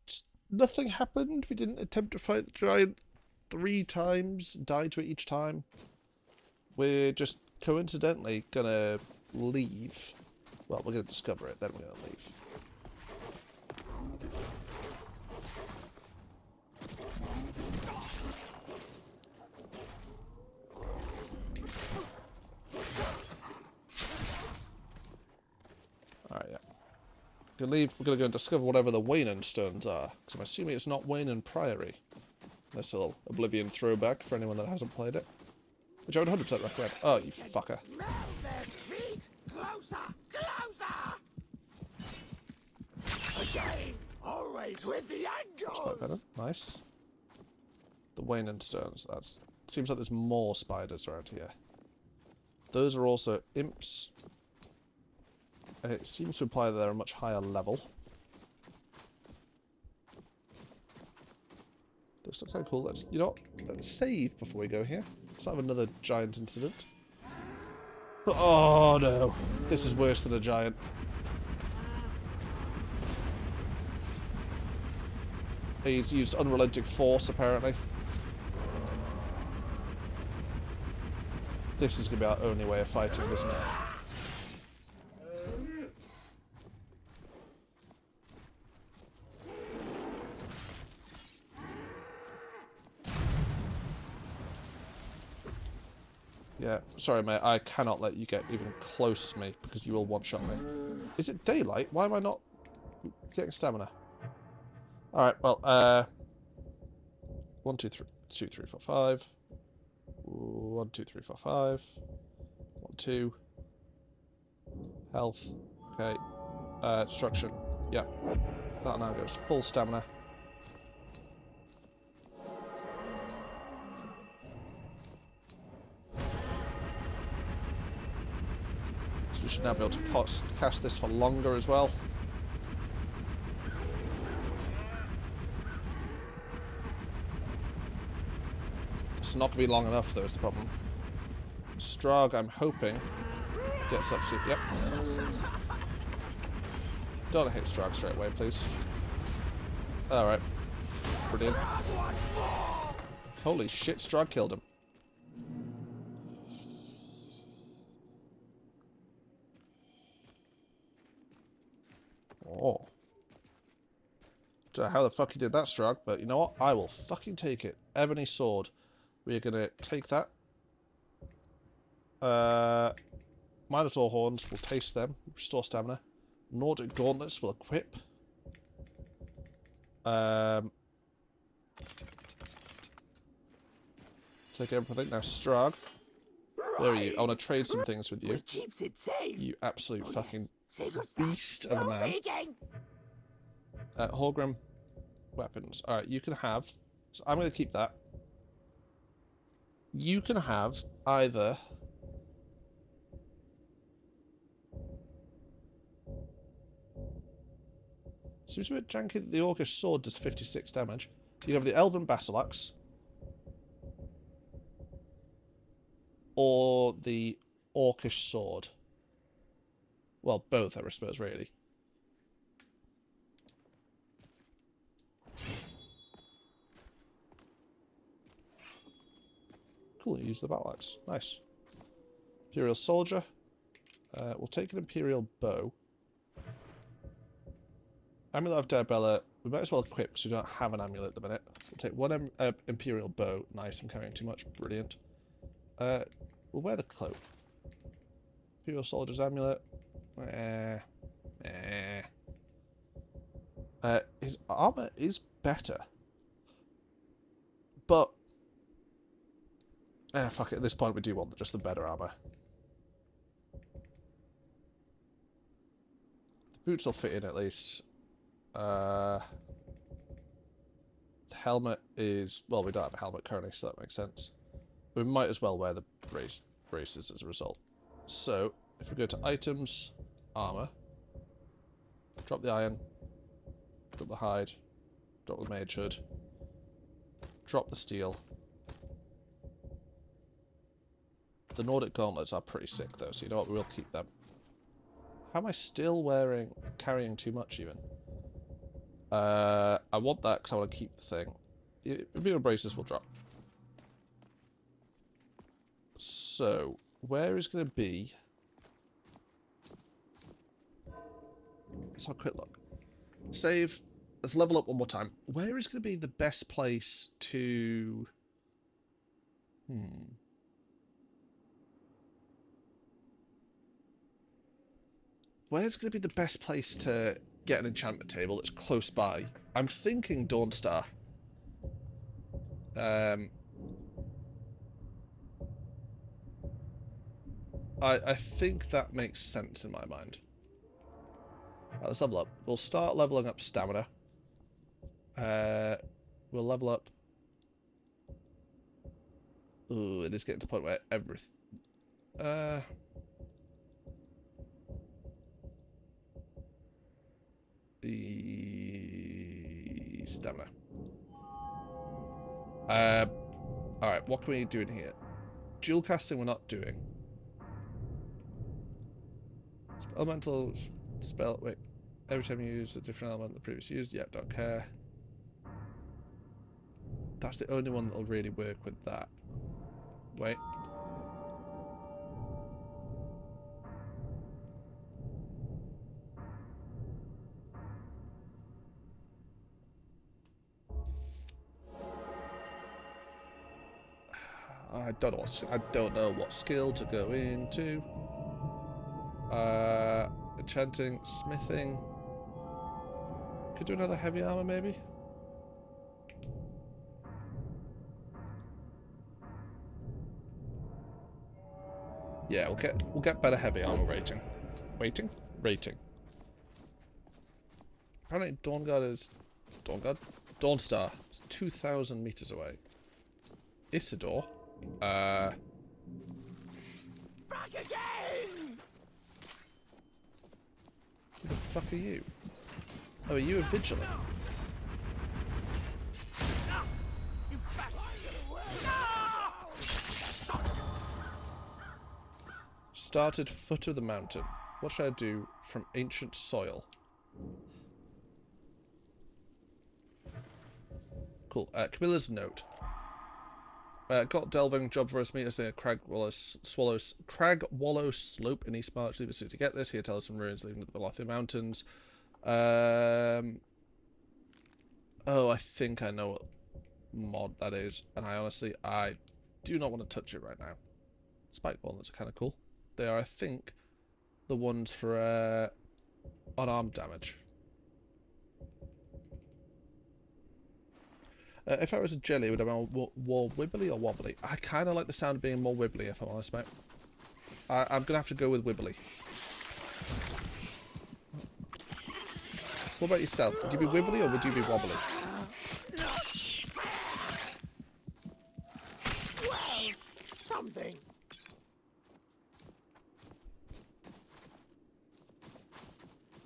[SPEAKER 1] Just nothing happened. We didn't attempt to fight the giant 3 times. Died to it each time. We're just coincidentally gonna leave. Well, we're gonna discover it, then we're gonna leave. Alright, yeah. We're gonna leave. We're gonna go and discover whatever the Waynan stones are, because I'm assuming it's not Waynan Priory. Nice little Oblivion throwback for anyone that hasn't played it. Which I would 100% recommend. Oh, you fucker.
[SPEAKER 5] Smell their feet! Closer! Closer! Again! Always with the
[SPEAKER 1] That's quite better.
[SPEAKER 5] angles!
[SPEAKER 1] Nice. The Waynan stones. That seems like there's more spiders around here. Those are also imps. And it seems to imply that they're a much higher level. This looks kind of cool. Let's, you know, let's save before we go here. Let's not have another giant incident. Oh no, this is worse than a giant. He's used unrelenting force, apparently. This is going to be our only way of fighting, isn't it? Yeah, sorry mate, I cannot let you get even close to me because you will one-shot me. Is it daylight? Why am I not getting stamina? Alright, well, 1, 2, 3, 2, 3, 4, 5. 1, 2, 3, 4, 5. 1, 2. Health. Okay. Destruction. Yeah. That now goes full stamina. So we should now be able to cast this for longer as well. It's not going to be long enough though, is the problem. Strahd, I'm hoping, gets up to... Yep. Don't hit Strahd straight away, please. Alright. Brilliant. Holy shit, Strahd killed him. Oh. Don't know how the fuck you did that, Strug, but you know what? I will fucking take it. Ebony sword. We are gonna take that. Minotaur horns, we'll taste them. Restore stamina. Nordic gauntlets will equip. Take everything. Now, Strug. Where are you? I want to trade some things with you.
[SPEAKER 5] Which keeps it safe.
[SPEAKER 1] You absolute fucking
[SPEAKER 5] Yes.
[SPEAKER 1] beast of a man. Horgrim weapons. Alright, you can have... So I'm going to keep that. You can have either... Seems a bit janky that the Orcish sword does 56 damage. You have the Elven Battle Axe. Or the Orcish sword. Well, both, I suppose, really. Cool, you use the battle axe. Nice. Imperial soldier. We'll take an Imperial bow. Amulet of Diabella. We might as well equip because we don't have an amulet at the minute. We'll take one Imperial bow. Nice, I'm carrying too much. Brilliant. We'll wear the cloak. Imperial soldier's amulet. His armor is better. But fuck it, at this point we do want just the better armor. The boots will fit in at least. The helmet is... Well, we don't have a helmet currently, so that makes sense. We might as well wear the braces as a result. So, if we go to items, armor, drop the iron, drop the hide, drop the mage hood, drop the steel. The Nordic gauntlets are pretty sick though, so you know what, we'll keep them. How am I still carrying too much even? I want that because I want to keep the thing. The Imperial braces will drop. So, where is going to be... Let's have a quick look. Save. Let's level up one more time. Where is going to be the best place to... Where's going to be the best place to get an enchantment table that's close by? I'm thinking Dawnstar. I think that makes sense in my mind. Right, let's level up. We'll start leveling up stamina. We'll level up. Ooh, it is getting to the point where everything. The stamina. Alright, what can we do in here? Dual casting we're not doing. Elemental spell, wait. Every time you use a different element than the previous used, yeah, don't care. That's the only one that'll really work with that. Wait. I don't know what skill to go into. Enchanting, smithing. Could do another heavy armor maybe. Yeah, we'll get better heavy armor rating. Rating. Apparently Dawnstar is 2,000 meters away. Isidore.
[SPEAKER 5] Back again!
[SPEAKER 1] Who the fuck are you? Oh, are you a vigilant?
[SPEAKER 5] You bastard!
[SPEAKER 1] Started foot of the mountain. What should I do from ancient soil? Cool. Camilla's note. Got delving job for us. Meet us near Crag Wallow Slope in East March. Leave us soon to get this. Here, tell us some ruins leading to the Balothian Mountains. Oh, I think I know what mod that is, and I do not want to touch it right now. Spike walnuts are kind of cool. They are, I think, the ones for unarmed damage. If I was a jelly, would I be more wibbly or wobbly? I kind of like the sound of being more wibbly, if I'm honest, mate. I'm gonna have to go with wibbly. What about yourself? Would you be wibbly or would you be wobbly?
[SPEAKER 5] Well, something.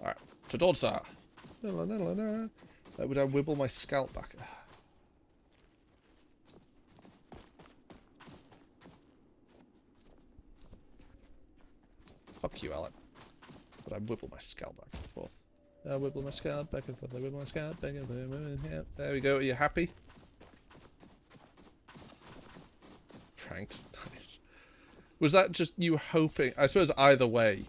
[SPEAKER 1] Alright, to Doddstar. Would I wibble my scalp back? Fuck you, Alec. But I wibble my scalp back and forth. I wibble my scalp back and forth. I wibble my scalp back and forth. Yeah, there we go. Are you happy? Pranked. Nice. Was that just you hoping? I suppose either way,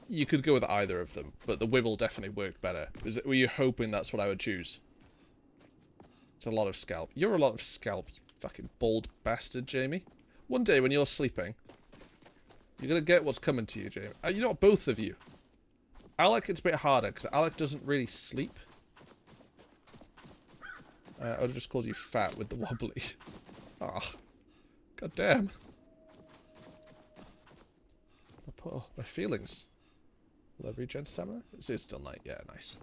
[SPEAKER 1] you could go with either of them, but the wibble definitely worked better. Were you hoping that's what I would choose? It's a lot of scalp. You're a lot of scalp, you fucking bald bastard, Jamie. One day when you're sleeping, you're going to get what's coming to you, Jamie. You know what, both of you. Alec, it's a bit harder, because Alec doesn't really sleep. I would have just called you fat with the wobbly. Ah, oh, god damn. Oh, my feelings. Will I regen stamina? It is still night. Yeah, nice.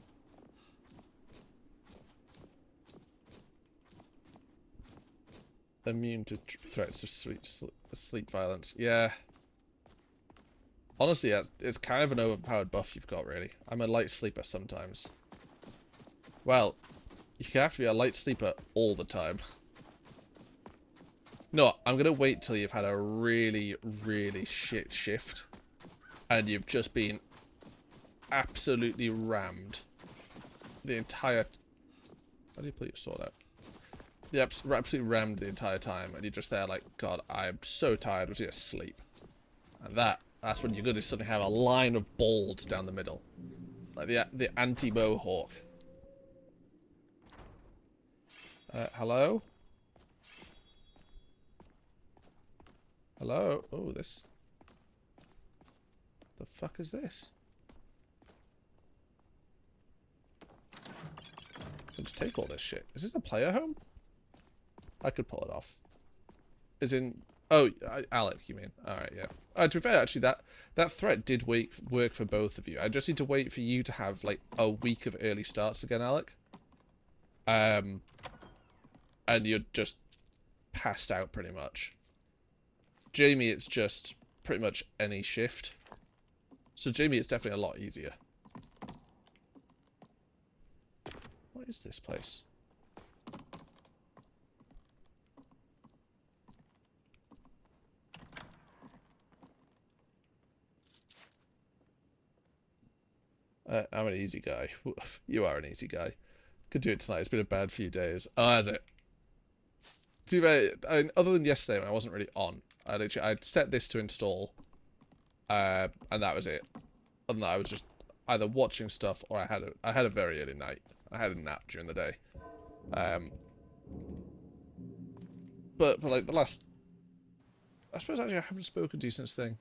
[SPEAKER 1] Immune to threats of sleep violence. Yeah. Honestly, it's kind of an overpowered buff you've got, really. I'm a light sleeper sometimes. Well, you have to be a light sleeper all the time. No, I'm going to wait till you've had a really, really shit shift. And you've just been absolutely rammed. The entire... How do you put your sword out? Yeah, absolutely rammed the entire time, and you're just there like, God, I'm so tired, I was just asleep. And that's when you're going to suddenly have a line of balds down the middle. Like the anti-mohawk. Hello? Hello? Oh, this... The fuck is this? Let's take all this shit. Is this a player home? I could pull it off. As in... Oh, Alec, you mean? Alright, yeah. To be fair, actually, that threat did work for both of you. I just need to wait for you to have, like, a week of early starts again, Alec. And you're just passed out, pretty much. Jamie, it's just pretty much any shift. So Jamie, it's definitely a lot easier. What is this place? I'm an easy guy. You are an easy guy. Could do it tonight. It's been a bad few days. Oh, has it? Too bad. I mean, other than yesterday when I wasn't really on, I'd set this to install, and that was it. Other than that, I was just either watching stuff or I had a very early night. I had a nap during the day. But for like the last, I suppose actually I haven't spoken to you since thing.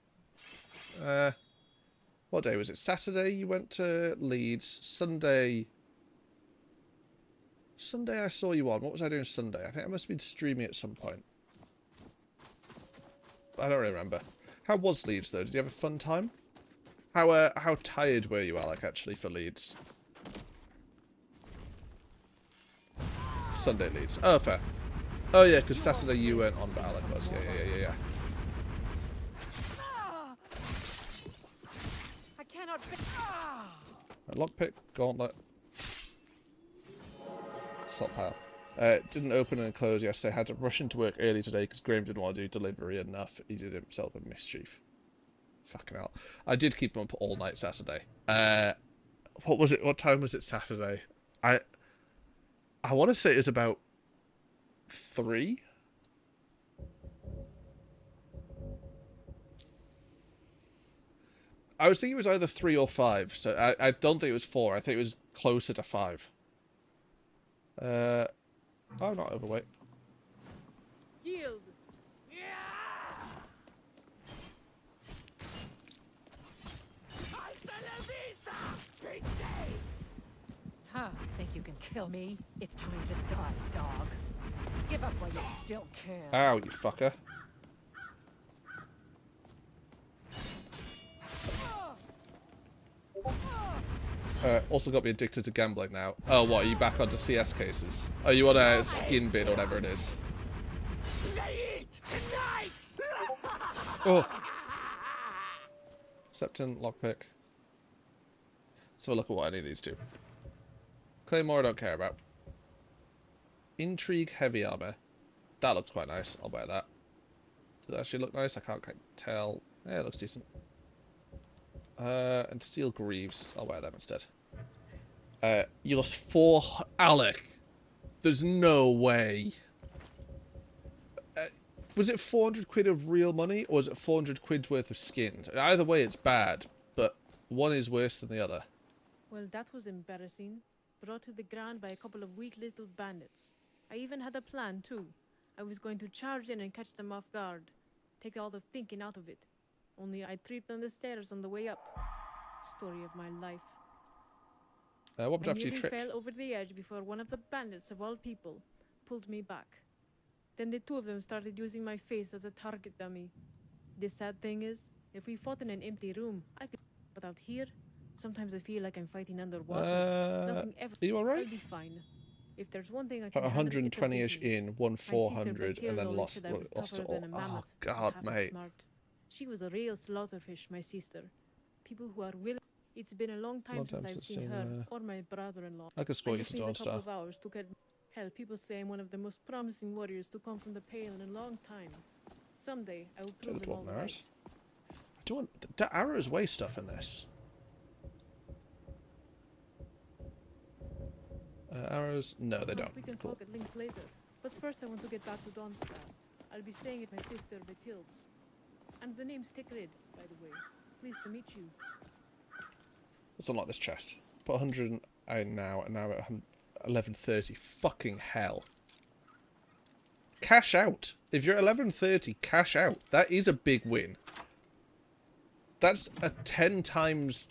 [SPEAKER 1] What day was it? Saturday you went to Leeds. Sunday I saw you on. What was I doing Sunday? I think I must have been streaming at some point. I don't really remember. How was Leeds though? Did you have a fun time? How tired were you, Alec, actually, for Leeds? Sunday Leeds. Oh, fair. Oh yeah, because Saturday you weren't on, but Alec was. Yeah.
[SPEAKER 14] I cannot.
[SPEAKER 1] Lockpick, gauntlet. Stockpile. Didn't open and close yesterday. Had to rush into work early today because Graham didn't want to do delivery enough. He did himself a mischief. Fucking hell. I did keep him up all night Saturday. What was it? What time was it Saturday? I want to say it was about 3. I was thinking it was either 3 or 5, so I don't think it was 4. I think it was closer to 5. Oh, not overweight.
[SPEAKER 14] Yield.
[SPEAKER 11] Huh, think you can kill me? It's time to die, dog. Give up while you still can.
[SPEAKER 1] Ow, you fucker. Also got me addicted to gambling now. Oh, what, are you back onto CS cases? Oh, you want a skin bid or whatever it is? Oh! Septon, lockpick. Let's have a look at what any of these do. Claymore I don't care about. Intrigue heavy armor. That looks quite nice. I'll wear that. Does it actually look nice? I can't quite tell. Yeah, it looks decent. And steel greaves. I'll wear them instead. You lost 4... Alec! There's no way. Was it 400 quid of real money, or was it 400 quid worth of skins? Either way, it's bad, but one is worse than the other.
[SPEAKER 16] Well, that was embarrassing. Brought to the ground by a couple of weak little bandits. I even had a plan, too. I was going to charge in and catch them off guard. Take all the thinking out of it. Only I tripped on the stairs on the way up. Story of my life.
[SPEAKER 1] What would
[SPEAKER 16] I
[SPEAKER 1] after you
[SPEAKER 16] nearly
[SPEAKER 1] tripped?
[SPEAKER 16] fell over the edge before one of the bandits, of all people, pulled me back. Then the two of them started using my face as a target dummy. The sad thing is, if we fought in an empty room, I could... But out here, sometimes I feel like I'm fighting underwater. Nothing ever...
[SPEAKER 1] Are you alright?
[SPEAKER 16] I'll be fine. If there's one thing I
[SPEAKER 1] Put
[SPEAKER 16] can
[SPEAKER 1] 120-ish in, won 400, and then lost it all. Oh, God, mate.
[SPEAKER 16] Smart. She was a real slaughterfish, my sister. People who are willing... It's been a long time since I've seen her, or my brother-in-law.
[SPEAKER 1] I could score
[SPEAKER 16] I
[SPEAKER 1] you
[SPEAKER 16] just
[SPEAKER 1] to
[SPEAKER 16] need
[SPEAKER 1] Dawn
[SPEAKER 16] a couple
[SPEAKER 1] Star.
[SPEAKER 16] of hours to get... Hell, people say I'm one of the most promising warriors to come from the Pale in a long time. Someday, I will prove them all right.
[SPEAKER 1] Do arrows weigh stuff in this? Arrows? No, they don't.
[SPEAKER 16] We can talk at length later. But first I want to get back to Dawnstar. I'll be staying at my sister Batil's. And the name's Tickrid, by the way. Pleased to meet you.
[SPEAKER 1] Let's unlock this chest. Put 100 in now, and now at 1130. Fucking hell. Cash out. If you're at 1130, cash out. That is a big win. That's a 10 times...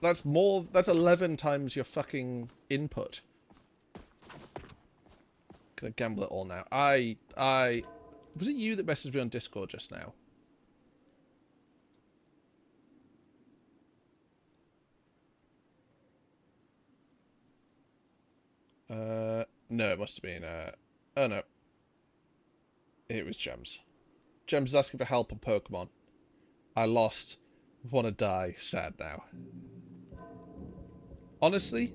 [SPEAKER 1] That's more... That's 11 times your fucking input. Gonna gamble it all now. Was it you that messaged me on Discord just now? No, it must have been, oh no. It was Gems. Gems is asking for help on Pokemon. I lost. Wanna die. Sad now. Honestly,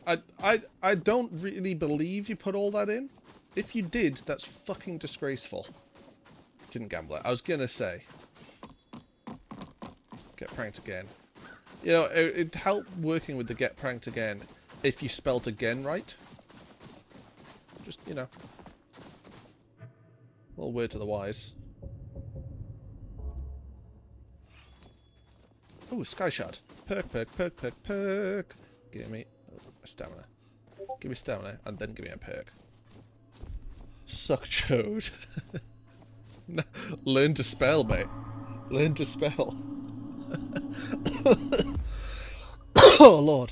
[SPEAKER 1] I don't really believe you put all that in. If you did, that's fucking disgraceful. Didn't gamble it. I was gonna say. Get pranked again. You know, it'd help working with the get pranked again if you spelt again right. Just, you know. A little word to the wise. Oh, Sky Shard. Perk, perk, perk, perk, perk. Give me stamina. Give me stamina, and then give me a perk. Suck chode. Learn to spell, mate. Learn to spell. Oh, Lord.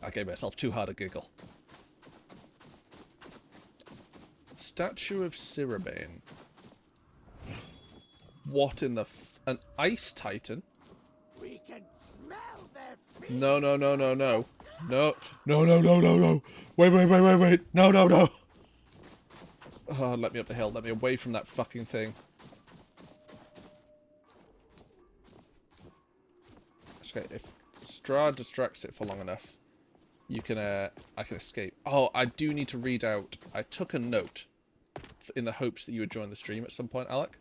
[SPEAKER 1] I gave myself too hard a giggle. Statue of Ciribane. What in the an ice titan?
[SPEAKER 5] We can smell their feet.
[SPEAKER 1] No, no, no, no, no. No, no, no, no, no, no. Wait, wait, wait, wait, wait. No, no, no. Oh, let me up the hill. Let me away from that fucking thing. Okay, if Strahd distracts it for long enough, you can, I can escape. Oh, I do need to read out. I took a note in the hopes that you would join the stream at some point, Alec.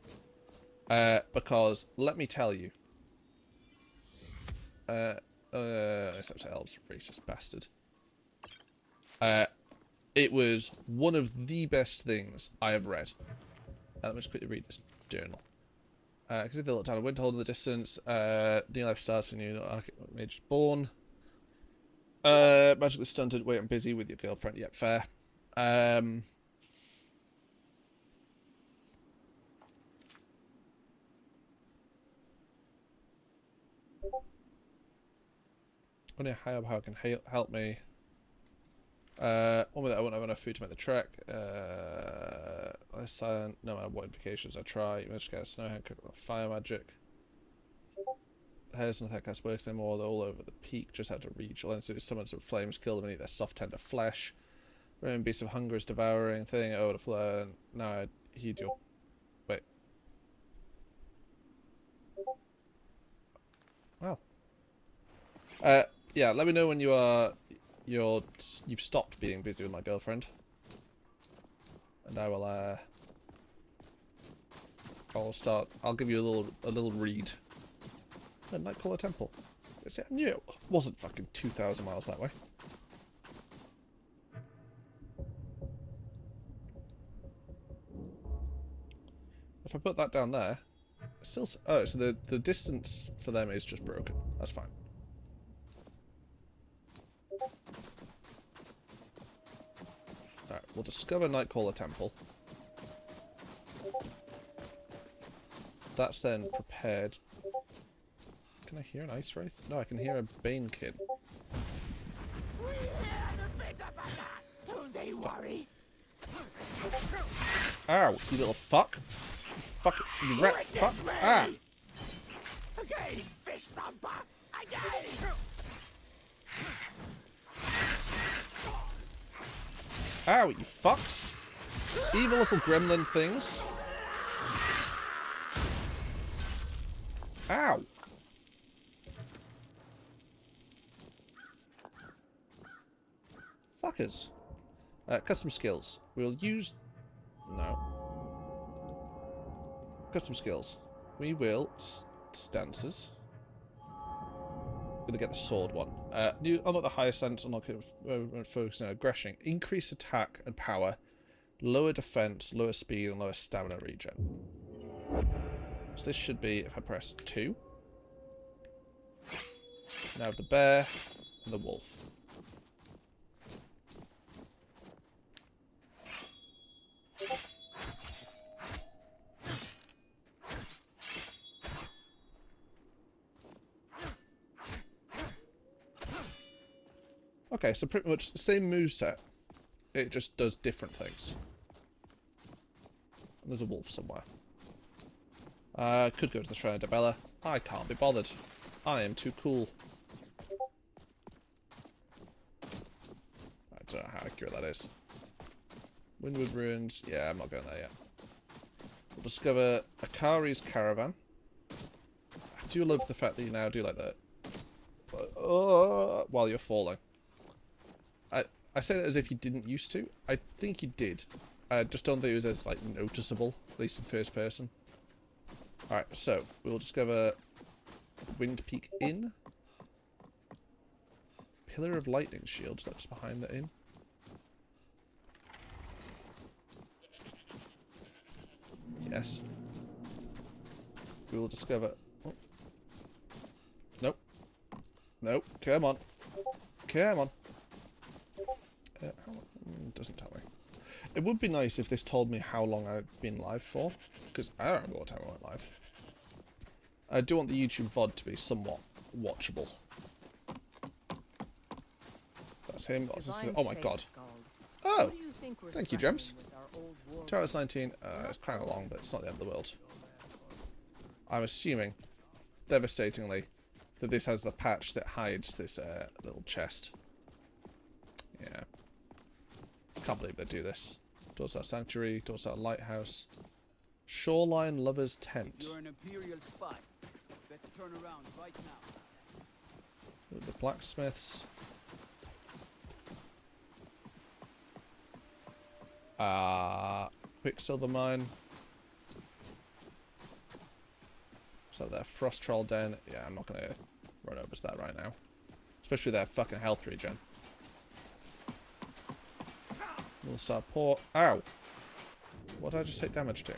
[SPEAKER 1] Because, let me tell you. Except elves, racist bastard. It was one of the best things I have read. Let me just quickly read this journal. I can see the little town of Winterhold in the distance. New life starts and new mage born. Magically stunted. Wait, I'm busy with your girlfriend. Yep, fair. Only a higher power can help me. One with that, I won't have enough food to make the trek. Less silent, no matter what invocations I try. You managed to get a snowhead cook with fire magic. The hairs and the cast works anymore, they're all over the peak, just out to reach. I'll ensue summons of flames, kill them and eat their soft, tender flesh. Roaming beast of hunger is devouring thing, oh, the flare. Now I heed your. Wait. Wow. Yeah, let me know when you've stopped being busy with my girlfriend, and I will I'll give you a little read. Nightcaller Temple. I knew it wasn't fucking 2,000 miles that way. If I put that down there, still. Oh, so the distance for them is just broken. That's fine. Alright, we'll discover Nightcaller Temple. That's then prepared. Can I hear an ice wraith? No, I can hear a Bane kid.
[SPEAKER 5] We hear the bit about that. Don't they worry?
[SPEAKER 1] Ow, you little fuck. Fuck, you rat fuck. Ah!
[SPEAKER 5] Again, fish thumper. Again.
[SPEAKER 1] Ow, you fucks. Evil little gremlin things. Ow. Fuckers. Custom skills. We'll use... No. Custom skills. We will... Stances. Gonna get the sword one. Unlock the higher stance, unlock it, focusing on aggression. Increase attack and power. Lower defense, lower speed, and lower stamina regen. So this should be, if I press 2. Now the bear and the wolf. Okay, so pretty much the same moveset. It just does different things. And there's a wolf somewhere. I could go to the Shrine of Debella. I can't be bothered. I am too cool. I don't know how accurate that is. Windward Ruins. Yeah, I'm not going there yet. We'll discover Akari's Caravan. I do love the fact that you now do like that. While you're falling. I say that as if you didn't used to. I think you did. I just don't think it was as like noticeable, at least in first person. Alright, so we will discover Wind Peak Inn. Pillar of Lightning Shields, that's behind the inn. Yes. We will discover... Oh. Nope. Nope, come on. Come on. Doesn't tell me. It would be nice if this told me how long I've been live for, because I don't remember what time I went live. I do want the YouTube VOD to be somewhat watchable. That's him. Oh my god. Oh! Thank you, Gems. 2 hours 19. It's kind of long, but it's not the end of the world. I'm assuming, devastatingly, that this has the patch that hides this little chest. Yeah. Can't believe they do this. Dorsal Sanctuary, Dorsal Lighthouse, Shoreline Lover's Tent.
[SPEAKER 17] You're an Imperial spy. Better turn around right now.
[SPEAKER 1] The blacksmiths. Quicksilver Mine. So their Frost Troll Den. Yeah, I'm not gonna run over to that right now. Especially their fucking health regen. We'll start port. Ow! What did I just take damage to?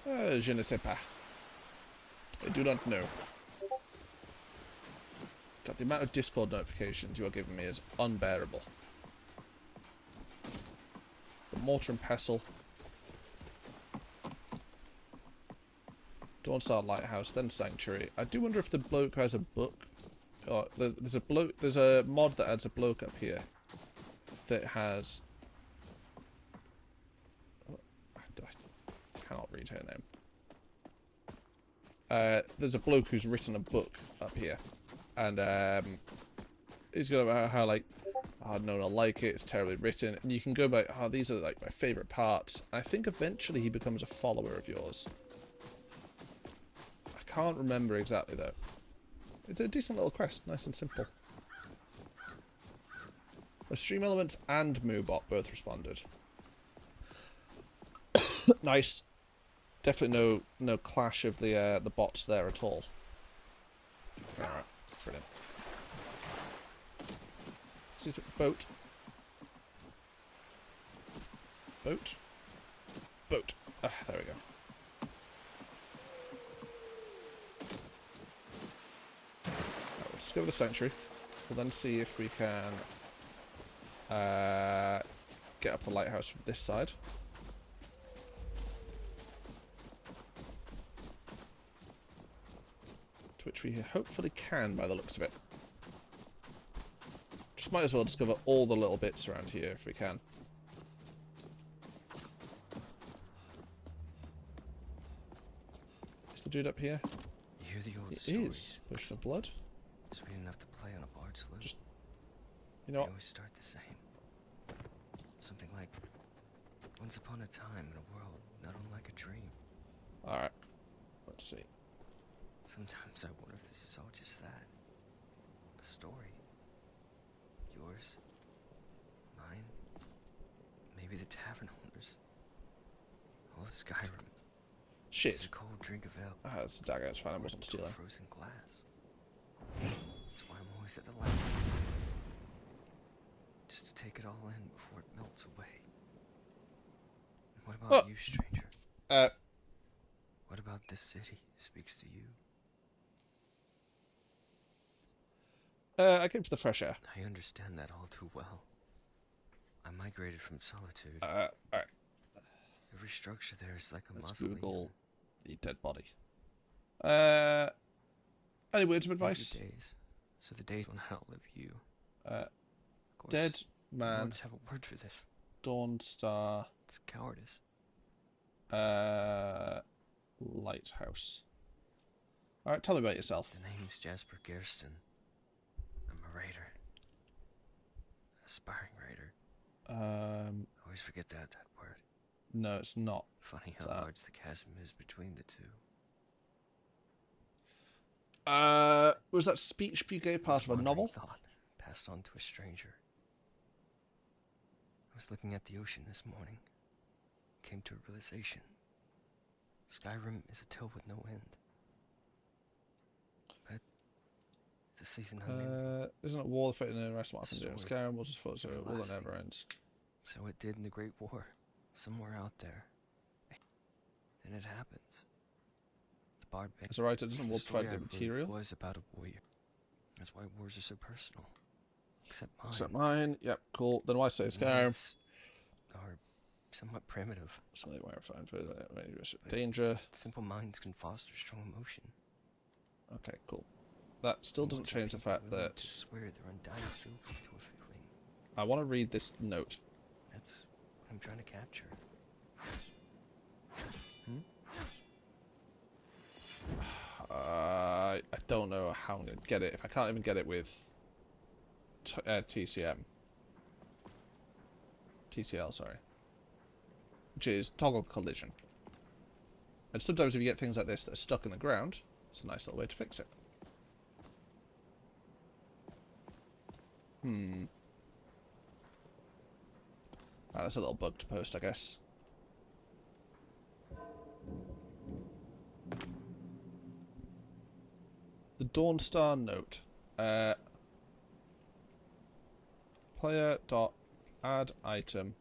[SPEAKER 1] Je ne sais pas. I do not know. God, the amount of Discord notifications you are giving me is unbearable. The mortar and pestle. Dawnstar Lighthouse, then Sanctuary. I do wonder if the bloke has a book. Oh, there's a bloke. There's a mod that adds a bloke up here that has. I cannot read her name. There's a bloke who's written a book up here, and he's got about how like, oh, no one will like it. It's terribly written, and you can go by, oh, these are like my favorite parts. I think eventually he becomes a follower of yours. I can't remember exactly though. It's a decent little quest, nice and simple. The Stream Elements and Moobot both responded. Nice. Definitely no clash of the bots there at all. Alright, brilliant. See, boat. Boat. Boat. Ah, there we go. We'll discover the sanctuary. We'll then see if we can get up the lighthouse from this side. Which we hopefully can by the looks of it. Just might as well discover all the little bits around here if we can. Is the dude up here?
[SPEAKER 18] You hear the old
[SPEAKER 1] it
[SPEAKER 18] stories?
[SPEAKER 1] Is. Potion of blood.
[SPEAKER 18] Sweet enough to play on a barge sloop.
[SPEAKER 1] Just, you know what?
[SPEAKER 18] They always start the same. Something like, once upon a time in a world not unlike a dream.
[SPEAKER 1] Alright. Let's see.
[SPEAKER 18] Sometimes I wonder if this is all just that. A story. Yours. Mine. Maybe the tavern owners. All of Skyrim.
[SPEAKER 1] Shit.
[SPEAKER 18] It's a cold drink of ale.
[SPEAKER 1] Ah, that's a dagger, it's fine, I wasn't stealing.
[SPEAKER 18] Frozen glass. That's why I'm always at the lighthouse. Just to take it all in before it melts away. What about you, stranger? What about this city speaks to you?
[SPEAKER 1] I came to the fresh air.
[SPEAKER 18] I understand that all too well. I migrated from solitude.
[SPEAKER 1] Alright.
[SPEAKER 18] Every structure there is like a
[SPEAKER 1] Let's
[SPEAKER 18] mausoleum.
[SPEAKER 1] Google the dead body. Any words of advice?
[SPEAKER 18] Days, so the days when I outlive you. Course,
[SPEAKER 1] Dead man.
[SPEAKER 18] Lords have a word for this.
[SPEAKER 1] Dawnstar.
[SPEAKER 18] It's cowardice.
[SPEAKER 1] Lighthouse. Alright, tell me about yourself.
[SPEAKER 18] The name's Jasper Gerston. I'm a raider. Aspiring raider. I always forget that word.
[SPEAKER 1] No, it's not.
[SPEAKER 18] Funny how large the chasm is between the two.
[SPEAKER 1] Was that speech you gave part of a novel?
[SPEAKER 18] Thought passed on to a stranger. I was looking at the ocean this morning. Came to a realization. Skyrim is a tale with no end. But it's a season I'm in.
[SPEAKER 1] Isn't it war fighting and the rest of what happened in Skyrim? We'll just focus on it. All that never ends.
[SPEAKER 18] So it did in the Great War. Somewhere out there. And it happens. The bard
[SPEAKER 1] as a writer, doesn't war fight the material?
[SPEAKER 18] Was about a warrior. That's why wars are so personal. Except mine.
[SPEAKER 1] Except mine. Yep, cool. Then why say Skyrim?
[SPEAKER 18] Are somewhat primitive.
[SPEAKER 1] Something where I find for danger.
[SPEAKER 18] Simple minds can foster strong emotion.
[SPEAKER 1] Okay, cool. That still doesn't change the fact that
[SPEAKER 18] I swear they're undying filthy to a feeling.
[SPEAKER 1] I want to read this note.
[SPEAKER 18] That's what I'm trying to capture.
[SPEAKER 1] I don't know how I'm going to get it. If I can't even get it with TCL, sorry. Which is toggle collision. And sometimes if you get things like this that are stuck in the ground, it's a nice little way to fix it. That's a little bug to post, I guess. The Dawnstar note. Player.add item.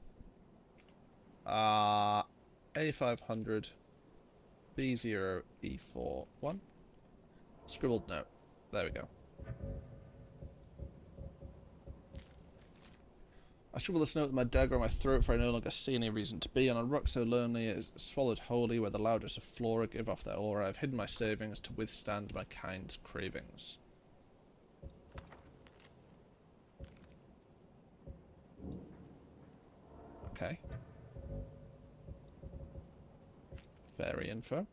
[SPEAKER 1] A500 B0E41. Scribbled note. There we go. I scribble this note with my dagger on my throat, for I no longer see any reason to be. On a rock so lonely it is swallowed wholly, where the loudest of flora give off their aura. I've hidden my savings to withstand my kind's cravings. Okay. Fairy info.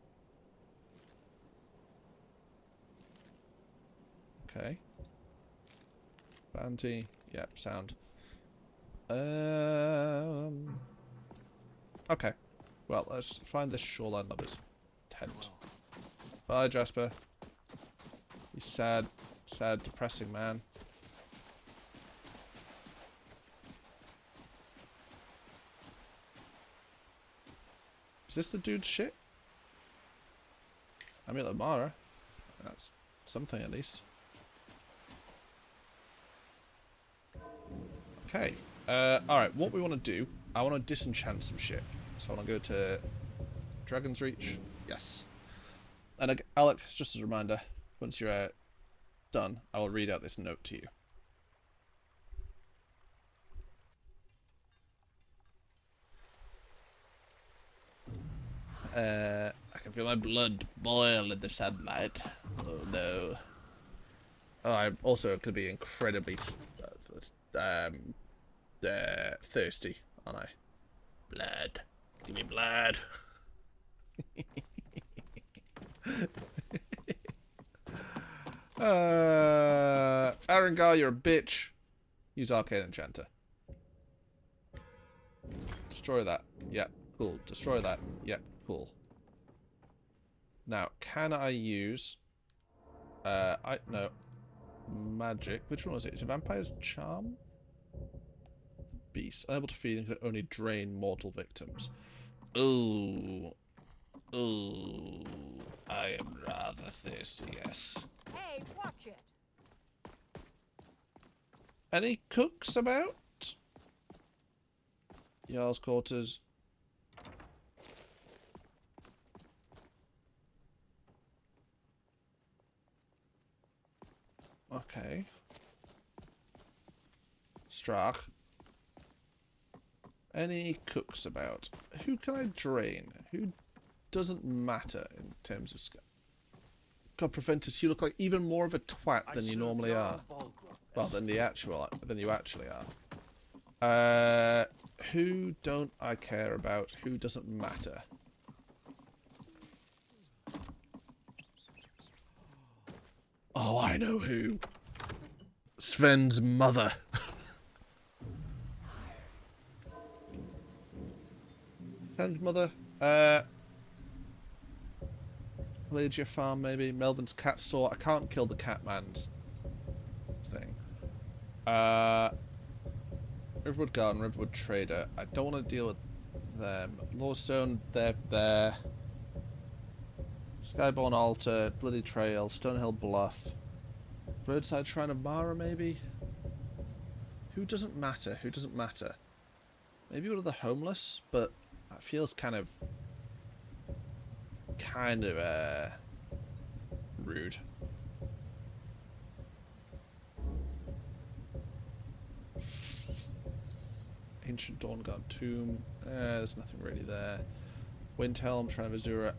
[SPEAKER 1] Okay. Bounty. Yep, sound. Okay. Well, let's find this shoreline lover's tent. Bye, Jasper. He's sad, depressing man. Is this the dude's shit? Amulet Mara. That's something at least. Okay. Alright, what we want to do, I want to disenchant some shit. So I want to go to Dragon's Reach. Yes. And Alec, just as a reminder, once you're done, I will read out this note to you. I can feel my blood boil in the sunlight. Oh no. Oh, I also could be incredibly thirsty, aren't I? Blood. Give me blood. Arengar, you're a bitch. Use Arcane Enchanter. Destroy that. Yep, cool. Destroy that. Yep, cool. Now, can I use... no. Magic. Which one was it? Is it Vampire's Charm? Beast. Unable to feed and can only drain mortal victims. Ooh. Ooh. I am rather thirsty, yes.
[SPEAKER 11] Hey, watch it.
[SPEAKER 1] Any cooks about? Jarl's quarters. Okay. Strach. Any cooks about? Who can I drain? Who doesn't matter in terms of skill? God, Preventus, you look like even more of a twat than you normally are. Well, than you actually are. Who don't I care about? Who doesn't matter? Oh, I know who. Sven's mother. Sven's mother. Legia Farm, maybe. Melvin's cat store. I can't kill the Catman's thing. Riverwood Garden, Riverwood Trader. I don't want to deal with them. Lordstone, they're there. Skyborn Altar, Bloody Trail, Stonehill Bluff. Roadside Shrine of Mara, maybe? Who doesn't matter? Who doesn't matter? Maybe one of the homeless, but that feels kind of rude. Ancient Dawnguard Tomb. There's nothing really there. Windhelm, Shrine of Azura.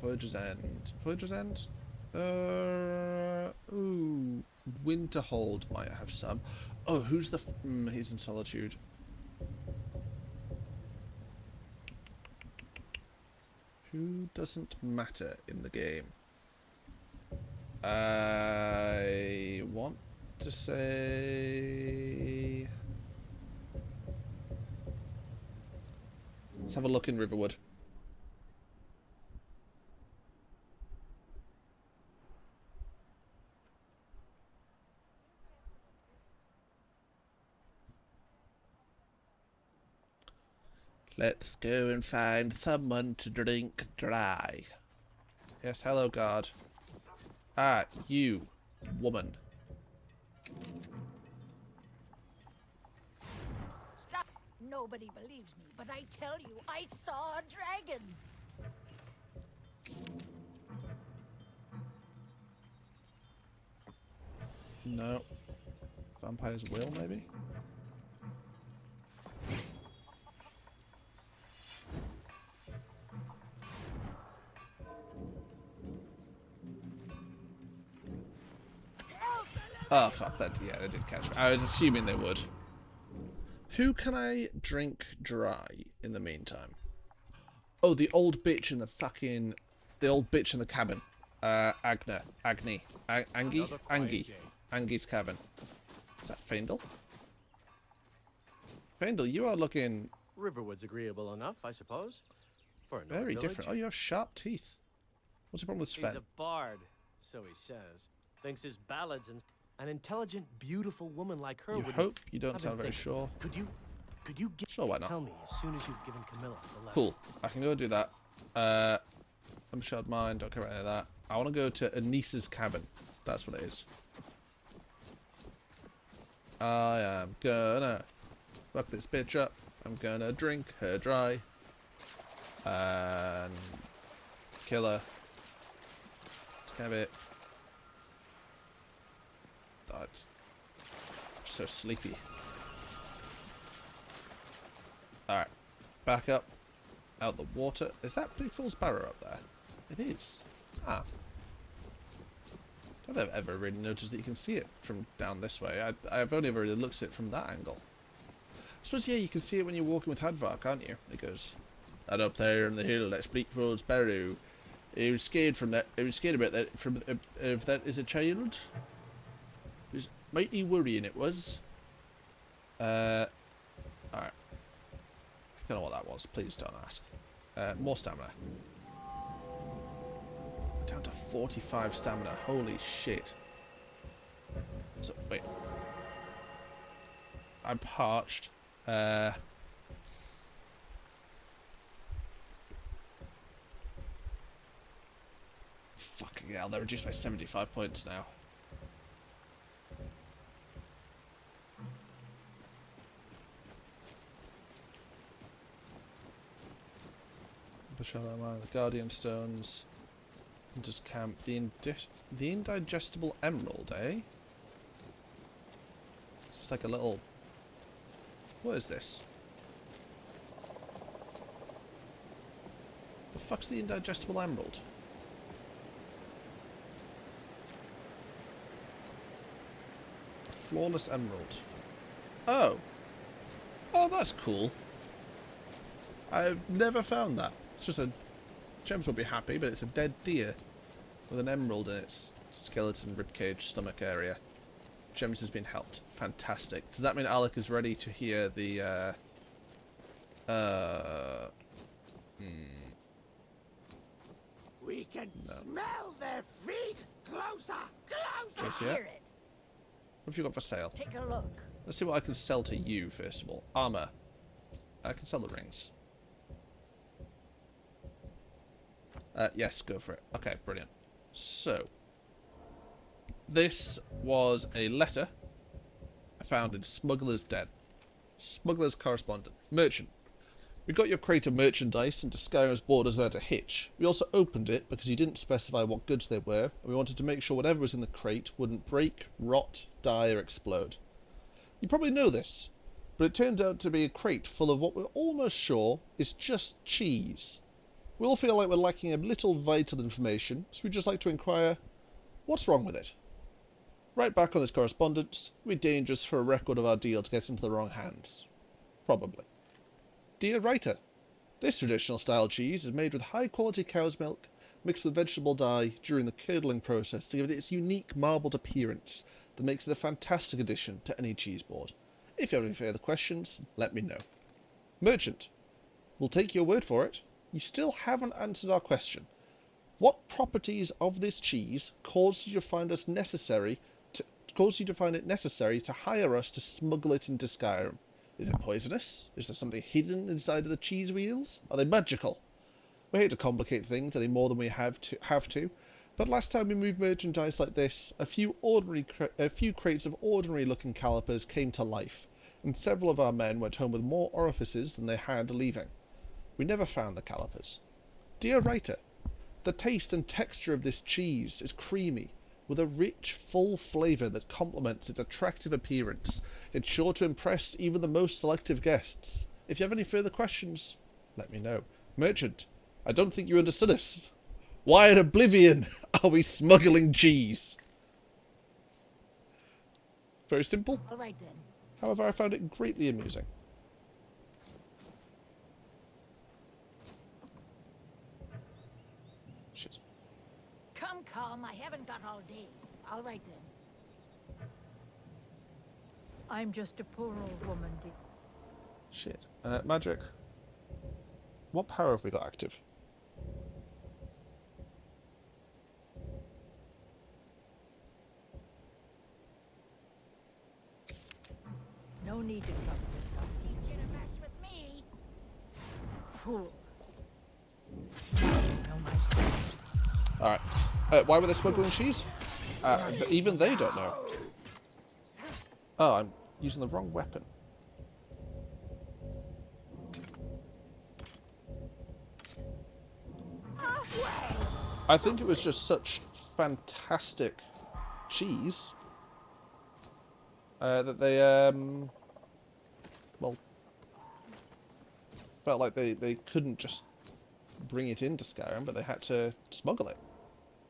[SPEAKER 1] Voyager's End. Voyager's End? Ooh. Winterhold might have some. Oh, who's the... he's in Solitude. Who doesn't matter in the game? I want to say... Let's have a look in Riverwood. Let's go and find someone to drink dry. Yes, hello, guard. Ah, you, woman.
[SPEAKER 11] Stop! Nobody believes me, but I tell you, I saw a dragon.
[SPEAKER 1] No. Vampire's will, maybe? Oh, fuck that. Yeah, they did catch me. I was assuming they would. Who can I drink dry in the meantime? Oh, the old bitch in the fucking... The old bitch in the cabin. Angie. Angie's cabin. Is that Faendal? Faendal, you are looking...
[SPEAKER 2] Riverwood's agreeable enough, I suppose. For a
[SPEAKER 1] very
[SPEAKER 2] village.
[SPEAKER 1] different. Oh, you have sharp teeth. What's the problem with Sven?
[SPEAKER 2] He's a bard, so he says. Thinks his ballads and an intelligent, beautiful woman like her
[SPEAKER 1] You
[SPEAKER 2] would...
[SPEAKER 1] hope you don't sound very sure.
[SPEAKER 2] Could you
[SPEAKER 1] Sure, why not?
[SPEAKER 2] tell me as soon as you've given Camilla the letter?
[SPEAKER 1] Cool. I can go do that. I'm shard mine, don't care about any of that. I want to go to Anissa's cabin. That's what it is. I am gonna fuck this bitch up. I'm gonna drink her dry. And kill her. Stab it. Oh, it's so sleepy. Alright. Back up. Out the water. Is that Big Fool's Barrow up there? It is. Ah. I don't think I've ever really noticed that you can see it from down this way. I've only ever really looked at it from that angle. I suppose, yeah, you can see it when you're walking with Hadvar, can't you? It goes, that up there on the hill, that's Bleak Fool's Barrow. He was scared from that. He was scared about that from of that as a child. It was mighty worrying. It was. Alright. I don't know what that was. Please don't ask. More stamina. Down to 45 stamina. Holy shit. So, wait. I'm parched. Fucking hell, they're reduced by 75 points now. The Guardian Stones. Just camp. The indigestible emerald, eh? It's just like a little... What is this? The fuck's the indigestible emerald? Flawless emerald. Oh! Oh, that's cool. I've never found that. It's just a... Gems will be happy, but it's a dead deer with an emerald in its skeleton, ribcage, stomach area. Gems has been helped. Fantastic. Does that mean Alec is ready to hear the...
[SPEAKER 5] We can smell their feet! Closer! Closer!
[SPEAKER 1] Just yet? What have you got for sale?
[SPEAKER 11] Take a look.
[SPEAKER 1] Let's see what I can sell to you, first of all. Armor. I can sell the rings. Yes, go for it. Okay, brilliant. So, this was a letter I found in Smuggler's Den. Smuggler's correspondent. Merchant. We got your crate of merchandise into Skyrim's borders without a hitch. We also opened it because you didn't specify what goods they were, and we wanted to make sure whatever was in the crate wouldn't break, rot, die, or explode. You probably know this, but it turned out to be a crate full of what we're almost sure is just cheese. We all feel like we're lacking a little vital information, so we'd just like to inquire, what's wrong with it? Right back on this correspondence, it would be dangerous for a record of our deal to get into the wrong hands. Probably. Dear writer, this traditional style cheese is made with high quality cow's milk mixed with vegetable dye during the curdling process to give it its unique marbled appearance that makes it a fantastic addition to any cheese board. If you have any further questions, let me know. Merchant, we'll take your word for it. You still haven't answered our question. What properties of this cheese caused you to find it necessary to hire us to smuggle it into Skyrim? Is it poisonous? Is there something hidden inside of the cheese wheels? Are they magical? We hate to complicate things any more than we have to, but last time we moved merchandise like this, a few crates of ordinary-looking calipers came to life, and several of our men went home with more orifices than they had leaving. We never found the calipers. Dear writer, the taste and texture of this cheese is creamy, with a rich, full flavour that complements its attractive appearance. It's sure to impress even the most selective guests. If you have any further questions, let me know. Merchant, I don't think you understood us. Why in oblivion are we smuggling cheese? Very simple.
[SPEAKER 11] All right then.
[SPEAKER 1] However, I found it greatly amusing. Shit.
[SPEAKER 11] Come, I haven't got all day. All right then. I'm just a poor old woman.
[SPEAKER 1] Shit. Magic. What power have we got active?
[SPEAKER 11] No need to trouble yourself. He's gonna mess with me. Fool.
[SPEAKER 1] Alright. Why were they smuggling cheese? Even they don't know. Oh, I'm using the wrong weapon. I think it was just such fantastic cheese that they, well, felt like they couldn't just bring it into Skyrim, but they had to smuggle it,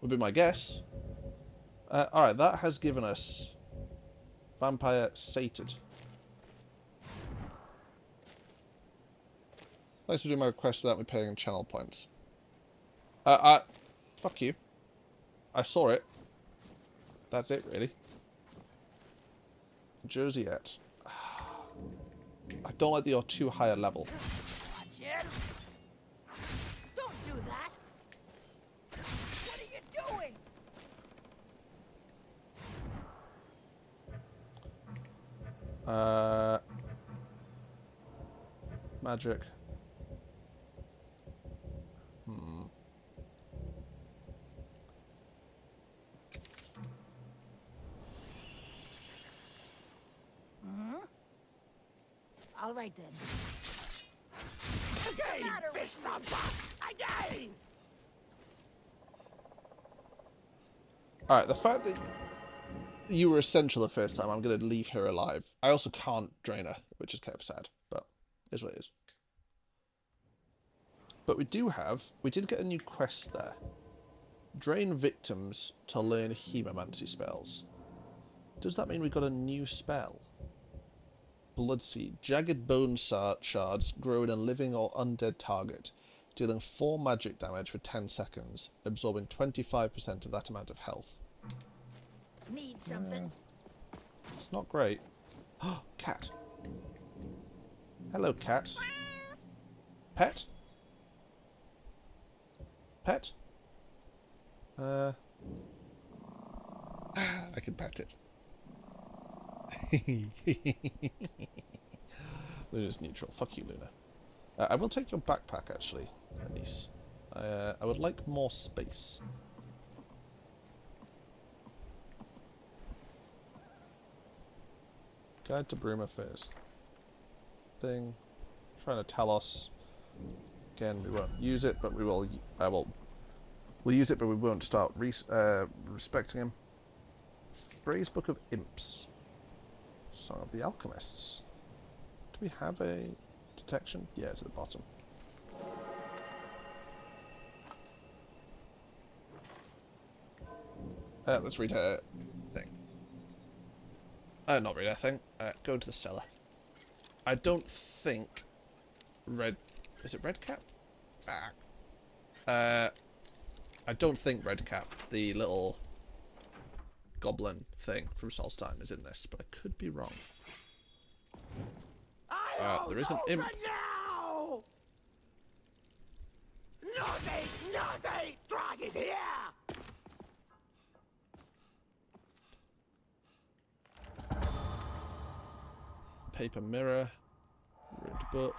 [SPEAKER 1] would be my guess. Alright, that has given us Vampire Sated. Thanks for doing my request without me paying channel points. Fuck you. I saw it. That's it, really. Jerseyette. I don't like that you're too high a level.
[SPEAKER 11] Watch it. Don't do that. What are you doing?
[SPEAKER 1] Magic.
[SPEAKER 11] All right then.
[SPEAKER 5] Again, fish number! Again!
[SPEAKER 1] Alright, the fact that you were essential the first time, I'm going to leave her alive. I also can't drain her, which is kind of sad, but it is what it is. But we did get a new quest there. Drain victims to learn hemomancy spells. Does that mean we got a new spell? Bloodseed. Jagged bone shards grow in a living or undead target, dealing 4 magic damage for 10 seconds, absorbing 25% of that amount of health.
[SPEAKER 11] Need something?
[SPEAKER 1] It's not great. Oh, cat. Hello, cat. Pet? Pet? I can pet it. Luna's neutral. Fuck you, Luna. I will take your backpack, actually, niece. I would like more space. Guide to Bruma first. Thing. Trying to Talos. Again, we won't use it, but we will. We'll use it, but we won't start respecting him. Phrase Book of Imps. Song of the Alchemists. Do we have a detection? Yeah, it's at the bottom. Let's read her thing. Not read her thing. Go into the cellar. I don't think is it Redcap? Fuck. I don't think Redcap, the little goblin thing from Solstheim, is in this, but I could be wrong. There is an imp.
[SPEAKER 5] Now! Naughty! Drag is here!
[SPEAKER 1] Paper mirror. Ruined book.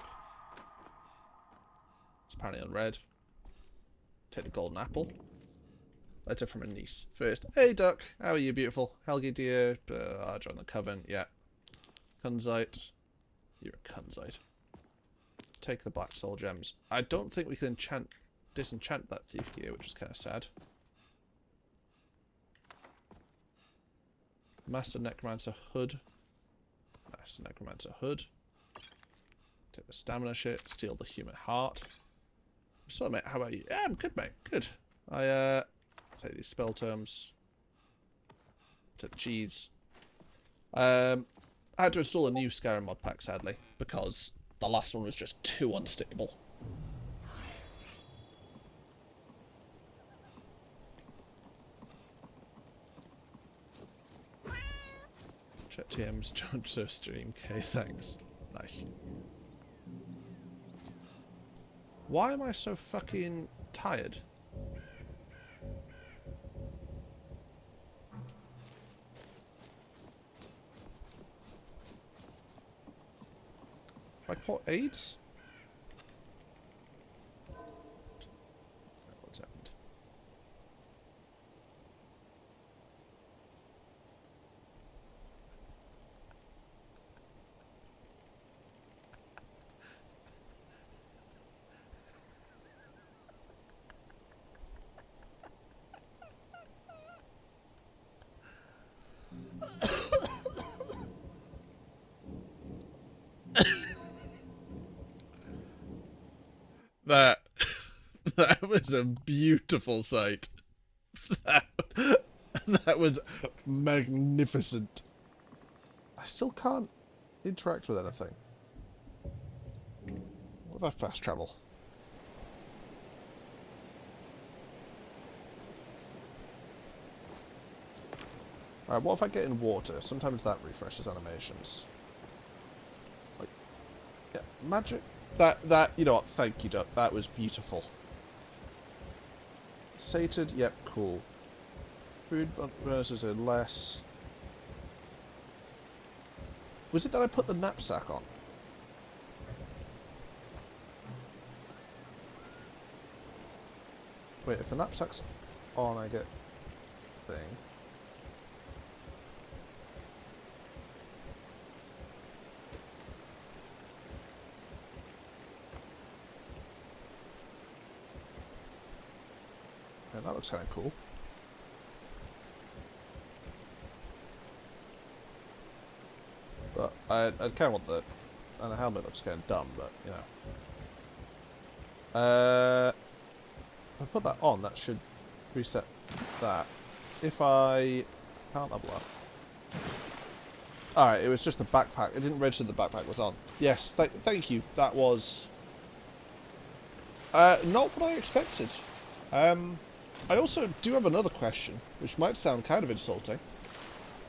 [SPEAKER 1] It's apparently unread. Take the golden apple. Letter from a niece. First, hey Duck, how are you, beautiful? Helgi dear, I'll join the coven, yeah. Kunzite. You're a Kunzite. Take the black soul gems. I don't think we can disenchant that thief gear, which is kind of sad. Master Necromancer Hood. Master Necromancer Hood. Take the stamina shit. Steal the human heart. So, mate, how about you? Yeah, I'm good, mate. Good. I take these spell terms. Take the cheese. I had to install a new Skyrim Modpack, sadly, because the last one was just too unstable. Check TM's Jojo stream. Okay, thanks. Nice. Why am I so fucking tired? Have I caught AIDS? What's happened? That that was a beautiful sight. That was magnificent. I still can't interact with anything. What if I fast travel? Alright, what if I get in water? Sometimes that refreshes animations. Like, yeah, magic. That, you know what, thank you, Duck. That was beautiful. Sated, yep, cool. Food versus a less. Was it that I put the knapsack on? Wait, if the knapsack's on, I get thing. Yeah, that looks kind of cool. But I kind of want the... And the helmet looks kind of dumb, but, you know. If I put that on, that should reset that. If I can't level up. Alright, it was just the backpack. It didn't register the backpack was on. Yes, thank you. That was... not what I expected. I also do have another question, which might sound kind of insulting.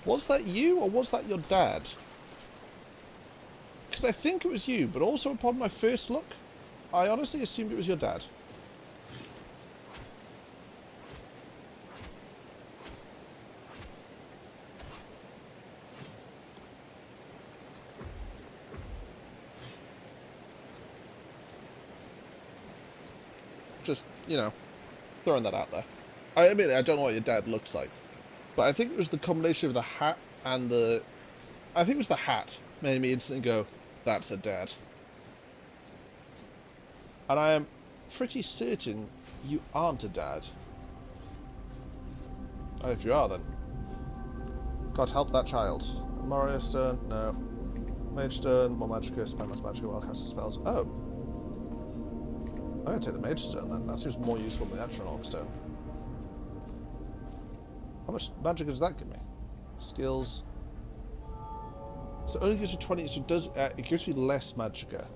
[SPEAKER 1] Was that you, or was that your dad? Because I think it was you, but also upon my first look, I honestly assumed it was your dad. Just, you know, throwing that out there. I admit I don't know what your dad looks like, but I think it was the combination of the hat and the... I think it was the hat made me instantly go, that's a dad. And I am pretty certain you aren't a dad. And if you are, then God help that child. Moria Stone, no. Mage Stone, more Magicka, spend less Magicka while casting spells. Oh. I'm going to take the Mage Stone then. That seems more useful than the actual Orc Stone. How much Magicka does that give me? Skills. So it only gives me 20, so it gives me less Magicka.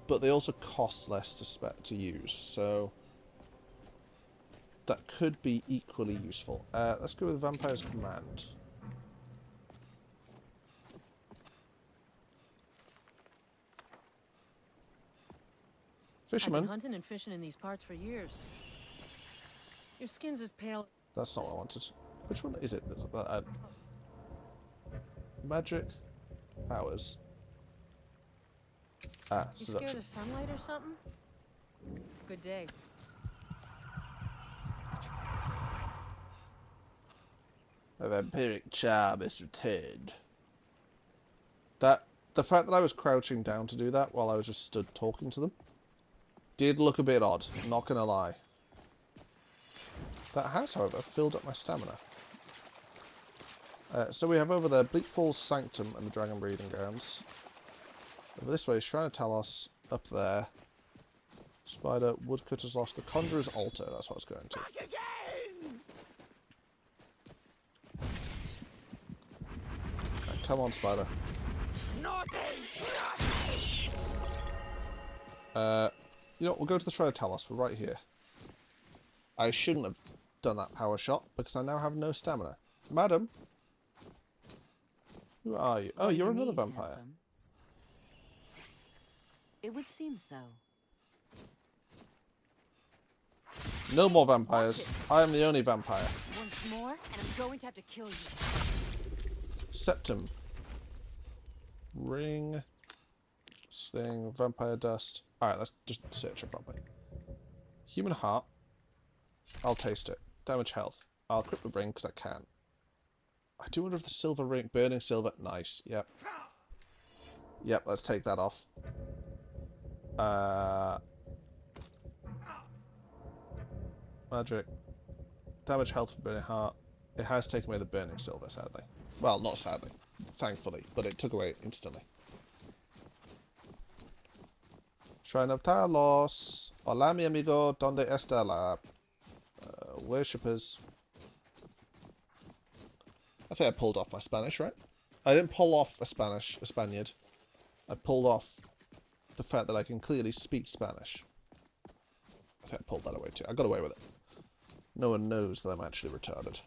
[SPEAKER 1] But they also cost less to use, so that could be equally useful. Let's go with Vampire's Command. Fisherman.
[SPEAKER 11] I've been hunting and fishing in these parts for years. Your skin's as pale.
[SPEAKER 1] That's not what I wanted. Which one is it? Magic powers. Ah,
[SPEAKER 11] You
[SPEAKER 1] seduction.
[SPEAKER 11] scared of sunlight or something? Good day.
[SPEAKER 1] A vampiric charm is returned. The fact that I was crouching down to do that while I was just stood talking to them did look a bit odd, not gonna lie. That has, however, filled up my stamina. So we have over there Bleak Falls Sanctum and the Dragon Breeding Grounds. Over this way, Shrine of Talos. Up there. Spider, Woodcutter's Lost, the Conjurer's Altar. That's what I was going to.
[SPEAKER 5] Back again!
[SPEAKER 1] Right, come on, Spider. You know what, we'll go to the Shrine of Talos. We're right here. I shouldn't have done that power shot because I now have no stamina. Madam? Who are you? Oh, you're another vampire.
[SPEAKER 19] Handsome? It would seem so.
[SPEAKER 1] No more vampires. I am the only vampire.
[SPEAKER 19] Once more, and I'm going to have to kill you.
[SPEAKER 1] Septum. Ring. Thing. Vampire dust. Alright, let's just search it properly. Human heart. I'll taste it. Damage health. I'll equip the ring because I can. I do wonder if the silver ring. Burning silver. Nice. Yep. Yep, let's take that off. Magic. Damage health for burning heart. It has taken away the burning silver, sadly. Well, not sadly. Thankfully. But it took away instantly. Shrine of Talos. Hola, mi amigo. Donde está la... worshippers. I think I pulled off my Spanish, right? I didn't pull off a Spaniard. I pulled off the fact that I can clearly speak Spanish. I think I pulled that away too. I got away with it. No one knows that I'm actually retarded.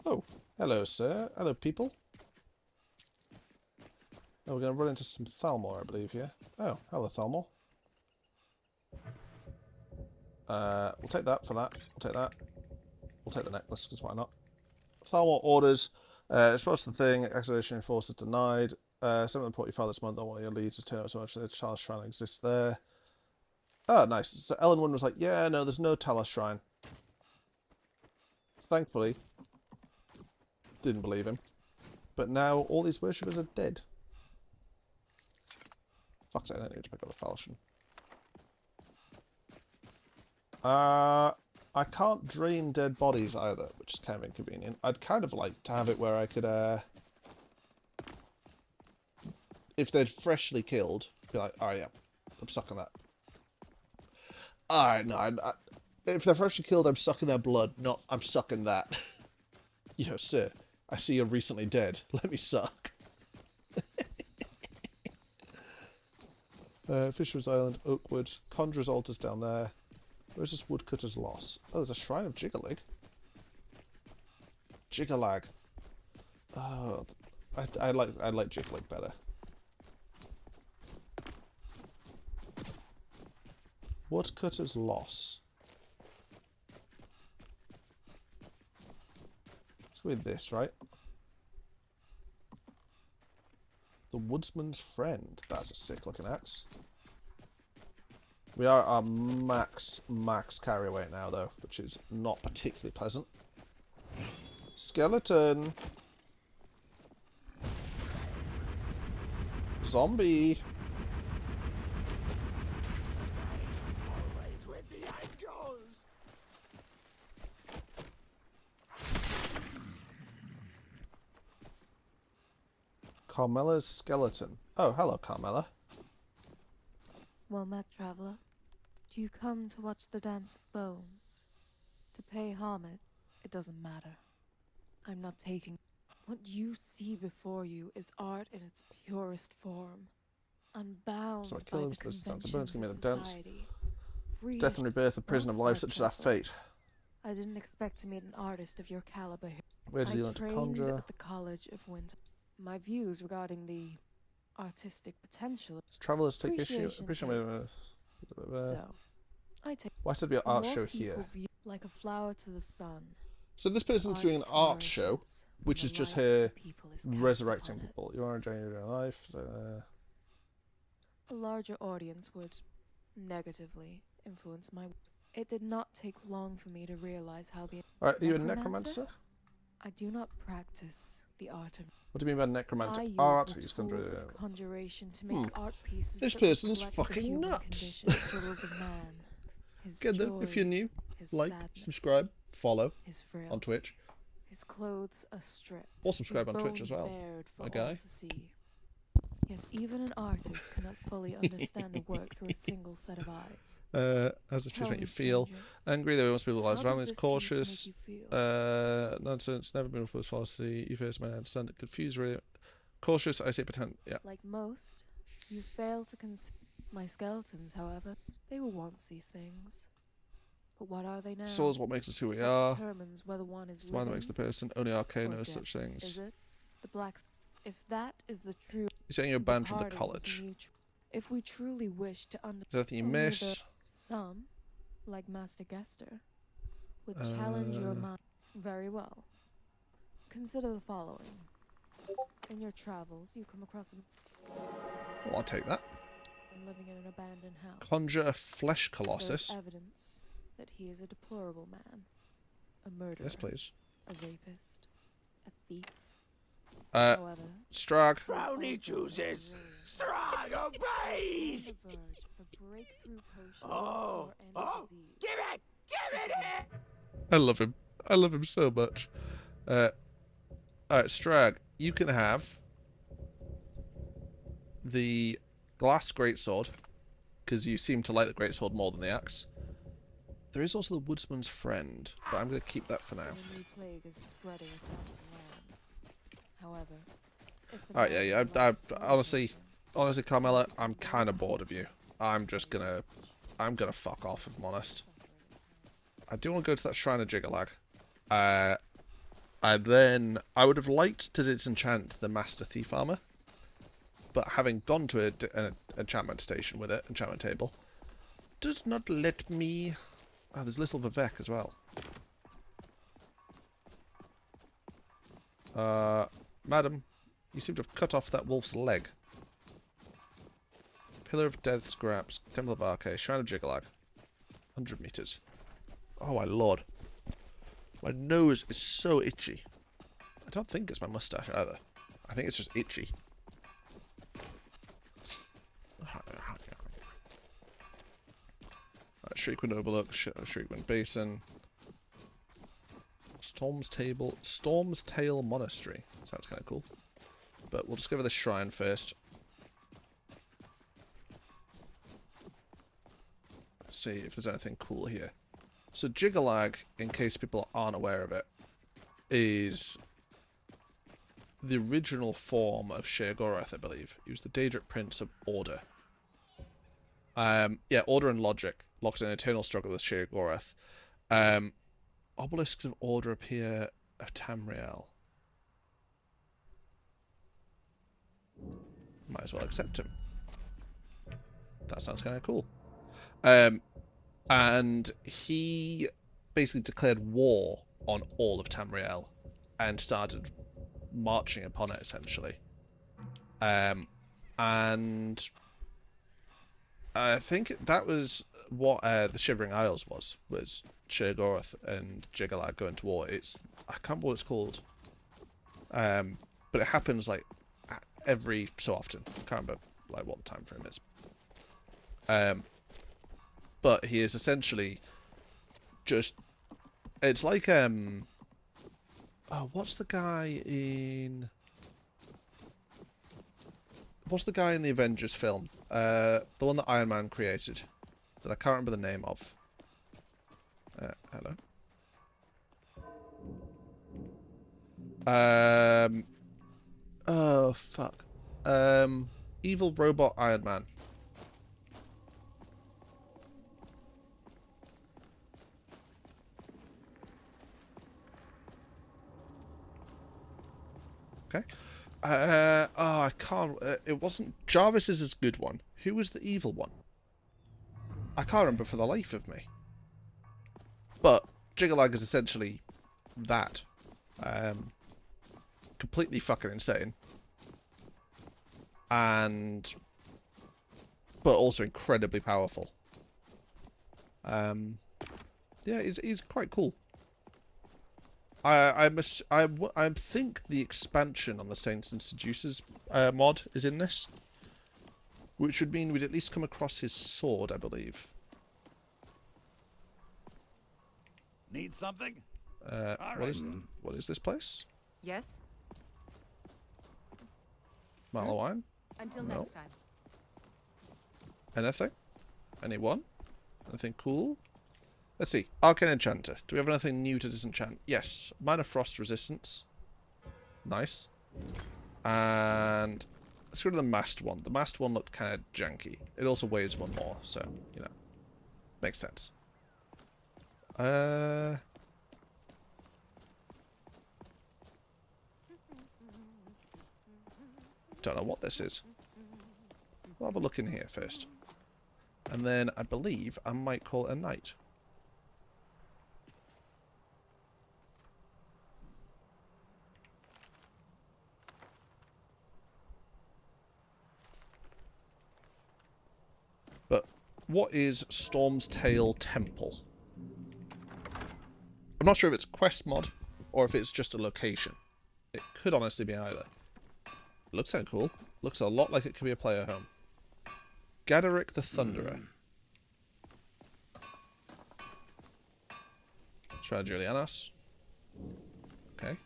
[SPEAKER 1] Oh, hello, sir. Hello, people. Oh, we're going to run into some Thalmor, I believe, here. Oh, hello, Thalmor. We'll take that for that. We'll take that. We'll take the necklace, because why not? Thalmor orders. Response to the thing. Activation force is denied. Some of the port you found this month, one of your leads to turn up so much that the Talos Shrine exists there. Oh, nice. So Ellenwood was like, yeah, no, there's no Talos Shrine. Thankfully, didn't believe him. But now all these worshippers are dead. Fuck's sake, I don't need to pick up the falchion. I can't drain dead bodies either, which is kind of inconvenient. I'd kind of like to have it where I could, if they'd freshly killed, be like, oh yeah, I'm sucking that. Alright, no, if they're freshly killed, I'm sucking their blood, not I'm sucking that. Yo, sir, I see you're recently dead. Let me suck. Fisherman's Island, Oakwood, Conjurer's Altar's down there. Where's this Woodcutter's Loss? Oh, there's a Shrine of Jiggalig. Jiggalag. Oh, I like Jiggalig better. Woodcutter's Loss. Let's go with this, right? The Woodsman's Friend. That's a sick looking axe. We are at max carry weight now though, which is not particularly pleasant. Skeleton. Zombie.
[SPEAKER 5] Always with the ankles.
[SPEAKER 1] Carmela's skeleton. Oh, hello, Carmela.
[SPEAKER 3] Well met, traveler. Do you come to watch the dance of bones? To pay homage? It doesn't matter. I'm not taking... What you see before you is art in its purest form. Unbound
[SPEAKER 1] So I
[SPEAKER 3] by
[SPEAKER 1] kill
[SPEAKER 3] the
[SPEAKER 1] this dance.
[SPEAKER 3] conventions
[SPEAKER 1] Bones give me
[SPEAKER 3] of
[SPEAKER 1] the dance.
[SPEAKER 3] society. Free
[SPEAKER 1] Death and rebirth, a prison of life, such is our fate.
[SPEAKER 3] I didn't expect to meet an artist of your caliber here.
[SPEAKER 1] Where did you learn to conjure?
[SPEAKER 3] I trained at the College of Winter. My views regarding the artistic potential.
[SPEAKER 1] Travelers take issue.
[SPEAKER 3] So, I take.
[SPEAKER 1] Why should there be an art show here?
[SPEAKER 3] Like a flower to the sun.
[SPEAKER 1] So this person's doing an art show, which is just her resurrecting people. You are enjoying your life.
[SPEAKER 3] A larger audience would negatively influence my. It did not take long for me to realize how the.
[SPEAKER 1] Alright, are you a necromancer?
[SPEAKER 3] I do not practice the art of.
[SPEAKER 1] What do you mean by necromantic
[SPEAKER 3] I
[SPEAKER 1] art?
[SPEAKER 3] use the tools of conjuration to make art pieces.
[SPEAKER 1] This
[SPEAKER 3] that
[SPEAKER 1] person's
[SPEAKER 3] reflect
[SPEAKER 1] fucking
[SPEAKER 3] the
[SPEAKER 1] nuts.
[SPEAKER 3] struggles of man. His
[SPEAKER 1] Get them if you're new. Like, subscribe, follow
[SPEAKER 3] His frailty,
[SPEAKER 1] on Twitch.
[SPEAKER 3] his clothes are stripped,
[SPEAKER 1] Or subscribe
[SPEAKER 3] his
[SPEAKER 1] on Twitch as
[SPEAKER 3] bones
[SPEAKER 1] well.
[SPEAKER 3] bared for
[SPEAKER 1] My
[SPEAKER 3] all
[SPEAKER 1] guy.
[SPEAKER 3] to see. Yet even an artist cannot fully understand a work through a single set of eyes.
[SPEAKER 1] How does this
[SPEAKER 3] Tell
[SPEAKER 1] make
[SPEAKER 3] me,
[SPEAKER 1] you feel?
[SPEAKER 3] stranger,
[SPEAKER 1] Angry that most people
[SPEAKER 3] how
[SPEAKER 1] lives around
[SPEAKER 3] does
[SPEAKER 1] is
[SPEAKER 3] this piece
[SPEAKER 1] cautious.
[SPEAKER 3] make you feel?
[SPEAKER 1] Nonsense, never been a first policy. You first man, understand it, confused, really. Cautious, I say pretend. Yeah.
[SPEAKER 3] Like most, you fail to consider. My skeletons, however, they were once these things. But what are they now?
[SPEAKER 1] Soul is what makes us who we
[SPEAKER 3] That
[SPEAKER 1] are.
[SPEAKER 3] determines whether one is
[SPEAKER 1] It's the mind that makes the person. Only Arcane knows such things.
[SPEAKER 3] Is it? The black. If that is the true.
[SPEAKER 1] You're saying you're banned from the college.
[SPEAKER 3] If we truly wish to understand.
[SPEAKER 1] Is that anything you miss?
[SPEAKER 3] Some, like Master Gester, would challenge your mind. Very well. Consider the following. In your travels, you come across
[SPEAKER 1] Well, I'll take that.
[SPEAKER 3] living in an abandoned house.
[SPEAKER 1] Conjure a flesh colossus.
[SPEAKER 3] There's evidence that he is a deplorable man, a murderer.
[SPEAKER 1] Yes, please.
[SPEAKER 3] A rapist, a thief.
[SPEAKER 1] Strag.
[SPEAKER 5] Brownie chooses. Strag obeys. Oh, give it here.
[SPEAKER 1] I love him. I love him so much. Alright, Strag, you can have the glass greatsword, because you seem to like the greatsword more than the axe. There is also the woodsman's friend, but I'm going to keep that for now.
[SPEAKER 3] A new plague is spreading across the land. However,
[SPEAKER 1] Alright, yeah. Honestly, Carmela, I'm kind of bored of you. I'm gonna fuck off, if I'm honest. I do want to go to that Shrine of Jiggalag. And then I would have liked to disenchant the Master Thief armor, but having gone to an enchantment station with it, enchantment table, does not let me. Oh, there's Little Vivek as well. Madam, you seem to have cut off that wolf's leg. Pillar of Death's Grabs, Temple of Arcade, Shrine of Jiggalag. 100 meters. Oh my lord. My nose is so itchy. I don't think it's my mustache either. I think it's just itchy. Right, Shriekwind Overlook, Shriekwind Basin. Storm's Tail Monastery. Sounds kind of cool. But we'll discover the shrine first. Let's see if there's anything cool here. So Jiggalag, in case people aren't aware of it, is the original form of Sheogorath, I believe. He was the Daedric Prince of Order. Yeah, Order and Logic, locked in an eternal struggle with Sheogorath. Obelisks of Order appear of Tamriel. Might as well accept him. That sounds kind of cool. And he basically declared war on all of Tamriel and started marching upon it, essentially. And I think that was what the Shivering Isles was Sheogorath and Jiggalag going to war. I can't remember what it's called. But it happens like every so often. I can't remember like what the time frame is. But he is essentially just, it's like what's the guy in the Avengers film? The one that Iron Man created, that I can't remember the name of. Hello. Oh fuck. Evil robot Iron Man. Okay. I can't. It wasn't. Jarvis is a good one. Who was the evil one? I can't remember for the life of me. But Jiggalag is essentially that. Completely fucking insane. But also incredibly powerful. Yeah, he's quite cool. I think the expansion on the Saints and Seducers mod is in this, which would mean we'd at least come across his sword, I believe.
[SPEAKER 20] Need something?
[SPEAKER 1] What is this place?
[SPEAKER 19] Yes?
[SPEAKER 1] Bottle of wine?
[SPEAKER 19] Until
[SPEAKER 1] No.
[SPEAKER 19] next time.
[SPEAKER 1] Anything? Anyone? Anything cool? Let's see. Arcane Enchanter. Do we have anything new to disenchant? Yes. Minor Frost Resistance. Nice. And let's go to the Mast one. The Mast one looked kind of janky. It also weighs one more, so, you know. Makes sense. Don't know what this is. We'll have a look in here first. And then I believe I might call it a night. But what is Storm's Tail Temple? I'm not sure if it's quest mod or if it's just a location. It could honestly be either. Looks kind of cool. Looks a lot like it could be a player home. Gadarick the Thunderer. Try Julianas. Okay.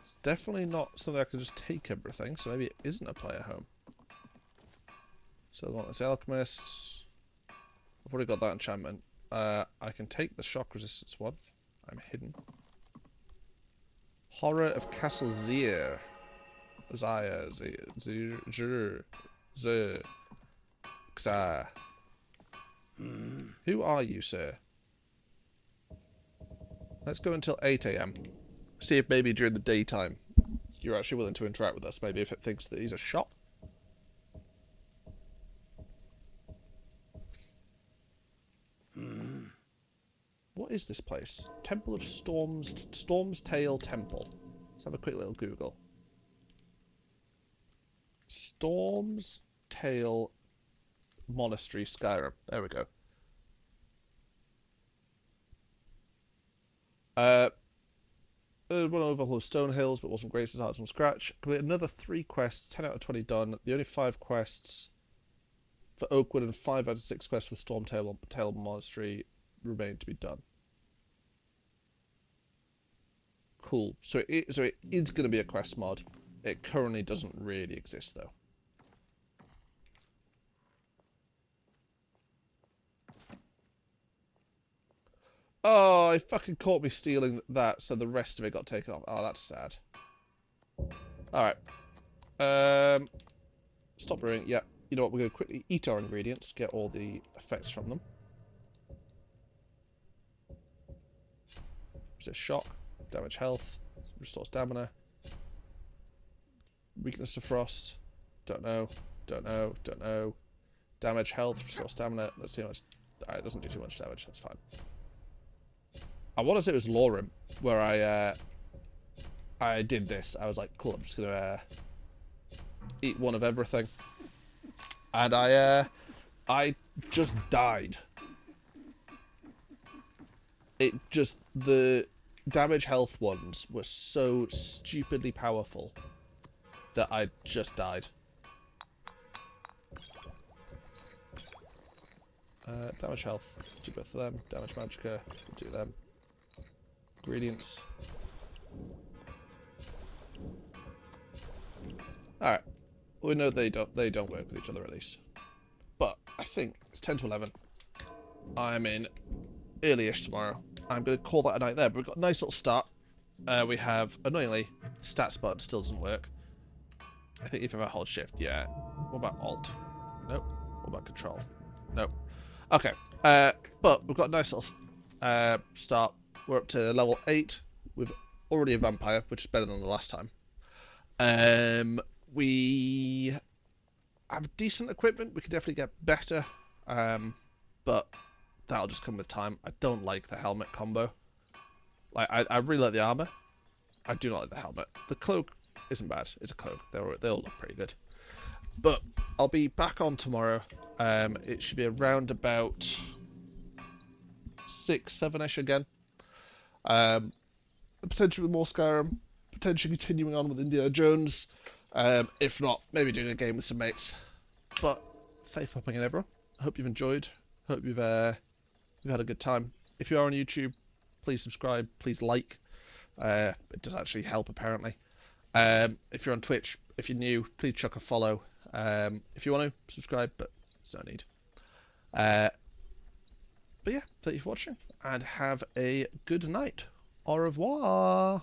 [SPEAKER 1] It's definitely not something I can just take everything, so maybe it isn't a player home. So I want this Alchemist. I've already got that enchantment. I can take the shock resistance one. I'm hidden. Horror of Castle Zir. Zaya, Zir, Xa. Who are you, sir? Let's go until 8 AM. See if maybe during the daytime you're actually willing to interact with us. Maybe if it thinks that he's a shop. What is this place? Temple of Storm's Tail Temple. Let's have a quick little Google. Storm's Tail Monastery, Skyrim. There we go. One overhaul of Stone Hills, but wasn't great, so started from scratch. Complete another 3 quests, 10 out of 20 done. The only 5 quests for Oakwood and 5 out of 6 quests for Storm Tail Monastery remain to be done. Cool. So it is going to be a quest mod. It currently doesn't really exist though. Oh, he fucking caught me stealing that, so the rest of it got taken off. Oh, that's sad. Alright. Stop brewing. Yeah. You know what? We're going to quickly eat our ingredients, get all the effects from them. Resist shock, damage health, restore stamina. Weakness to frost. Don't know. Damage health, restore stamina. Let's see how much. Alright, it doesn't do too much damage. That's fine. I want to say it was Lorem where I did this. I was like, cool, I'm just gonna eat one of everything, and I just died. The damage health ones were so stupidly powerful that I just died. Damage health, do both of them. Damage magicka, do them. Ingredients. Alright. We know they don't work with each other at least. But I think it's 10 to 11. I'm in early-ish tomorrow. I'm going to call that a night there, but we've got a nice little start. We have, annoyingly, stats button still doesn't work. I think if I hold shift, yeah. What about alt? Nope. What about control? Nope. Okay. But we've got a nice little start. We're up to level 8 with already a vampire, which is better than the last time. We have decent equipment. We could definitely get better, but that'll just come with time. I don't like the helmet combo. Like I really like the armor. I do not like the helmet. The cloak isn't bad. It's a cloak. They all look pretty good. But I'll be back on tomorrow. It should be around about 6, 7-ish again. Potentially with more Skyrim, potentially continuing on with Indiana Jones. If not, maybe doing a game with some mates. But safe hopping in, everyone. I hope you've enjoyed. Hope you've we've had a good time. If you are on YouTube, please subscribe, please like. It does actually help, apparently. If you're on Twitch, if you're new, please chuck a follow. If you want to, subscribe, but there's no need. But yeah, thank you for watching, and have a good night. Au revoir.